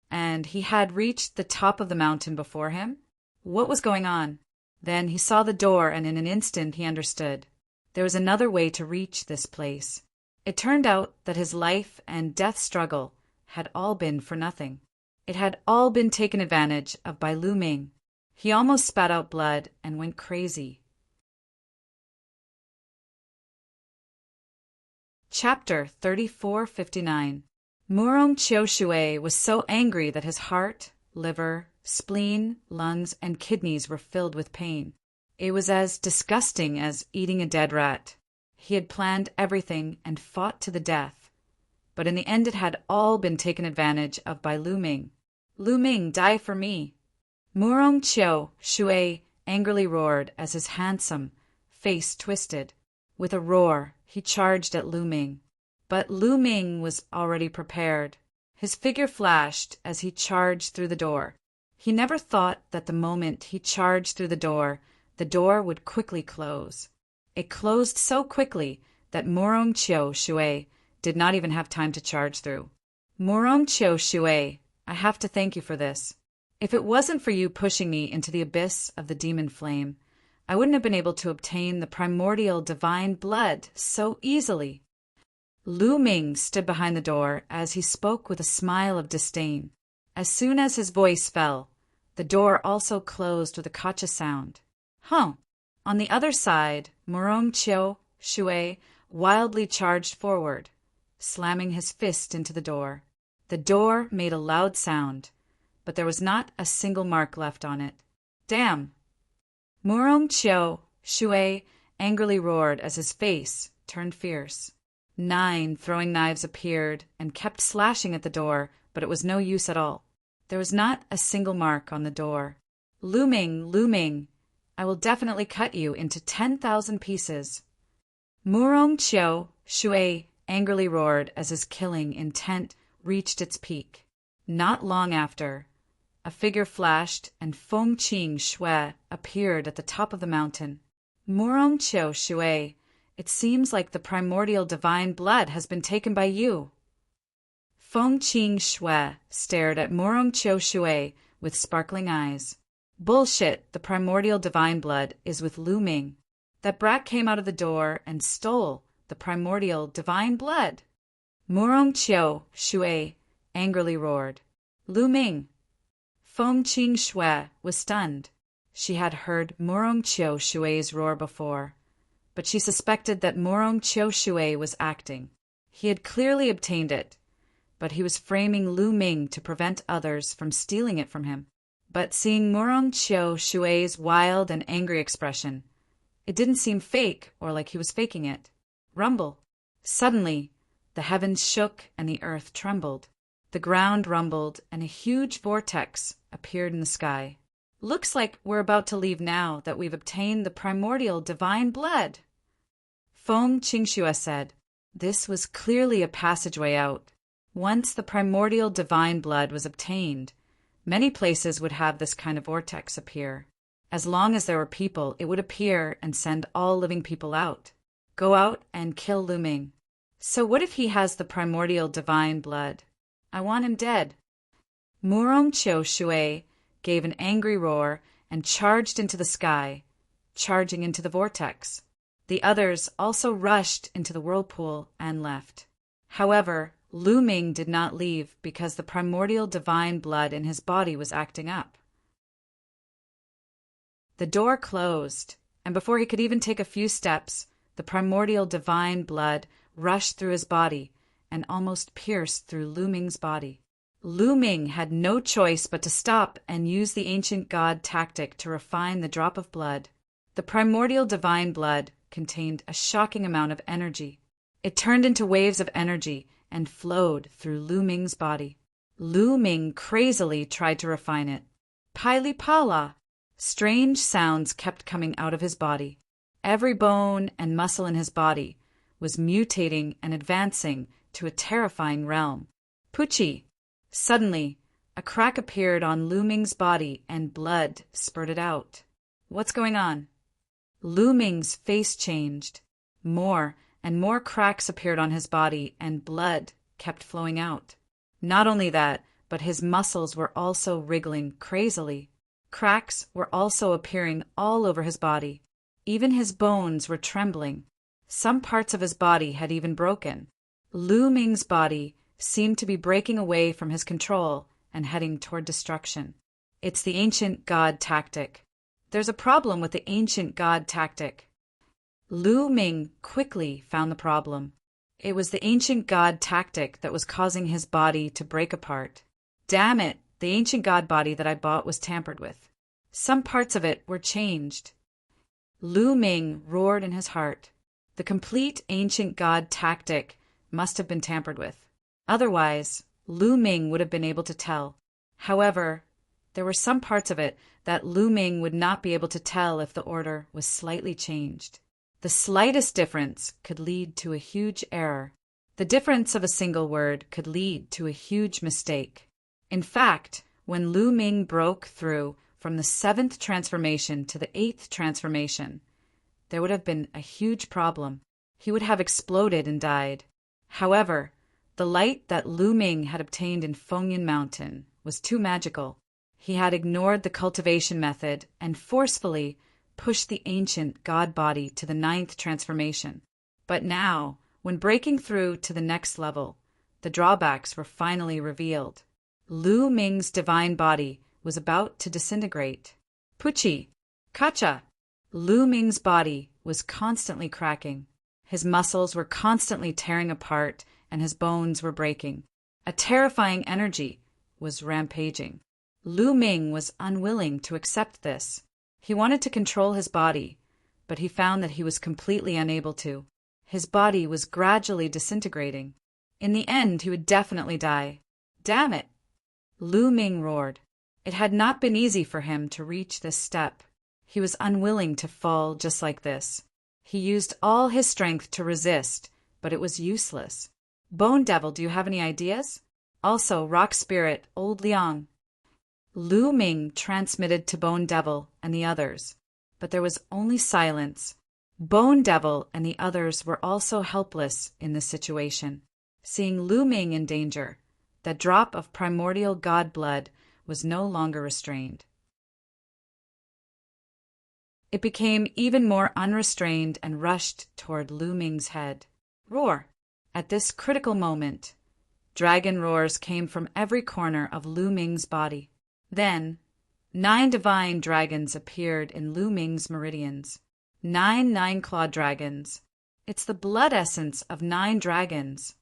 And he had reached the top of the mountain before him? What was going on? Then he saw the door, and in an instant he understood. There was another way to reach this place. It turned out that his life and death struggle had all been for nothing. It had all been taken advantage of by Lu Ming. He almost spat out blood and went crazy. Chapter 3459. Morong Chiu Shui was so angry that his heart, liver, spleen, lungs, and kidneys were filled with pain. It was as disgusting as eating a dead rat. He had planned everything and fought to the death, but in the end it had all been taken advantage of by Lu Ming. Lu Ming, die for me! Morong Chiu Shui angrily roared as his handsome face twisted. With a roar, he charged at Lu Ming. But Lu Ming was already prepared. His figure flashed as he charged through the door. He never thought that the moment he charged through the door would quickly close. It closed so quickly that Morong Chiu Shui did not even have time to charge through. Morong Chiu Shui, I have to thank you for this. If it wasn't for you pushing me into the abyss of the demon flame, I wouldn't have been able to obtain the primordial divine blood so easily. Lu Ming stood behind the door as he spoke with a smile of disdain. As soon as his voice fell, the door also closed with a kacha sound. Huh. On the other side, Murong Chiu Shui wildly charged forward, slamming his fist into the door. The door made a loud sound, but there was not a single mark left on it. Damn! Murong Chiu Shui angrily roared as his face turned fierce. 9 throwing knives appeared and kept slashing at the door, but it was no use at all. There was not a single mark on the door. Lu Ming, I will definitely cut you into 10,000 pieces. Murong Chiu Shui angrily roared as his killing intent reached its peak. Not long after, a figure flashed and Feng Qing Shui appeared at the top of the mountain. Murong Chiu Shui, it seems like the primordial divine blood has been taken by you. Feng Qing Shui stared at Murong Chiu Shui with sparkling eyes. Bullshit, the primordial divine blood is with Lu Ming. That brat came out of the door and stole the primordial divine blood. Murong Chiu Shui angrily roared. Lu Ming. Feng Qing Shui was stunned. She had heard Murong Chiu Shui's roar before, but she suspected that Murong Chiu Shui was acting. He had clearly obtained it, but he was framing Lu Ming to prevent others from stealing it from him. But seeing Murong Chiu Shui's wild and angry expression, it didn't seem fake or like he was faking it. Rumble. Suddenly, the heavens shook and the earth trembled. The ground rumbled and a huge vortex appeared in the sky. Looks like we're about to leave now that we've obtained the primordial divine blood. Feng Qingxue said. This was clearly a passageway out. Once the primordial divine blood was obtained, many places would have this kind of vortex appear. As long as there were people, it would appear and send all living people out. Go out and kill Lu Ming. So what if he has the primordial divine blood? I want him dead. Murong Chiu Shui gave an angry roar and charged into the sky, charging into the vortex. The others also rushed into the whirlpool and left. However, Lu Ming did not leave because the primordial divine blood in his body was acting up. The door closed, and before he could even take a few steps, the primordial divine blood rushed through his body and almost pierced through Lu Ming's body. Lu Ming had no choice but to stop and use the ancient god tactic to refine the drop of blood. The primordial divine blood contained a shocking amount of energy. It turned into waves of energy and flowed through Lu Ming's body. Lu Ming crazily tried to refine it. Pili Pala! Strange sounds kept coming out of his body. Every bone and muscle in his body was mutating and advancing to a terrifying realm. Puchi! Suddenly, a crack appeared on Lu Ming's body and blood spurted out. What's going on? Lu Ming's face changed. More and more cracks appeared on his body and blood kept flowing out. Not only that, but his muscles were also wriggling crazily. Cracks were also appearing all over his body. Even his bones were trembling. Some parts of his body had even broken. Lu Ming's body seemed to be breaking away from his control and heading toward destruction. It's the ancient god tactic. There's a problem with the ancient god tactic. Lu Ming quickly found the problem. It was the ancient god tactic that was causing his body to break apart. Damn it, the ancient god body that I bought was tampered with. Some parts of it were changed. Lu Ming roared in his heart. The complete ancient god tactic must have been tampered with. Otherwise, Lu Ming would have been able to tell. However, there were some parts of it that Lu Ming would not be able to tell if the order was slightly changed. The slightest difference could lead to a huge error. The difference of a single word could lead to a huge mistake. In fact, when Lu Ming broke through from the 7th transformation to the 8th transformation, there would have been a huge problem. He would have exploded and died. However, the light that Lu Ming had obtained in Fengyan Mountain was too magical. He had ignored the cultivation method and forcefully pushed the ancient god body to the 9th transformation. But now, when breaking through to the next level, the drawbacks were finally revealed. Lu Ming's divine body was about to disintegrate. Puchi! Kacha! Lu Ming's body was constantly cracking. His muscles were constantly tearing apart and his bones were breaking. A terrifying energy was rampaging. Lu Ming was unwilling to accept this. He wanted to control his body, but he found that he was completely unable to. His body was gradually disintegrating. In the end, he would definitely die. Damn it! Lu Ming roared. It had not been easy for him to reach this step. He was unwilling to fall just like this. He used all his strength to resist, but it was useless. Bone Devil, do you have any ideas? Also, Rock Spirit, Old Liang. Lu Ming transmitted to Bone Devil and the others, but there was only silence. Bone Devil and the others were also helpless in this situation. Seeing Lu Ming in danger, that drop of primordial god blood was no longer restrained. It became even more unrestrained and rushed toward Lu Ming's head. Roar! At this critical moment, dragon roars came from every corner of Lu Ming's body. Then, 9 divine dragons appeared in Lu Ming's meridians. 9 nine-clawed dragons. It's the blood essence of 9 dragons.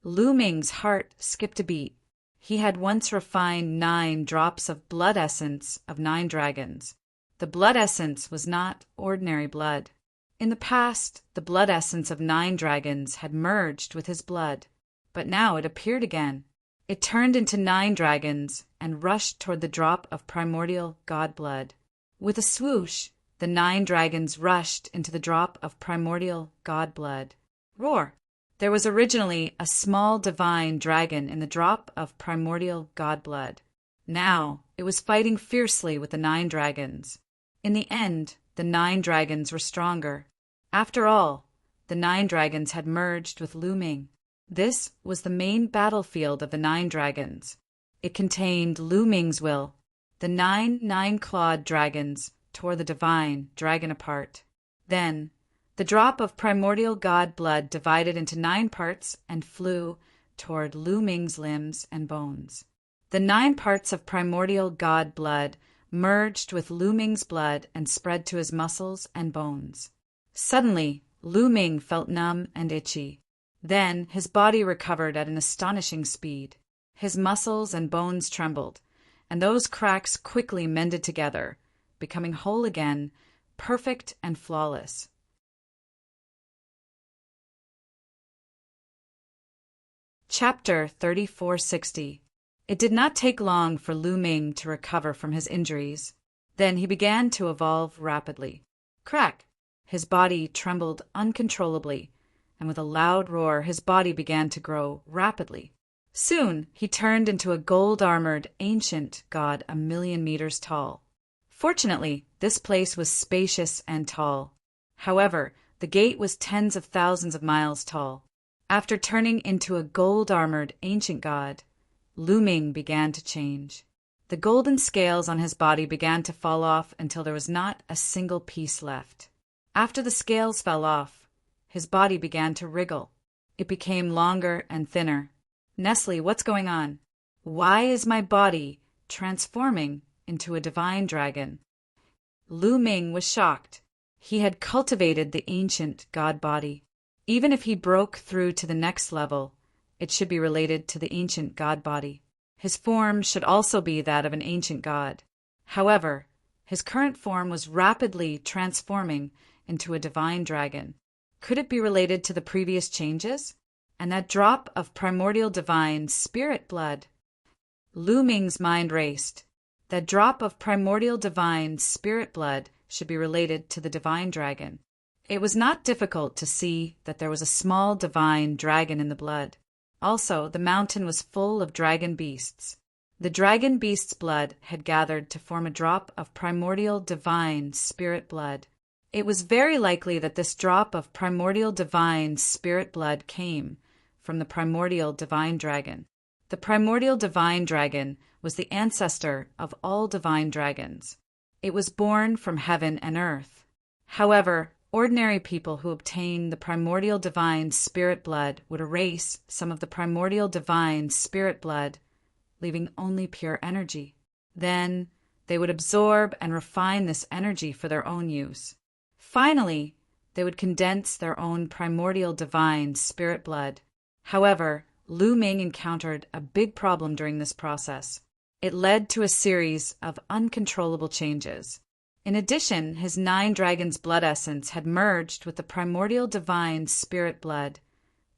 Lu Ming's heart skipped a beat. He had once refined 9 drops of blood essence of 9 dragons. The blood essence was not ordinary blood. In the past, the blood essence of 9 dragons had merged with his blood, but now it appeared again. It turned into 9 dragons and rushed toward the drop of primordial god blood. With a swoosh, the 9 dragons rushed into the drop of primordial god blood. Roar! There was originally a small divine dragon in the drop of primordial god blood. Now it was fighting fiercely with the 9 dragons. In the end, the 9 dragons were stronger. After all, the 9 dragons had merged with Lu Ming. This was the main battlefield of the 9 dragons. It contained Lu Ming's will. The 9 nine-clawed dragons tore the divine dragon apart. Then, the drop of primordial god blood divided into 9 parts and flew toward Lu Ming's limbs and bones. The 9 parts of primordial god blood merged with Lu Ming's blood and spread to his muscles and bones. Suddenly, Lu Ming felt numb and itchy. Then his body recovered at an astonishing speed. His muscles and bones trembled, and those cracks quickly mended together, becoming whole again, perfect and flawless. Chapter 3460. It did not take long for Lu Ming to recover from his injuries. Then he began to evolve rapidly. Crack! His body trembled uncontrollably, and with a loud roar his body began to grow rapidly. Soon he turned into a gold-armored ancient god 1,000,000 meters tall. Fortunately, this place was spacious and tall. However, the gate was tens of thousands of miles tall. After turning into a gold-armored ancient god, Lu Ming began to change. The golden scales on his body began to fall off until there was not a single piece left. After the scales fell off, his body began to wriggle. It became longer and thinner. Nestle, what's going on? Why is my body transforming into a divine dragon? Lu Ming was shocked. He had cultivated the ancient god body. Even if he broke through to the next level, it should be related to the ancient god body. His form should also be that of an ancient god. However, his current form was rapidly transforming into a divine dragon. Could it be related to the previous changes? And that drop of primordial divine spirit blood? Lu Ming's mind raced. That drop of primordial divine spirit blood should be related to the divine dragon. It was not difficult to see that there was a small divine dragon in the blood. Also, the mountain was full of dragon beasts. The dragon beast's blood had gathered to form a drop of primordial divine spirit blood. It was very likely that this drop of primordial divine spirit blood came from the primordial divine dragon. The primordial divine dragon was the ancestor of all divine dragons. It was born from heaven and earth. However, ordinary people who obtain the primordial divine spirit blood would erase some of the primordial divine spirit blood, leaving only pure energy. Then, they would absorb and refine this energy for their own use. Finally, they would condense their own primordial divine spirit blood. However, Lu Ming encountered a big problem during this process. It led to a series of uncontrollable changes. In addition, his 9 dragons' blood essence had merged with the primordial divine spirit blood,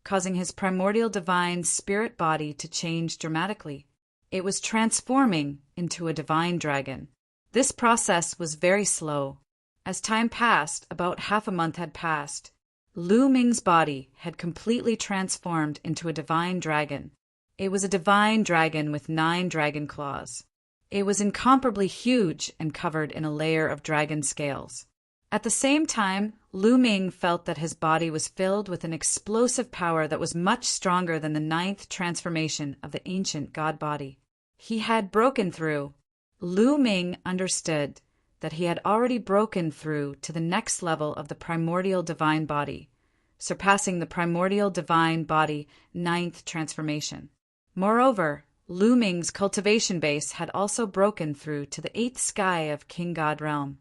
causing his primordial divine spirit body to change dramatically. It was transforming into a divine dragon. This process was very slow. As time passed, about half a month had passed. Lu Ming's body had completely transformed into a divine dragon. It was a divine dragon with 9 dragon claws. It was incomparably huge and covered in a layer of dragon scales. At the same time, Lu Ming felt that his body was filled with an explosive power that was much stronger than the 9th transformation of the ancient god body. He had broken through. Lu Ming understood that he had already broken through to the next level of the primordial divine body, surpassing the primordial divine body 9th transformation. Moreover, Lu Ming's cultivation base had also broken through to the 8th sky of King God realm.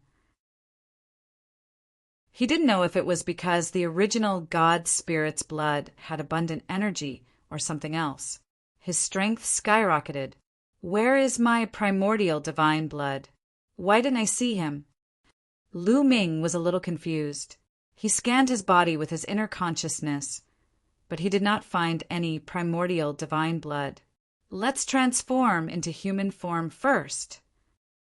He didn't know if it was because the original God spirit's blood had abundant energy or something else. His strength skyrocketed. Where is my primordial divine blood? Why didn't I see him? Lu Ming was a little confused. He scanned his body with his inner consciousness, but he did not find any primordial divine blood. Let's transform into human form first.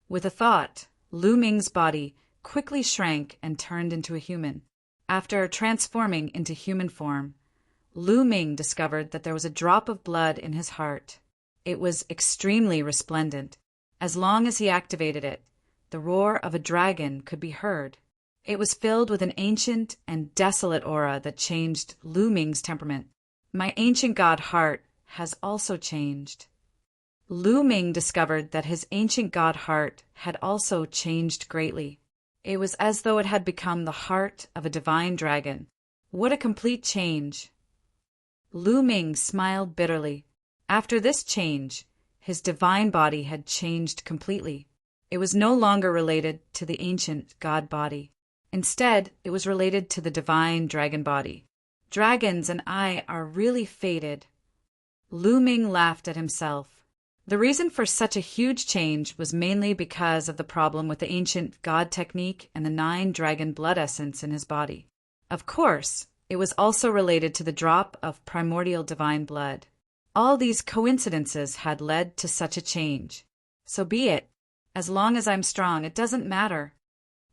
With a thought, Lu Ming's body quickly shrank and turned into a human. After transforming into human form, Lu Ming discovered that there was a drop of blood in his heart. It was extremely resplendent. As long as he activated it, the roar of a dragon could be heard. It was filled with an ancient and desolate aura that changed Lu Ming's temperament. My ancient god heart has also changed. Lu Ming discovered that his ancient god heart had also changed greatly. It was as though it had become the heart of a divine dragon. What a complete change! Lu Ming smiled bitterly. After this change, his divine body had changed completely. It was no longer related to the ancient god body. Instead, it was related to the divine dragon body. Dragons and I are really fated. Lu Ming laughed at himself. The reason for such a huge change was mainly because of the problem with the ancient god technique and the 9 dragon blood essence in his body. Of course, it was also related to the drop of primordial divine blood. All these coincidences had led to such a change. So be it. As long as I'm strong, it doesn't matter.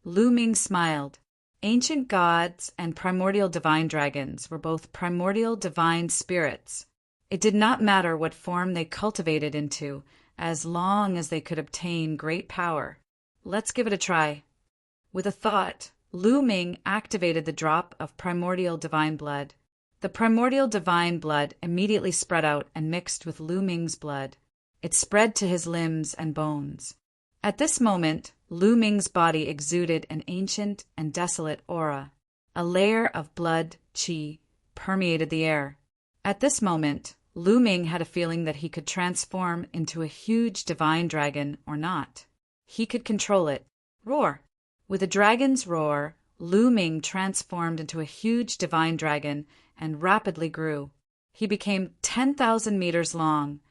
Lu Ming smiled. Ancient gods and primordial divine dragons were both primordial divine spirits. It did not matter what form they cultivated into, as long as they could obtain great power. Let's give it a try. With a thought, Lu Ming activated the drop of primordial divine blood. The primordial divine blood immediately spread out and mixed with Lu Ming's blood. It spread to his limbs and bones. At this moment, Lu Ming's body exuded an ancient and desolate aura. A layer of blood qi permeated the air. At this moment, Lu Ming had a feeling that he could transform into a huge divine dragon or not. He could control it. Roar! With a dragon's roar, Lu Ming transformed into a huge divine dragon and rapidly grew. He became 10,000 meters long,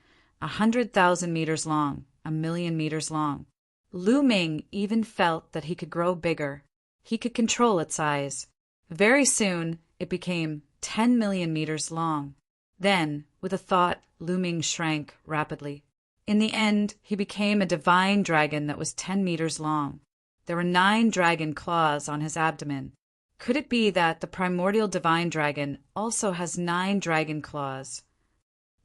100,000 meters long, 1,000,000 meters long. Lu Ming even felt that he could grow bigger. He could control its size. Very soon, it became 10 million meters long. Then, with a thought, Lu Ming shrank rapidly. In the end, he became a divine dragon that was 10 meters long. There were 9 dragon claws on his abdomen. Could it be that the primordial divine dragon also has 9 dragon claws?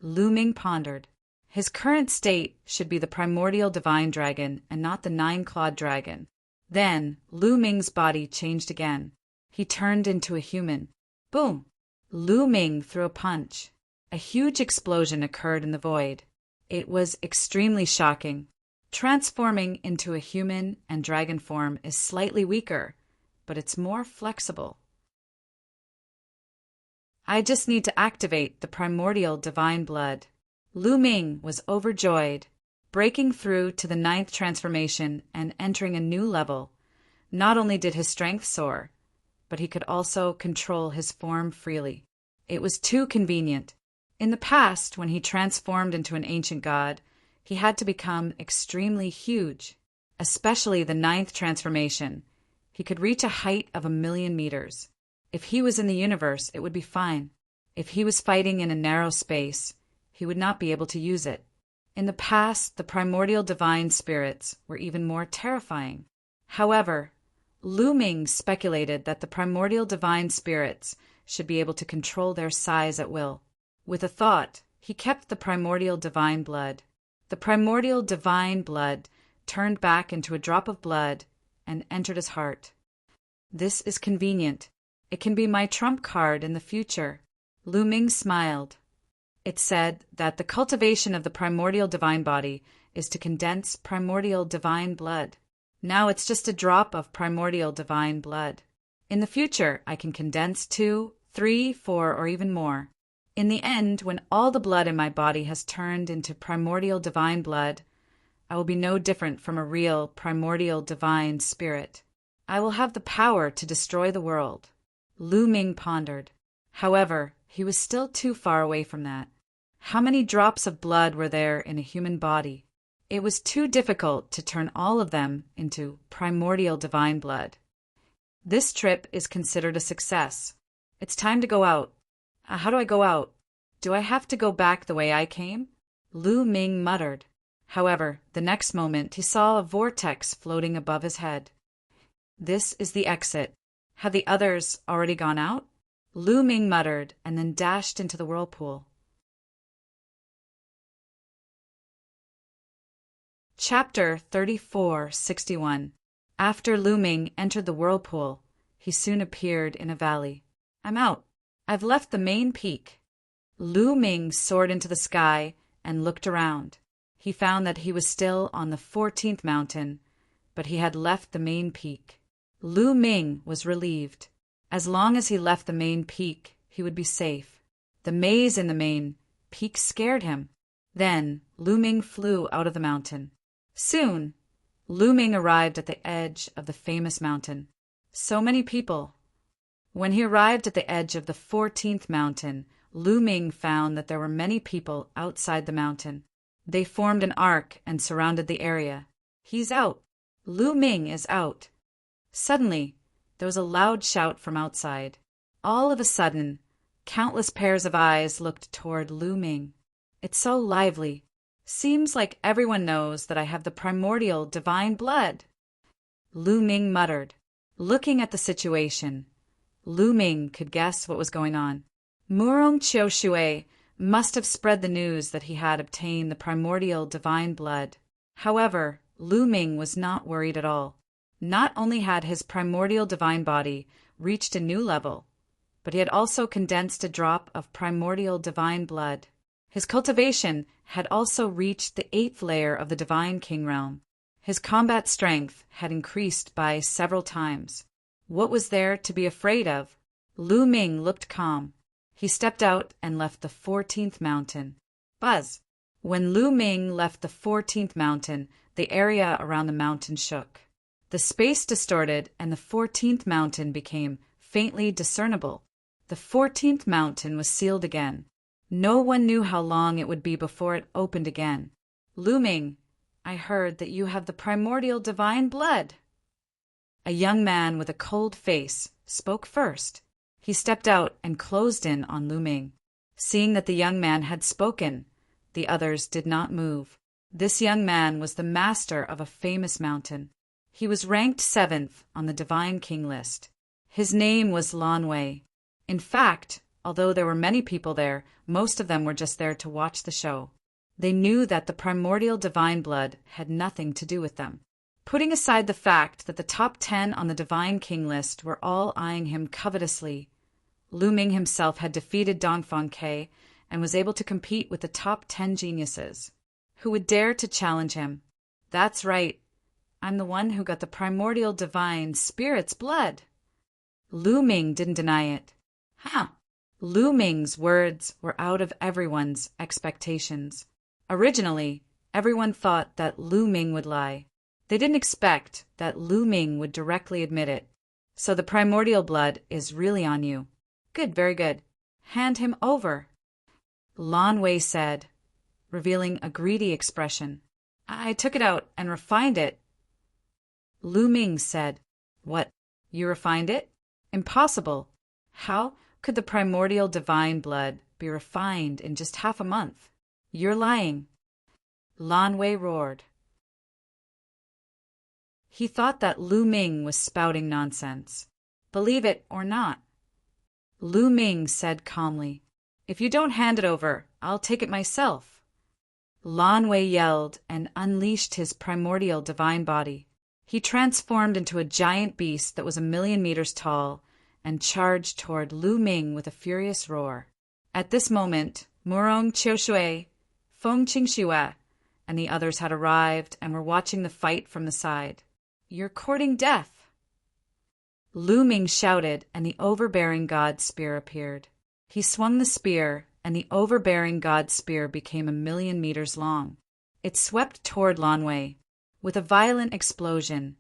Lu Ming pondered. His current state should be the primordial divine dragon and not the 9-clawed dragon. Then, Lu Ming's body changed again. He turned into a human. Boom! Lu Ming threw a punch. A huge explosion occurred in the void. It was extremely shocking. Transforming into a human and dragon form is slightly weaker, but it's more flexible. I just need to activate the primordial divine blood. Lu Ming was overjoyed, breaking through to the 9th transformation and entering a new level. Not only did his strength soar, but he could also control his form freely. It was too convenient. In the past, when he transformed into an ancient god, he had to become extremely huge, especially the 9th transformation. He could reach a height of 1,000,000 meters. If he was in the universe, it would be fine. If he was fighting in a narrow space, he would not be able to use it. In the past, the primordial divine spirits were even more terrifying. However, Lu Ming speculated that the primordial divine spirits should be able to control their size at will. With a thought, he kept the primordial divine blood. The primordial divine blood turned back into a drop of blood and entered his heart. This is convenient. It can be my trump card in the future. Lu Ming smiled. It said that the cultivation of the primordial divine body is to condense primordial divine blood. Now it's just a drop of primordial divine blood. In the future, I can condense 2, 3, 4, or even more. In the end, when all the blood in my body has turned into primordial divine blood, I will be no different from a real primordial divine spirit. I will have the power to destroy the world. Lu Ming pondered. However, he was still too far away from that. How many drops of blood were there in a human body? It was too difficult to turn all of them into primordial divine blood. This trip is considered a success. It's time to go out. How do I go out? Do I have to go back the way I came? Lu Ming muttered. However, the next moment he saw a vortex floating above his head. This is the exit. Have the others already gone out? Lu Ming muttered and then dashed into the whirlpool. Chapter 3461. After Lu Ming entered the whirlpool, he soon appeared in a valley. I'm out. I've left the main peak. Lu Ming soared into the sky and looked around. He found that he was still on the 14th mountain, but he had left the main peak. Lu Ming was relieved. As long as he left the main peak, he would be safe. The maze in the main peak scared him. Then Lu Ming flew out of the mountain. Soon, Lu Ming arrived at the edge of the famous mountain. So many people. When he arrived at the edge of the 14th mountain, Lu Ming found that there were many people outside the mountain. They formed an arc and surrounded the area. He's out. Lu Ming is out. Suddenly, there was a loud shout from outside. All of a sudden, countless pairs of eyes looked toward Lu Ming. It's so lively. Seems like everyone knows that I have the primordial divine blood. Lu Ming muttered. Looking at the situation, Lu Ming could guess what was going on. Murong Qiushui must have spread the news that he had obtained the primordial divine blood. However, Lu Ming was not worried at all. Not only had his primordial divine body reached a new level, but he had also condensed a drop of primordial divine blood. His cultivation had also reached the 8th layer of the divine king realm. His combat strength had increased by several times. What was there to be afraid of? Lu Ming looked calm. He stepped out and left the 14th mountain. Buzz! When Lu Ming left the 14th mountain, the area around the mountain shook. The space distorted and the 14th mountain became faintly discernible. The 14th mountain was sealed again. No one knew how long it would be before it opened again. Lu Ming, I heard that you have the primordial divine blood. A young man with a cold face spoke first. He stepped out and closed in on Lu Ming. Seeing that the young man had spoken, the others did not move. This young man was the master of a famous mountain. He was ranked 7th on the Divine King list. His name was Lan Wei. In fact, although there were many people there, most of them were just there to watch the show. They knew that the primordial divine blood had nothing to do with them. Putting aside the fact that the top 10 on the Divine King list were all eyeing him covetously, Lu Ming himself had defeated Dongfang Ke and was able to compete with the top 10 geniuses. Who would dare to challenge him? That's right. I'm the one who got the primordial divine spirit's blood. Lu Ming didn't deny it. Huh. Lu Ming's words were out of everyone's expectations. Originally, everyone thought that Lu Ming would lie. They didn't expect that Lu Ming would directly admit it. So the primordial blood is really on you. Good, very good. Hand him over. Lan Wei said, revealing a greedy expression. I took it out and refined it. Lu Ming said, What? You refined it? Impossible. How could the primordial divine blood be refined in just half a month? You're lying. Lan Wei roared. He thought that Lu Ming was spouting nonsense. Believe it or not. Lu Ming said calmly, If you don't hand it over, I'll take it myself. Lan Wei yelled and unleashed his primordial divine body. He transformed into a giant beast that was 1,000,000 meters tall and charged toward Lu Ming with a furious roar. At this moment, Murong Qiushui, Feng Qingxue, and the others had arrived and were watching the fight from the side. You're courting death. Lu Ming shouted, and the overbearing god spear appeared. He swung the spear, and the overbearing god spear became 1,000,000 meters long. It swept toward Lan Wei. With a violent explosion,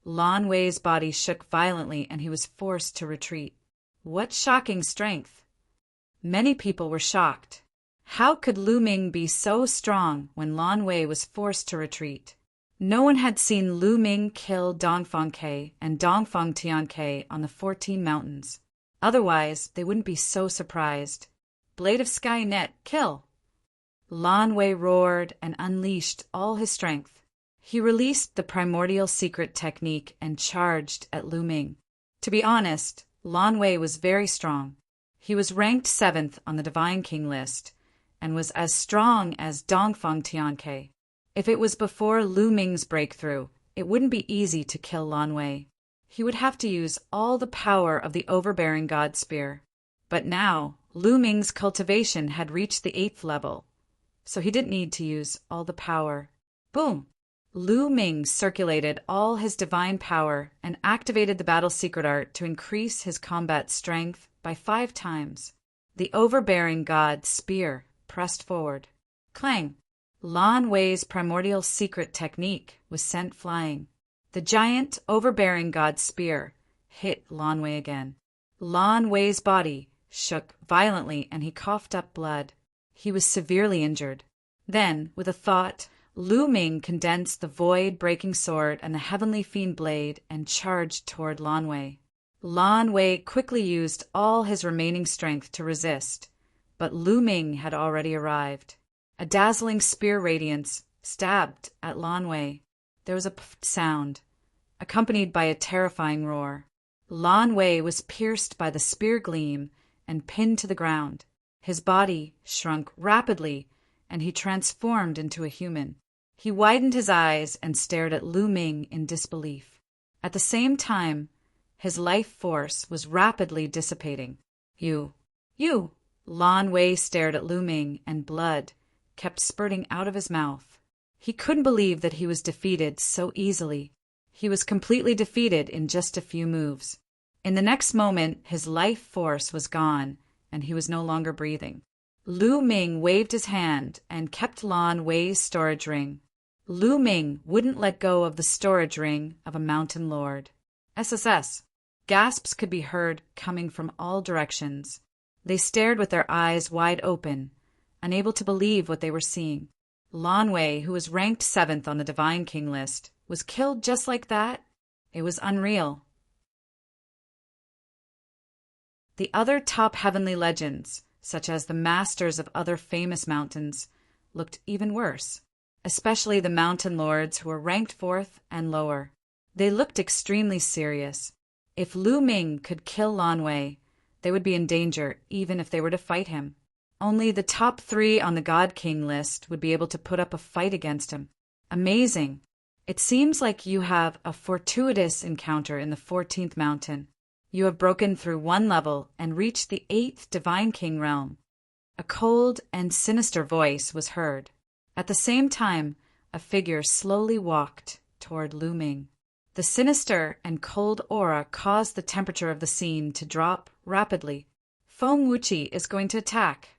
Lan Wei's body shook violently and he was forced to retreat. What shocking strength! Many people were shocked. How could Lu Ming be so strong when Lan Wei was forced to retreat? No one had seen Lu Ming kill Dongfang Ke and Dongfang Tianke on the 14 mountains. Otherwise, they wouldn't be so surprised. Blade of Sky Net, kill! Lan Wei roared and unleashed all his strength. He released the primordial secret technique and charged at Lu Ming. To be honest, Lan Wei was very strong. He was ranked 7th on the Divine King list and was as strong as Dongfang Tianke. If it was before Lu Ming's breakthrough, it wouldn't be easy to kill Lan Wei. He would have to use all the power of the overbearing god spear. But now, Lu Ming's cultivation had reached the 8th level, so he didn't need to use all the power. Boom! Lu Ming circulated all his divine power and activated the battle secret art to increase his combat strength by 5 times. The overbearing god spear pressed forward. Clang! Lan Wei's primordial secret technique was sent flying. The giant, overbearing god spear hit Lan Wei again. Lan Wei's body shook violently and he coughed up blood. He was severely injured. Then, with a thought, Lu Ming condensed the void-breaking sword and the heavenly fiend blade and charged toward Lan Wei. Lan Wei quickly used all his remaining strength to resist, but Lu Ming had already arrived. A dazzling spear radiance stabbed at Lan Wei. There was a sound, accompanied by a terrifying roar. Lan Wei was pierced by the spear gleam and pinned to the ground. His body shrunk rapidly, and he transformed into a human. He widened his eyes and stared at Lu Ming in disbelief. At the same time, his life force was rapidly dissipating. You! Lan Wei stared at Lu Ming, and blood kept spurting out of his mouth. He couldn't believe that he was defeated so easily. He was completely defeated in just a few moves. In the next moment, his life force was gone, and he was no longer breathing. Lu Ming waved his hand and kept Lan Wei's storage ring. Lu Ming wouldn't let go of the storage ring of a mountain lord. SSS. Gasps could be heard coming from all directions. They stared with their eyes wide open, unable to believe what they were seeing. Lan Wei, who was ranked 7th on the Divine King list, was killed just like that? It was unreal. The other top heavenly legends, such as the masters of other famous mountains, looked even worse, especially the mountain lords who were ranked 4th and lower. They looked extremely serious. If Lu Ming could kill Lan Wei, they would be in danger even if they were to fight him. Only the top 3 on the God King list would be able to put up a fight against him. Amazing. It seems like you have a fortuitous encounter in the 14th mountain. You have broken through 1 level and reached the 8th Divine King realm. A cold and sinister voice was heard. At the same time, a figure slowly walked toward Lu Ming. The sinister and cold aura caused the temperature of the scene to drop rapidly. Feng Wuqi is going to attack,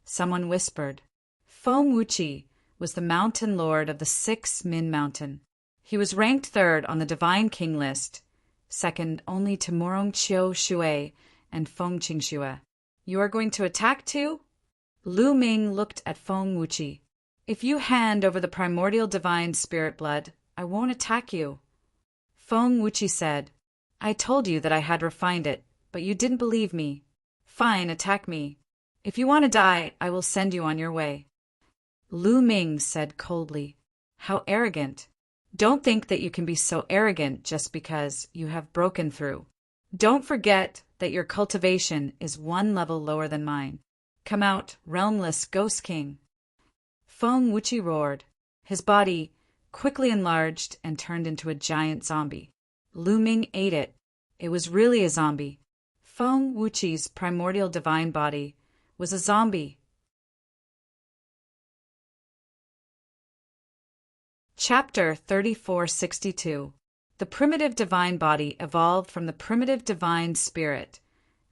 someone whispered. Feng Wuqi was the mountain lord of the 6 Min Mountain. He was ranked 3rd on the Divine King list, second only to Morong Qiu Shui and Feng Qingxue. You are going to attack too? Lu Ming looked at Feng Wuqi. If you hand over the primordial divine spirit blood, I won't attack you. Feng Wuqi said, I told you that I had refined it, but you didn't believe me. Fine, attack me. If you want to die, I will send you on your way. Lu Ming said coldly, How arrogant. Don't think that you can be so arrogant just because you have broken through. Don't forget that your cultivation is 1 level lower than mine. Come out, realmless ghost king. Feng Wuqi roared. His body quickly enlarged and turned into a giant zombie. Lu Ming ate it. It was really a zombie. Feng Wuqi's primordial divine body was a zombie. Chapter 3462. The primitive divine body evolved from the primitive divine spirit,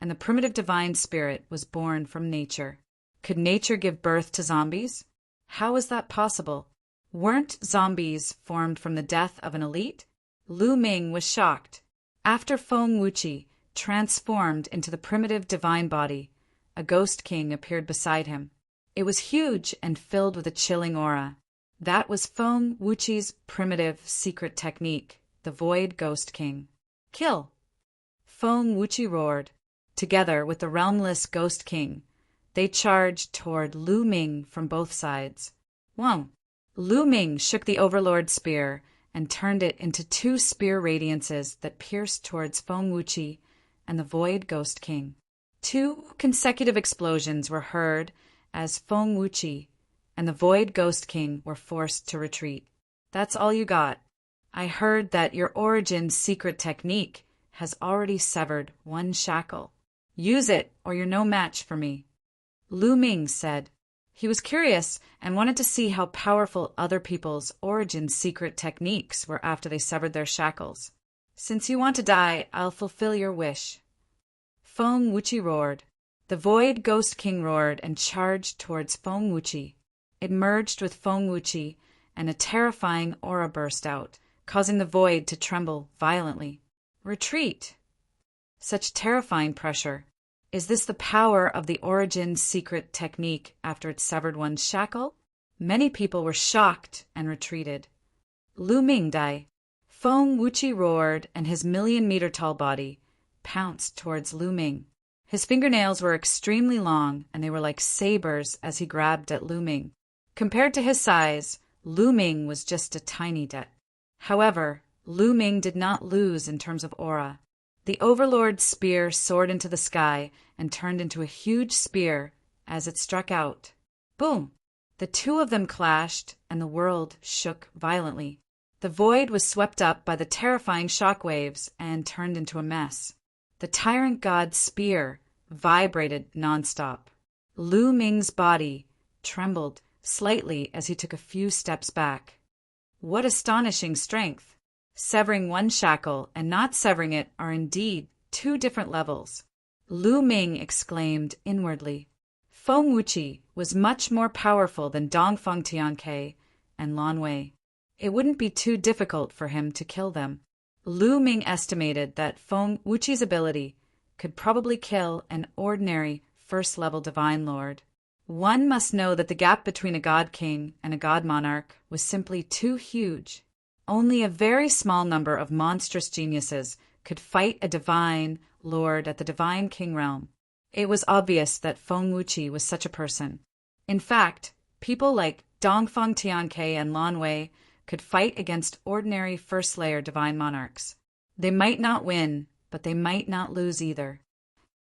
and the primitive divine spirit was born from nature. Could nature give birth to zombies? How is that possible? Weren't zombies formed from the death of an elite? Lu Ming was shocked. After Feng Wuqi transformed into the primitive divine body, a ghost king appeared beside him. It was huge and filled with a chilling aura. That was Feng Wuqi's primitive secret technique, the Void Ghost King. Kill! Feng Wuqi roared. Together with the realmless Ghost King, they charged toward Lu Ming from both sides. Whoa! Lu Ming shook the Overlord spear and turned it into 2 spear radiances that pierced towards Feng Wuqi and the Void Ghost King. 2 consecutive explosions were heard as Feng Wuqi and the Void Ghost King were forced to retreat. That's all you got. I heard that your origin secret technique has already severed 1 shackle. Use it, or you're no match for me. Lu Ming said. He was curious and wanted to see how powerful other people's origin secret techniques were after they severed their shackles. Since you want to die, I'll fulfill your wish. Feng Wuqi roared. The Void Ghost King roared and charged towards Feng Wuqi. It merged with Feng Wuqi, and a terrifying aura burst out, causing the void to tremble violently. Retreat! Such terrifying pressure. Is this the power of the origin secret technique after it severed 1 shackle? Many people were shocked and retreated. Lu Ming died. Feng Wuqi roared, and his 1,000,000-meter-tall body pounced towards Lu Ming. His fingernails were extremely long, and they were like sabers as he grabbed at Lu Ming. Compared to his size, Lu Ming was just a tiny det. However, Lu Ming did not lose in terms of aura. The Overlord's spear soared into the sky and turned into a huge spear as it struck out. Boom! The 2 of them clashed, and the world shook violently. The void was swept up by the terrifying shockwaves and turned into a mess. The tyrant god's spear vibrated nonstop. Lu Ming's body trembled slightly as he took a few steps back. What astonishing strength! Severing 1 shackle and not severing it are indeed 2 different levels. Lu Ming exclaimed inwardly. Feng Wuqi was much more powerful than Dongfeng Tianke and Lan Wei. It wouldn't be too difficult for him to kill them. Lu Ming estimated that Feng Wuqi's ability could probably kill an ordinary 1st-level divine lord. One must know that the gap between a god king and a god monarch was simply too huge. Only a very small number of monstrous geniuses could fight a divine lord at the divine king realm. It was obvious that Feng Wuqi was such a person. In fact, people like Dongfeng Tianke and Lan Wei could fight against ordinary first-layer divine monarchs. They might not win, but they might not lose either.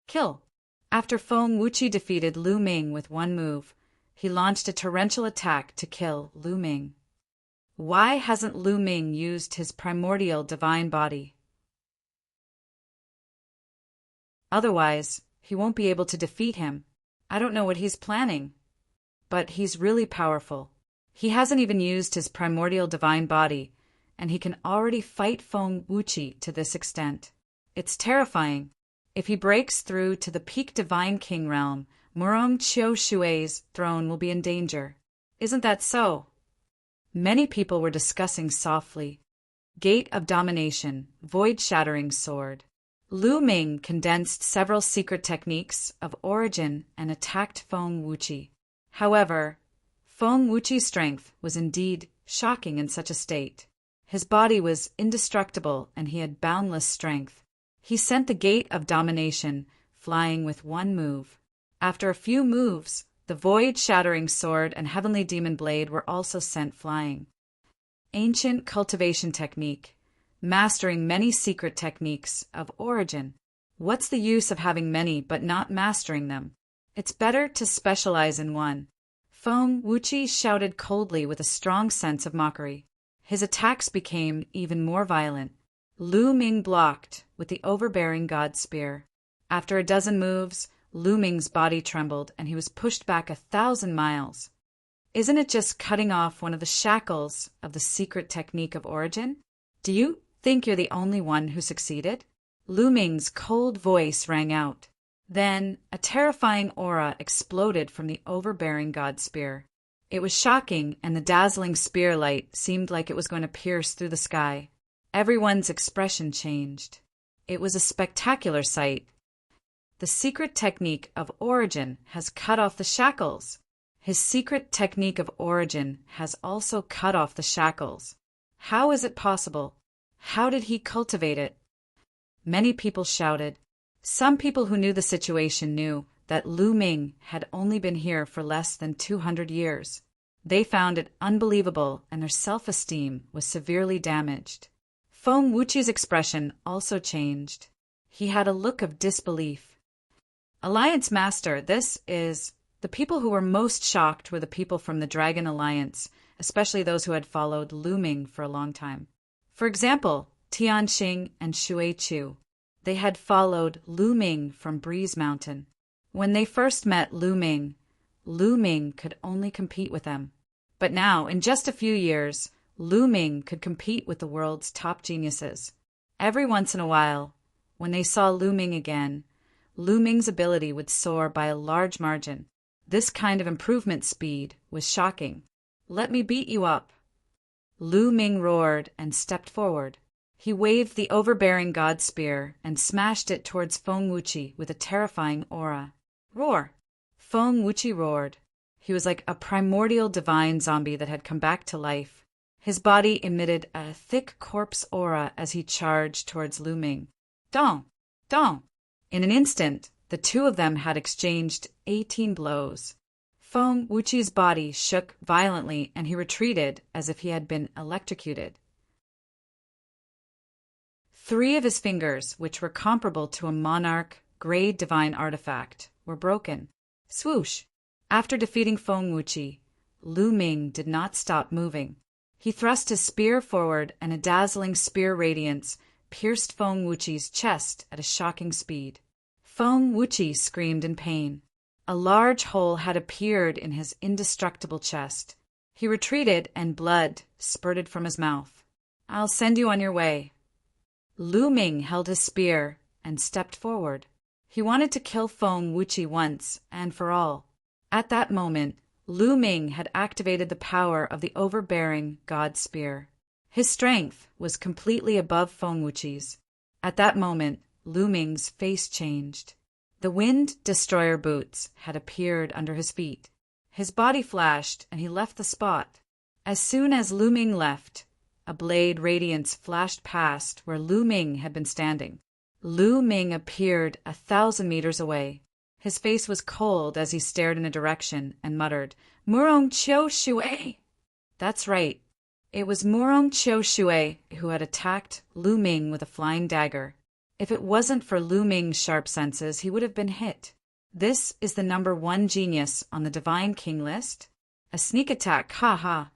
Kill! After Feng Wuqi defeated Lu Ming with 1 move, he launched a torrential attack to kill Lu Ming. Why hasn't Lu Ming used his primordial divine body? Otherwise, he won't be able to defeat him. I don't know what he's planning. But he's really powerful. He hasn't even used his primordial divine body, and he can already fight Feng Wuqi to this extent. It's terrifying. If he breaks through to the peak divine king realm, Murong Qiu Shui's throne will be in danger. Isn't that so? Many people were discussing softly. Gate of Domination, Void-Shattering Sword. Lu Ming condensed several secret techniques of origin and attacked Feng Wuqi. However, Feng Wuqi's strength was indeed shocking in such a state. His body was indestructible and he had boundless strength. He sent the Gate of Domination flying with one move. After a few moves, the Void-Shattering Sword and Heavenly Demon Blade were also sent flying. Ancient Cultivation Technique. Mastering many secret techniques of origin. What's the use of having many but not mastering them? It's better to specialize in one. Feng Wuqi shouted coldly with a strong sense of mockery. His attacks became even more violent. Lu Ming blocked with the overbearing God Spear. After a dozen moves, Lu Ming's body trembled and he was pushed back 1,000 miles. Isn't it just cutting off one of the shackles of the secret technique of origin? Do you think you're the only one who succeeded? Lu Ming's cold voice rang out. Then a terrifying aura exploded from the overbearing God Spear. It was shocking, and the dazzling spear light seemed like it was going to pierce through the sky. Everyone's expression changed. It was a spectacular sight. The secret technique of origin has cut off the shackles. His secret technique of origin has also cut off the shackles. How is it possible? How did he cultivate it? Many people shouted. Some people who knew the situation knew that Lu Ming had only been here for less than 200 years. They found it unbelievable and their self-esteem was severely damaged. Feng Wuqi's expression also changed. He had a look of disbelief. Alliance Master, the people who were most shocked were the people from the Dragon Alliance, especially those who had followed Lu Ming for a long time. For example, Tianxing and Shui Chu. They had followed Lu Ming from Breeze Mountain. When they first met Lu Ming could only compete with them. But now, in just a few years, Lu Ming could compete with the world's top geniuses. Every once in a while, when they saw Lu Ming again, Lu Ming's ability would soar by a large margin. This kind of improvement speed was shocking. Let me beat you up. Lu Ming roared and stepped forward. He waved the overbearing God Spear and smashed it towards Feng Wuqi with a terrifying aura. Roar! Feng Wuqi roared. He was like a primordial divine zombie that had come back to life. His body emitted a thick corpse aura as he charged towards Lu Ming. Dong! Dong! In an instant, the two of them had exchanged 18 blows. Feng Wuqi's body shook violently and he retreated as if he had been electrocuted. 3 of his fingers, which were comparable to a monarch-grade divine artifact, were broken. Swoosh! After defeating Feng Wuqi, Lu Ming did not stop moving. He thrust his spear forward and a dazzling spear radiance pierced Feng Wuqi's chest at a shocking speed. Feng Wuqi screamed in pain. A large hole had appeared in his indestructible chest. He retreated and blood spurted from his mouth. I'll send you on your way. Lu Ming held his spear and stepped forward. He wanted to kill Feng Wuqi once and for all. At that moment, Lu Ming had activated the power of the overbearing God Spear. His strength was completely above Feng Wuqi's. At that moment, Lu Ming's face changed. The Wind Destroyer boots had appeared under his feet. His body flashed and he left the spot. As soon as Lu Ming left, a blade radiance flashed past where Lu Ming had been standing. Lu Ming appeared 1,000 meters away. His face was cold as he stared in a direction and muttered, Murong Qiu Shui! That's right. It was Murong Qiu Shui who had attacked Lu Ming with a flying dagger. If it wasn't for Lu Ming's sharp senses, he would have been hit. This is the number 1 genius on the Divine King list? A sneak attack, ha ha.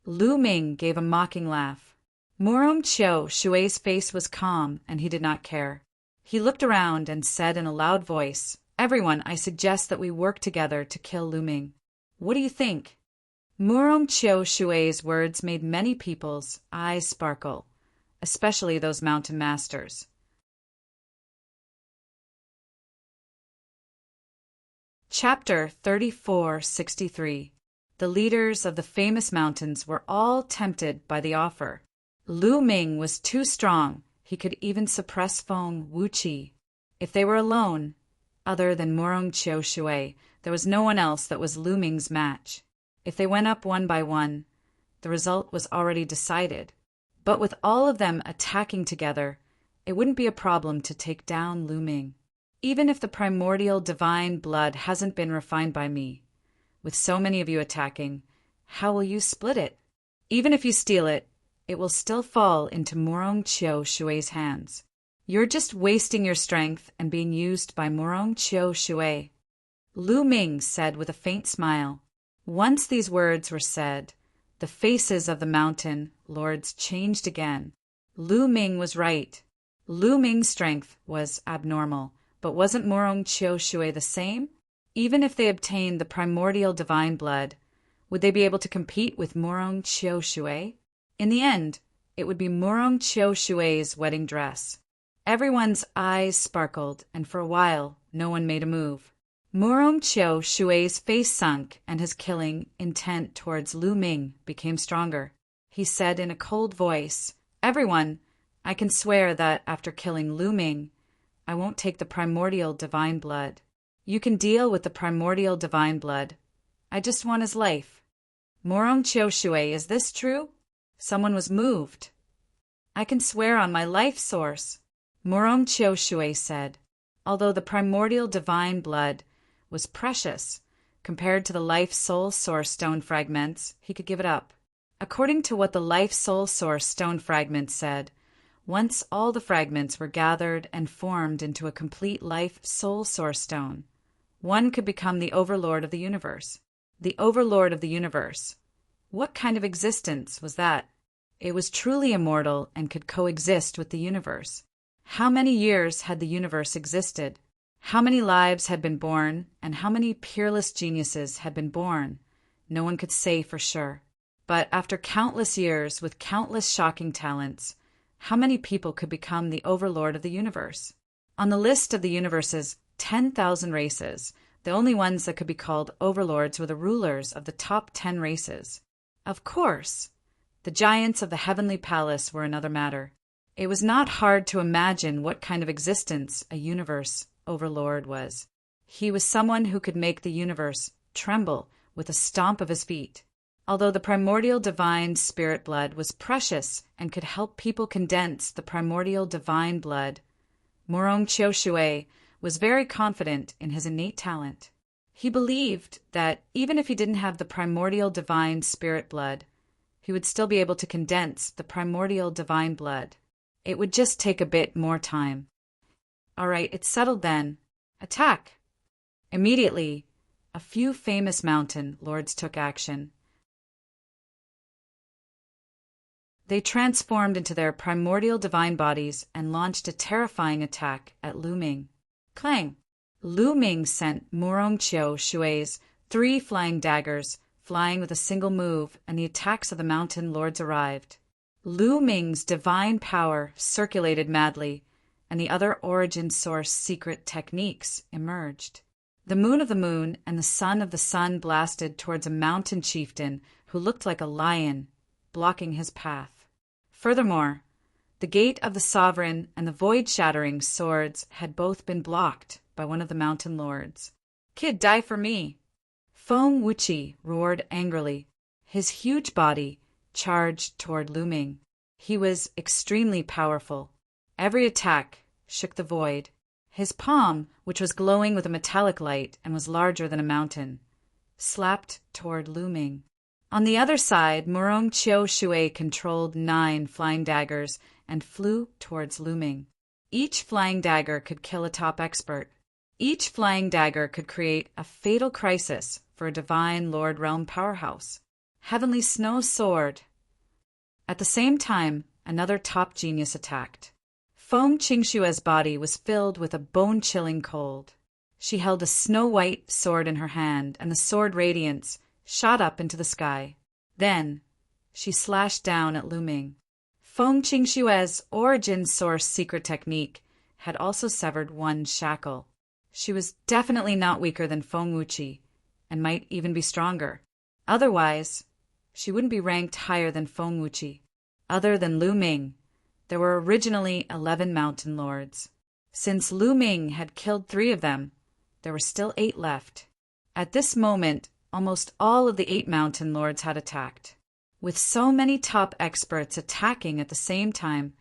Lu Ming gave a mocking laugh. Murong Qiu Shui's face was calm and he did not care. He looked around and said in a loud voice, Everyone, I suggest that we work together to kill Lu Ming. What do you think? Murong Chiu Shui's words made many people's eyes sparkle, especially those mountain masters. Chapter 3463. The leaders of the famous mountains were all tempted by the offer. Lu Ming was too strong. He could even suppress Feng Wuqi. If they were alone, other than Murong Chiu Shui, there was no one else that was Lu Ming's match. If they went up one by one, the result was already decided. But with all of them attacking together, it wouldn't be a problem to take down Lu Ming. Even if the primordial divine blood hasn't been refined by me, with so many of you attacking, how will you split it? Even if you steal it, it will still fall into Murong Chiu Shui's hands. You're just wasting your strength and being used by Murong Chiu Shui. Lu Ming said with a faint smile. Once these words were said, the faces of the mountain lords changed again. Lu Ming was right. Lu Ming's strength was abnormal, but wasn't Murong Chiu Shui the same? Even if they obtained the primordial divine blood, would they be able to compete with Murong Chiu Shui? In the end, it would be Murong Chiu Shui's wedding dress. Everyone's eyes sparkled, and for a while, no one made a move. Murong Chiu Shui's face sunk, and his killing intent towards Lu Ming became stronger. He said in a cold voice, "Everyone, I can swear that after killing Lu Ming, I won't take the primordial divine blood. You can deal with the primordial divine blood. I just want his life." Murong Chiu Shui, is this true? Someone was moved. "I can swear on my life source," Murong Chiu Shui said. Although the primordial divine blood was precious compared to the life soul source stone fragments, he could give it up. According to what the life soul source stone fragments said, once all the fragments were gathered and formed into a complete life soul source stone, one could become the overlord of the universe. The overlord of the universe. What kind of existence was that? It was truly immortal and could coexist with the universe. How many years had the universe existed? How many lives had been born, and how many peerless geniuses had been born? No one could say for sure. But after countless years with countless shocking talents, how many people could become the overlord of the universe? On the list of the universe's 10,000 races, the only ones that could be called overlords were the rulers of the top 10 races. Of course, the giants of the heavenly palace were another matter. It was not hard to imagine what kind of existence a universe overlord was. He was someone who could make the universe tremble with a stomp of his feet. Although the primordial divine spirit blood was precious and could help people condense the primordial divine blood, Murong Chiu Shui was very confident in his innate talent. He believed that even if he didn't have the primordial divine spirit blood, he would still be able to condense the primordial divine blood. It would just take a bit more time. All right, it's settled then. Attack! Immediately, a few famous mountain lords took action. They transformed into their primordial divine bodies and launched a terrifying attack at Lu Ming. Clang! Lu Ming sent Murong Chiu Shui's 3 flying daggers, flying with a single move, and the attacks of the mountain lords arrived. Lu Ming's divine power circulated madly, and the other origin source secret techniques emerged. The moon of the moon and the sun of the sun blasted towards a mountain chieftain who looked like a lion, blocking his path. Furthermore, the gate of the sovereign and the void-shattering swords had both been blocked by one of the mountain lords. "Kid, die for me!" Feng Wuqi roared angrily. His huge body charged toward Lu Ming. He was extremely powerful. Every attack shook the void. His palm, which was glowing with a metallic light and was larger than a mountain, slapped toward Lu Ming. On the other side, Murong Chiu Shui controlled 9 flying daggers and flew towards Lu Ming. Each flying dagger could kill a top expert. Each flying dagger could create a fatal crisis for a divine Lord Realm powerhouse. Heavenly Snow Sword. At the same time, another top genius attacked. Feng Qingshua's body was filled with a bone-chilling cold. She held a snow-white sword in her hand, and the sword radiance shot up into the sky. Then, she slashed down at Lu Ming. Feng Qingshue's origin source secret technique had also severed one shackle. She was definitely not weaker than Feng Wuqi, and might even be stronger. Otherwise, she wouldn't be ranked higher than Feng Wuqi. Other than Lu Ming, there were originally 11 mountain lords. Since Lu Ming had killed 3 of them, there were still 8 left. At this moment, almost all of the 8 mountain lords had attacked. With so many top experts attacking at the same time,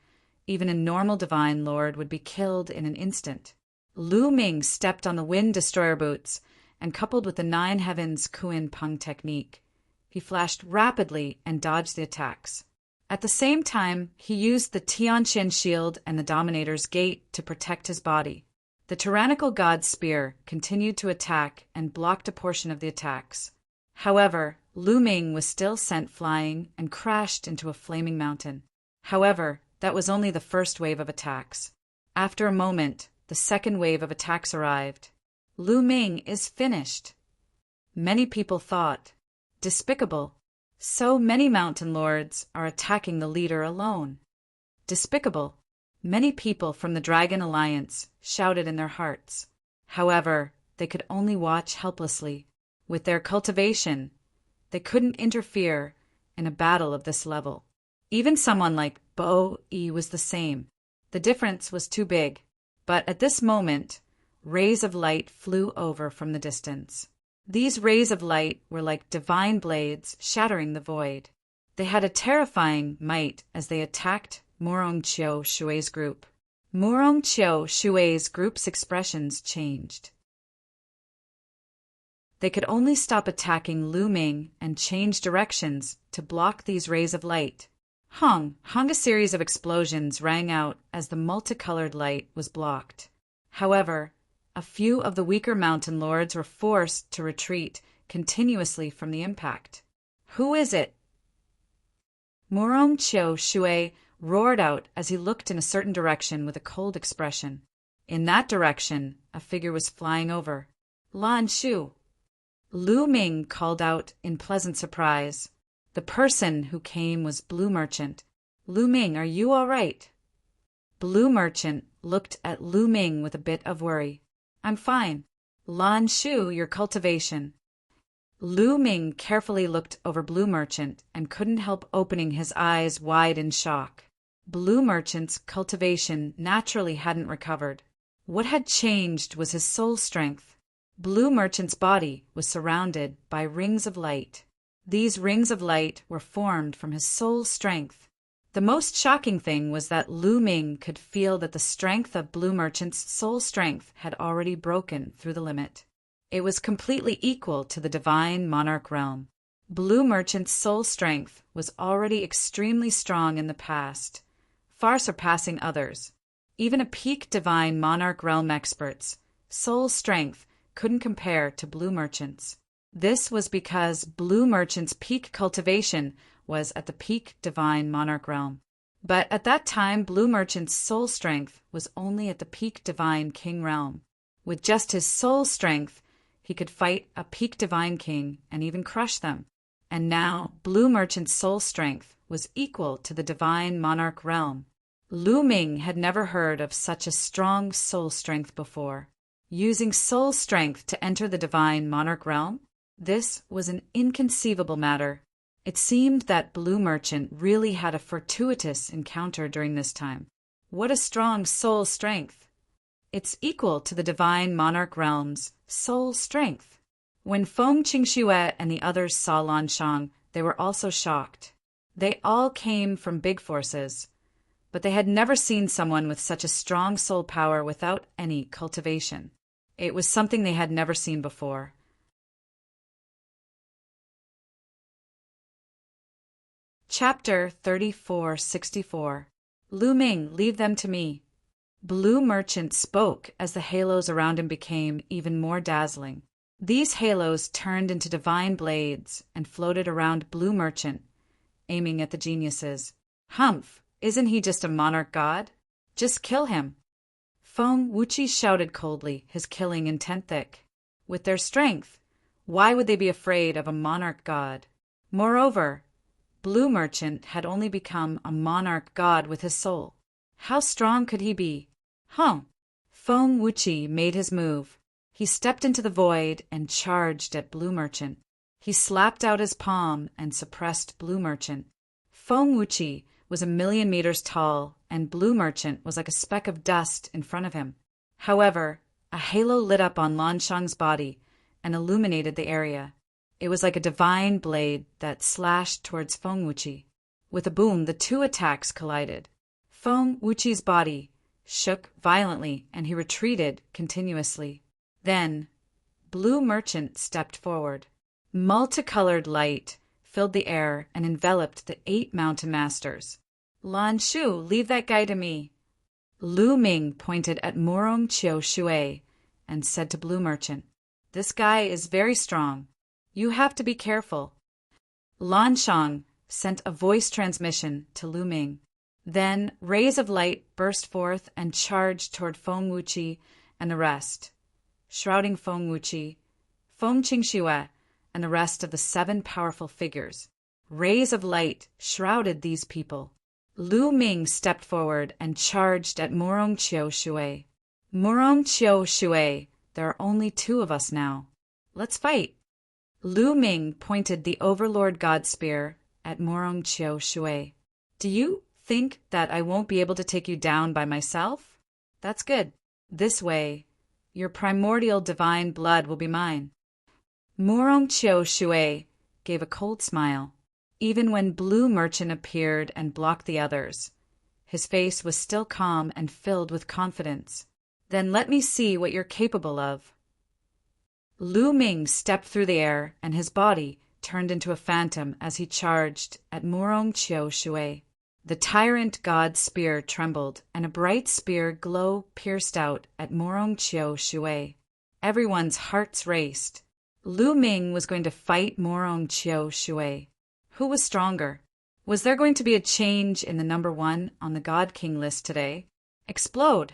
even a normal divine lord would be killed in an instant. Lu Ming stepped on the wind destroyer boots, and coupled with the 9 heavens Kuin Peng technique, he flashed rapidly and dodged the attacks. At the same time, he used the Tianqian shield and the Dominator's Gate to protect his body. The tyrannical god's spear continued to attack and blocked a portion of the attacks. However, Lu Ming was still sent flying and crashed into a flaming mountain. However, that was only the first wave of attacks. After a moment, the second wave of attacks arrived. Lu Ming is finished. Many people thought, despicable. So many mountain lords are attacking the leader alone. Despicable. Many people from the Dragon Alliance shouted in their hearts. However, they could only watch helplessly. With their cultivation, they couldn't interfere in a battle of this level. Even someone like Bo Yi was the same. The difference was too big. But at this moment, rays of light flew over from the distance. These rays of light were like divine blades shattering the void. They had a terrifying might as they attacked Murong Qiu Shui's group. Murong Qiu Shui's group's expressions changed. They could only stop attacking Lu Ming and change directions to block these rays of light. Hong, a series of explosions rang out as the multicolored light was blocked. However, a few of the weaker mountain lords were forced to retreat continuously from the impact. Who is it? Murong Qiu Shui roared out as he looked in a certain direction with a cold expression. In that direction, a figure was flying over. Lan Shu. Lu Ming called out in pleasant surprise. The person who came was Blue Merchant. Lu Ming, are you all right? Blue Merchant looked at Lu Ming with a bit of worry. I'm fine. Lan Shu, your cultivation. Lu Ming carefully looked over Blue Merchant and couldn't help opening his eyes wide in shock. Blue Merchant's cultivation naturally hadn't recovered. What had changed was his soul strength. Blue Merchant's body was surrounded by rings of light. These rings of light were formed from his soul strength. The most shocking thing was that Lu Ming could feel that the strength of Blue Merchant's soul strength had already broken through the limit. It was completely equal to the divine monarch realm. Blue Merchant's soul strength was already extremely strong in the past, far surpassing others. Even a peak divine monarch realm expert's soul strength couldn't compare to Blue Merchant's. This was because Blue Merchant's peak cultivation was at the peak divine monarch realm. But at that time, Blue Merchant's soul strength was only at the peak divine king realm. With just his soul strength, he could fight a peak divine king and even crush them. And now, Blue Merchant's soul strength was equal to the divine monarch realm. Lu Ming had never heard of such a strong soul strength before. Using soul strength to enter the divine monarch realm? This was an inconceivable matter. It seemed that Blue Merchant really had a fortuitous encounter during this time. What a strong soul strength! It's equal to the divine monarch realm's soul strength. When Feng Qingxue and the others saw Lan Shang, they were also shocked. They all came from big forces, but they had never seen someone with such a strong soul power without any cultivation. It was something they had never seen before. Chapter 3464. Lu Ming, leave them to me. Blue Merchant spoke as the halos around him became even more dazzling. These halos turned into divine blades and floated around Blue Merchant, aiming at the geniuses. Humph, isn't he just a monarch god? Just kill him. Feng Wuqi shouted coldly, his killing intent thick. With their strength, Why would they be afraid of a monarch god? Moreover, Blue Merchant had only become a monarch god with his soul. How strong could he be? Feng Wuqi made his move. He stepped into the void and charged at Blue Merchant. He slapped out his palm and suppressed Blue Merchant. Feng Wuqi was 1,000,000 meters tall, and Blue Merchant was like a speck of dust in front of him. However, a halo lit up on Lanshang's body and illuminated the area. It was like a divine blade that slashed towards Feng Wuqi. With a boom, the two attacks collided. Feng Wuqi's body shook violently, and he retreated continuously. Then, Blue Merchant stepped forward. Multicolored light filled the air and enveloped the 8 mountain masters. Lan Shu, leave that guy to me. Lu Ming pointed at Morong Chiu Shui and said to Blue Merchant, "This guy is very strong. You have to be careful." Lan Shang sent a voice transmission to Lu Ming. Then rays of light burst forth and charged toward Feng Wuqi and the rest, shrouding Feng Wuqi, Feng Qingxue, and the rest of the 7 powerful figures. Rays of light shrouded these people. Lu Ming stepped forward and charged at Morong Chiu Shui. "Morong Chiu Shui, there are only 2 of us now. Let's fight." Lu Ming pointed the Overlord God Spear at Morong Chiu Shui. "Do you think that I won't be able to take you down by myself? That's good. This way, your primordial divine blood will be mine." Morong Chiu Shui gave a cold smile. Even when Blue Merchant appeared and blocked the others, his face was still calm and filled with confidence. "Then let me see what you're capable of." Lu Ming stepped through the air, and his body turned into a phantom as he charged at Morong Chiu Shui. The tyrant god's spear trembled, and a bright spear glow pierced out at Morong Chiu Shui. Everyone's hearts raced. Lu Ming was going to fight Morong Chiu Shui. Who was stronger? Was there going to be a change in the number 1 on the God King list today? Explode!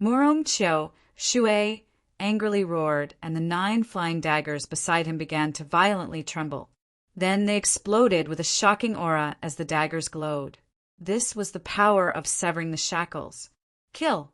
Morong Chiu Shui angrily roared, and the 9 flying daggers beside him began to violently tremble. Then they exploded with a shocking aura as the daggers glowed. This was the power of severing the shackles. "Kill!"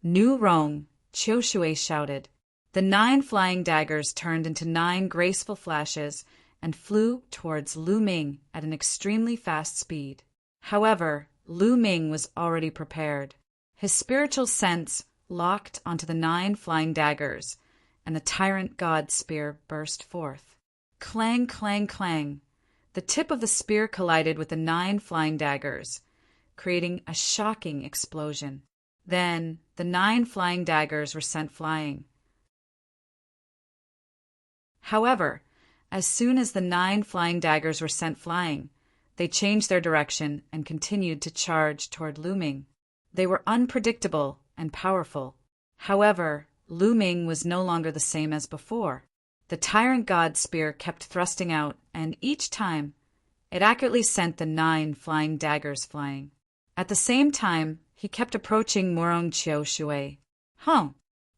"Nu Rong," Chiu Shui shouted. The 9 flying daggers turned into 9 graceful flashes and flew towards Lu Ming at an extremely fast speed. However, Lu Ming was already prepared. His spiritual sense locked onto the 9 flying daggers, and the tyrant god's spear burst forth. Clang, clang, clang. The tip of the spear collided with the 9 flying daggers, creating a shocking explosion. Then the 9 flying daggers were sent flying. However, as soon as the 9 flying daggers were sent flying, they changed their direction and continued to charge toward Lu Ming. They were unpredictable and powerful. However, Lu Ming was no longer the same as before. The tyrant god's spear kept thrusting out, and each time, it accurately sent the 9 flying daggers flying. At the same time, he kept approaching Morong Chiu Shui.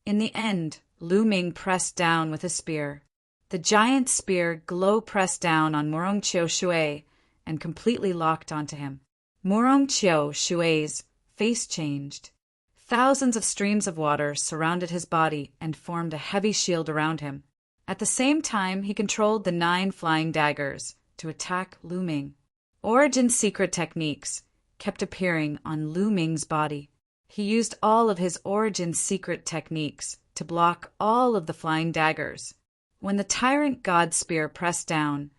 In the end, Lu Ming pressed down with his spear. The giant spear glow pressed down on Morong Chiu Shui and completely locked onto him. Morong Chiu Shui's face changed. Thousands of streams of water surrounded his body and formed a heavy shield around him. At the same time, he controlled the 9 flying daggers to attack Lu Ming. Origin secret techniques kept appearing on Lu Ming's body. He used all of his origin secret techniques to block all of the flying daggers. When the tyrant god spear pressed down,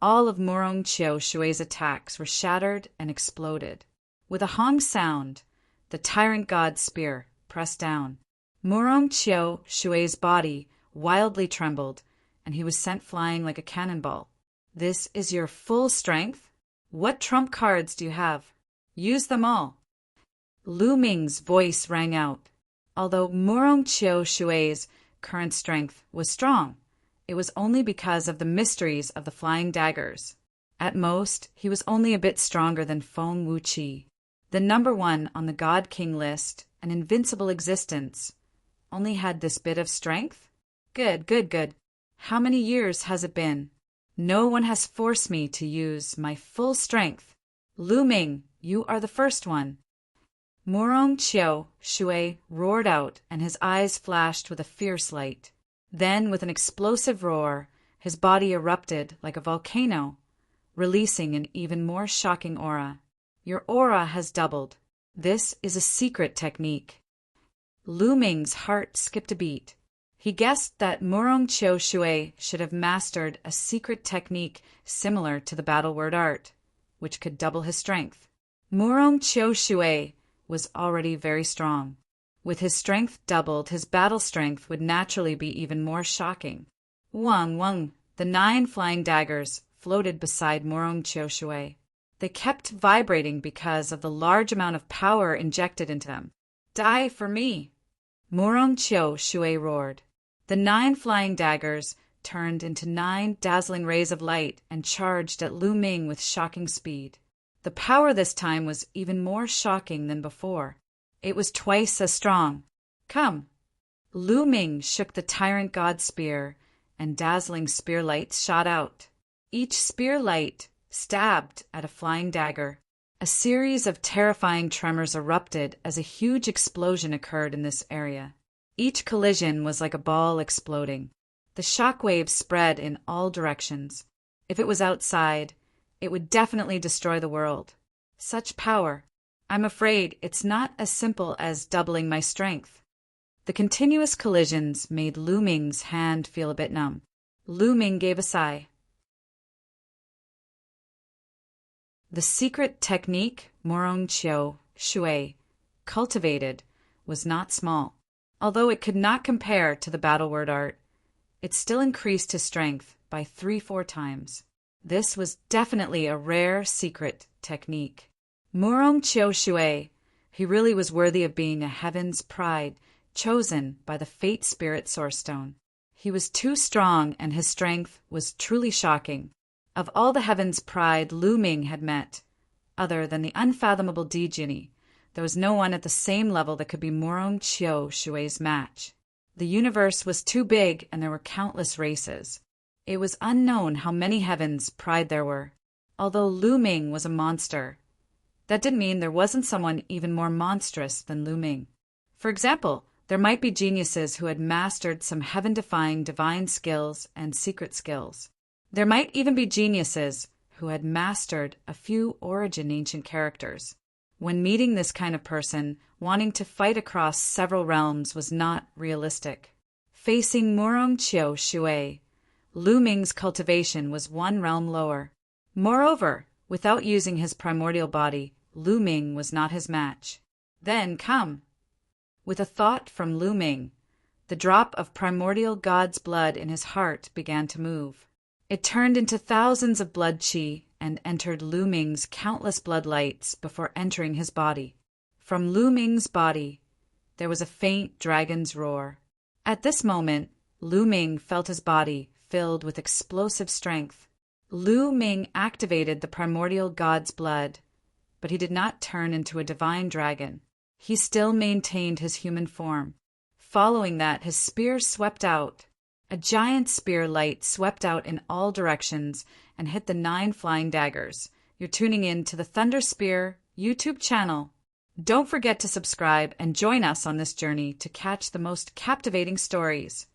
all of Morong Chiu Shui's attacks were shattered and exploded. With a hong sound, the tyrant god spear pressed down. Morong Chiu Shui's body wildly trembled, and he was sent flying like a cannonball. "This is your full strength? What trump cards do you have? Use them all." Lu Ming's voice rang out. Although Morong Chiu Shui's current strength was strong, it was only because of the mysteries of the flying daggers. At most, he was only a bit stronger than Feng Wuqi. The number 1 on the God King list, an invincible existence, only had this bit of strength? Good. How many years has it been? No one has forced me to use my full strength. Lu Ming, you are the first one. Murong Qiu Shui roared out, and his eyes flashed with a fierce light. Then, with an explosive roar, his body erupted like a volcano, releasing an even more shocking aura. Your aura has doubled. This is a secret technique. Lu Ming's heart skipped a beat. He guessed that Murong Qiu Shui should have mastered a secret technique similar to the battle word art, which could double his strength. Murong Qiu Shui was already very strong. With his strength doubled, his battle strength would naturally be even more shocking. Wang Wang, the 9 flying daggers, floated beside Murong Qiu Shui. They kept vibrating because of the large amount of power injected into them. Die for me! Murong Qiu Shui roared. The 9 flying daggers turned into 9 dazzling rays of light and charged at Lu Ming with shocking speed. The power this time was even more shocking than before. It was twice as strong. Come! Lu Ming shook the tyrant god spear, and dazzling spear lights shot out. Each spear light stabbed at a flying dagger. A series of terrifying tremors erupted as a huge explosion occurred in this area. Each collision was like a ball exploding. The shock waves spread in all directions. If it was outside, it would definitely destroy the world. Such power. I'm afraid it's not as simple as doubling my strength. The continuous collisions made Lu Ming's hand feel a bit numb. Lu Ming gave a sigh. The secret technique Murong Qiu Shui cultivated was not small. Although it could not compare to the battle word art, it still increased his strength by 3-4 times. This was definitely a rare secret technique. Murong Qiu Shui, he really was worthy of being a heaven's pride, chosen by the Fate Spirit Source Stone. He was too strong, and his strength was truly shocking. Of all the heaven's pride Lu Ming had met, other than the unfathomable Di-Jinni, there was no one at the same level that could be Murong Qiu Shui's match. The universe was too big, and there were countless races. It was unknown how many heavens pride there were. Although Lu Ming was a monster, that didn't mean there wasn't someone even more monstrous than Lu Ming. For example, there might be geniuses who had mastered some heaven-defying divine skills and secret skills. There might even be geniuses who had mastered a few origin ancient characters. When meeting this kind of person, wanting to fight across several realms was not realistic. Facing Murong Qiu Shui, Lu Ming's cultivation was 1 realm lower. Moreover, without using his primordial body, Lu Ming was not his match. Then come! With a thought from Lu Ming, the drop of primordial god's blood in his heart began to move. It turned into thousands of blood qi and entered Lu Ming's countless blood lights before entering his body. From Lu Ming's body, there was a faint dragon's roar. At this moment, Lu Ming felt his body filled with explosive strength. Lu Ming activated the primordial god's blood, but he did not turn into a divine dragon. He still maintained his human form. Following that, his spear swept out. A giant spear light swept out in all directions and hit the 9 flying daggers. You're tuning in to the Thunder Spear YouTube channel. Don't forget to subscribe and join us on this journey to catch the most captivating stories.